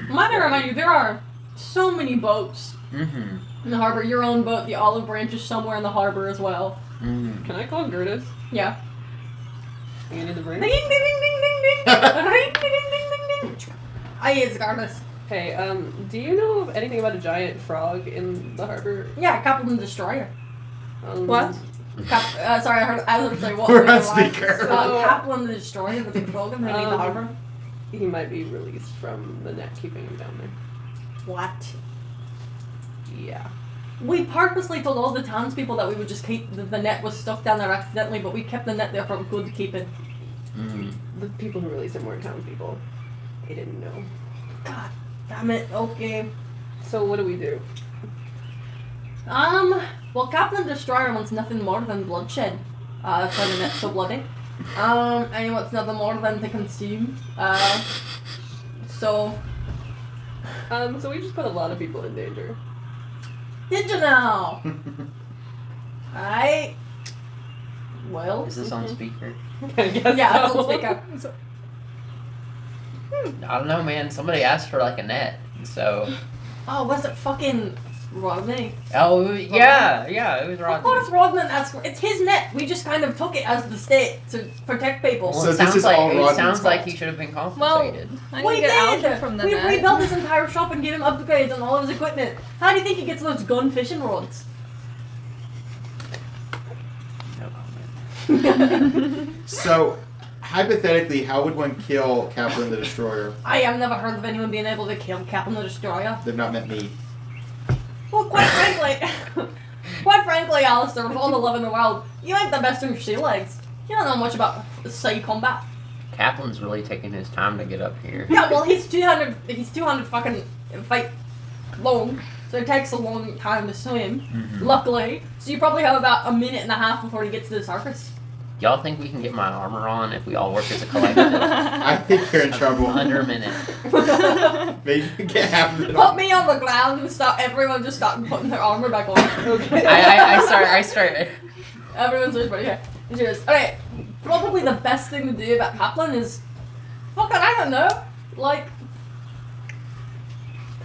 Might I remind you, there are so many boats Mm-hmm. in the harbor. Your own boat, the Olive Branch, is somewhere in the harbor as well. Mm. Can I call Gertis? Yeah. And in the Ding branch? ding ding ding ding ding. Ring, ding ding ding ding ding. Aye, it's Gardas. Hey, do you know of anything about a giant frog in the harbor? Yeah, Captain the Destroyer. What? Sorry, I was say what? We're was on the line? speaker. Kaplan the Destroyer, the big frog underneath the harbor. He might be released from the net keeping him down there. What? Yeah. We purposely told all the townspeople that we would just keep the net was stuck down there accidentally, but we kept the net there for good keeping. Mm. The people who released him weren't townspeople. They didn't know. God damn it. Okay. So what do we do? Well, Kaplan Destroyer wants nothing more than bloodshed. That's why the net's so bloody. And he wants nothing more than to consume. So, So we just put a lot of people in danger. did you know? Alright. Well. Is this on speaker? I guess Yeah, so. let's speak up. I don't know, man. Somebody asked for like a net, so. Oh, was it fucking Rodney? Oh yeah, it was Of course Rodney. Rodman asked for it's his net. We just kind of took it as the state to protect people. Well, So it this sounds is like all it Rodney's sounds like fault. he should have been Well, compensated. I We need to get out did! from the We net. rebuilt his entire shop and gave him upgrades on all of his equipment. How do you think he gets those gun fishing rods? No comment. So, hypothetically, how would one kill Kaplan the Destroyer? I have never heard of anyone being able to kill Captain the Destroyer. They've not met me. Well, quite frankly, Alistair, with all the love in the world, you ain't the best on your sea legs. You don't know much about sea combat. Kaplan's really taking his time to get up here. Yeah, well, he's 200 fucking feet long, so it takes a long time to swim, luckily. So you probably have about a minute and a half before he gets to the surface. Y'all think we can get my armor on if we all work as a collective? I think you're in trouble. Under a minute. Maybe you can get half of it Put on. me on the ground and start everyone just start putting their armor back on. Okay. I start. Everyone's just ready here. And she goes, okay, probably the best thing to do about Kaplan is fucking, I don't know, like,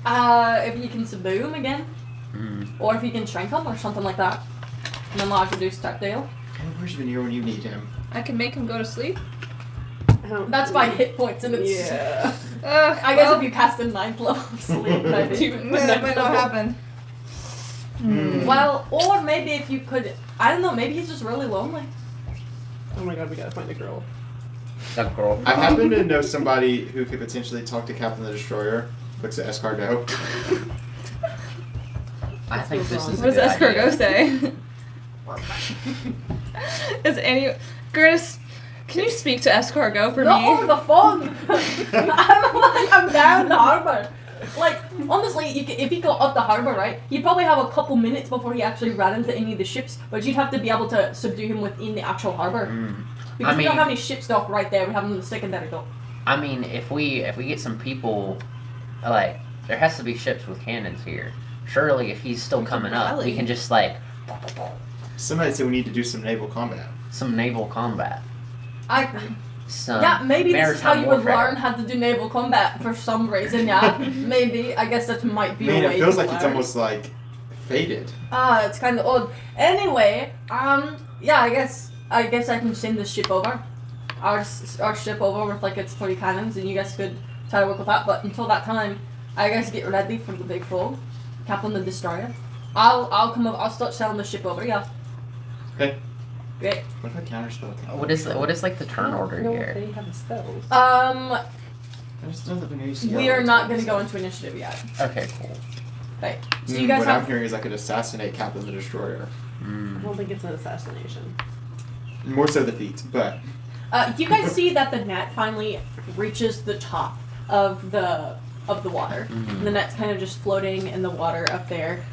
if you can subdue him again, or if you can shrink him or something like that, an enlarge reduce type deal. Where's Veneer when you need him? I can make him go to sleep. That's by hit points, and it's. Yeah. I guess if you cast a 9th level of sleep, maybe. that might not happen. Well, or maybe if you could, I don't know, maybe he's just really lonely. Oh my god, we gotta find a girl. That girl. I happen to know somebody who could potentially talk to Captain the Destroyer. Looks at escargot. I think this is. What does escargot say? Is any Chris? Can you speak to escargot for Not me? over the phone! I'm down the harbour. Like, honestly, if you go up the harbour, right, you'd probably have a couple minutes before he actually ran into any of the ships, but you'd have to be able to subdue him within the actual harbour. Because we don't have any ship dock right there, we have him in the secondary dock. I mean, if we get some people, like, there has to be ships with cannons here. Surely, if he's still coming up, we can just like Somebody said we need to do some naval combat. some naval combat. Some Yeah, maybe this is how maritime you would warfare. learn how to do naval combat for some reason, yeah. Maybe. I guess that might be a Man, way it feels to like it's learn. almost like fated. It's kind of odd. Anyway, yeah, I guess I can send this ship over. Our ship over with like its 3 cannons, and you guys could try to work with that. But until that time, I guess get ready for the big frog, Kaplan the Destroyer. I'll come over. I'll start selling the ship over. Yeah. Okay. Great. What if I counterspell? What is like the turn order No, here? they have a spells. I just know that Veneer We are not going to go into initiative yet. Okay, cool. Right. So you guys what I'm have. hearing is I could assassinate Captain the Destroyer. I don't think it's an assassination. More so the feet, but You guys see that the net finally reaches the top of the water. The net's kind of just floating in the water up there.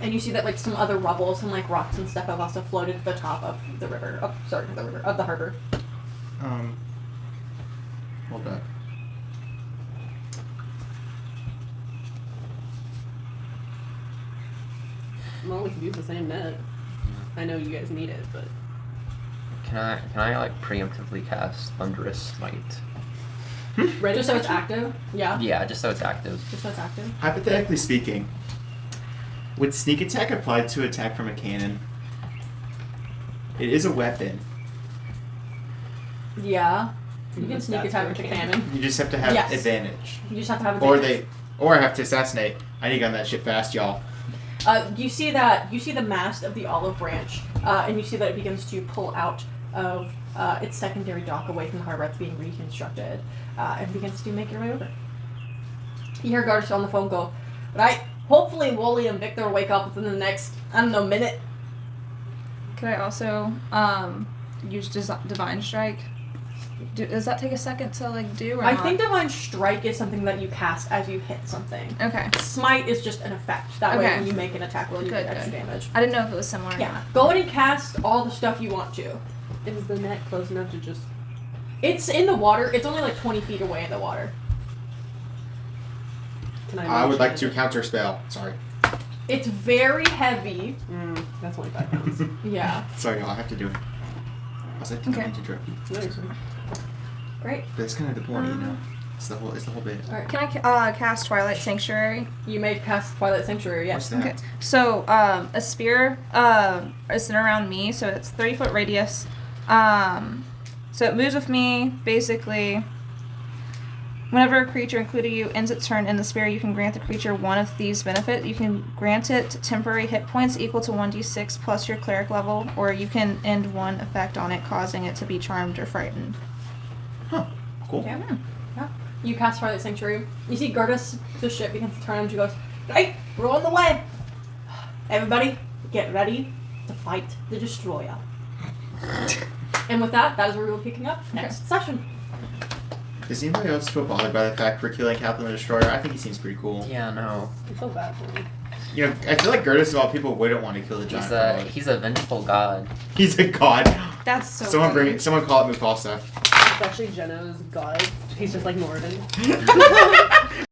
And you see that like some other rubble, some like rocks and stuff have also floated to the top of the river. Of the harbor. Hold up. Well, we can use the same net. I know you guys need it, but Can I like preemptively cast Thunderous Smite? ready Just so it's active. Yeah. Yeah, just so it's active. Just so it's active. Hypothetically speaking, would sneak attack apply to attack from a cannon? It is a weapon. Yeah. You can That's sneak attack for with a a cannon. cannon. You just have to have Yes. advantage. You just have to have Or I have to assassinate. I need to get on that shit fast, y'all. You see the mast of the olive branch, and you see that it begins to pull out of its secondary dock away from the harbor that's being reconstructed, and begins to make your way over. You hear Gardas on the phone go, right, hopefully Wooly and Victor wake up within the next, I don't know, minute. Could I also use Divine Strike? Does that take a second to like do? Or I not? think Divine Strike is something that you cast as you hit something. Okay. Smite is just an effect. That way Okay. when you make an attack roll, you Good, get extra good. damage. I didn't know if it was similar. Or Yeah. not. Go ahead and cast all the stuff you want to. is the net close enough to just? It's in the water. It's only like 20 feet away in the water. Can I would like to mention counter spell. Sorry. It's very heavy. it? That's only 5 pounds. Yeah. Sorry, y'all. I have to do it. I was like, Okay. I need to interrupt you. No, you're fine. Great. But it's kind of the point, you know. It's the whole bit. All right. Can I cast Twilight Sanctuary? You may cast Twilight Sanctuary. What's Yes. that? Okay. So a spear is centered around me, so it's 30-foot radius. So it moves with me basically. Whenever a creature, including you, ends its turn in the sphere, you can grant the creature one of these benefits. You can grant it temporary hit points equal to 1d6 plus your cleric level, or you can end one effect on it, causing it to be charmed or frightened. Huh. Cool. Yeah. Yeah. You cast Twilight Sanctuary. You see Gardas, the ship begins to turn, and she goes, "Right, we're on the way. Everybody, get ready to fight the Destroyer." And with that, that is where we will be picking up next session. Does anybody else feel bothered by the fact we're killing Captain the Destroyer? I think he seems pretty cool. Yeah, no. I feel bad for me. You know, I feel like Gertis of all people wouldn't want to kill the giant. He's a vengeful god. He's a god. That's so Someone funny. someone call it Mufasa. It's actually Geno's god. He's just like Moradin.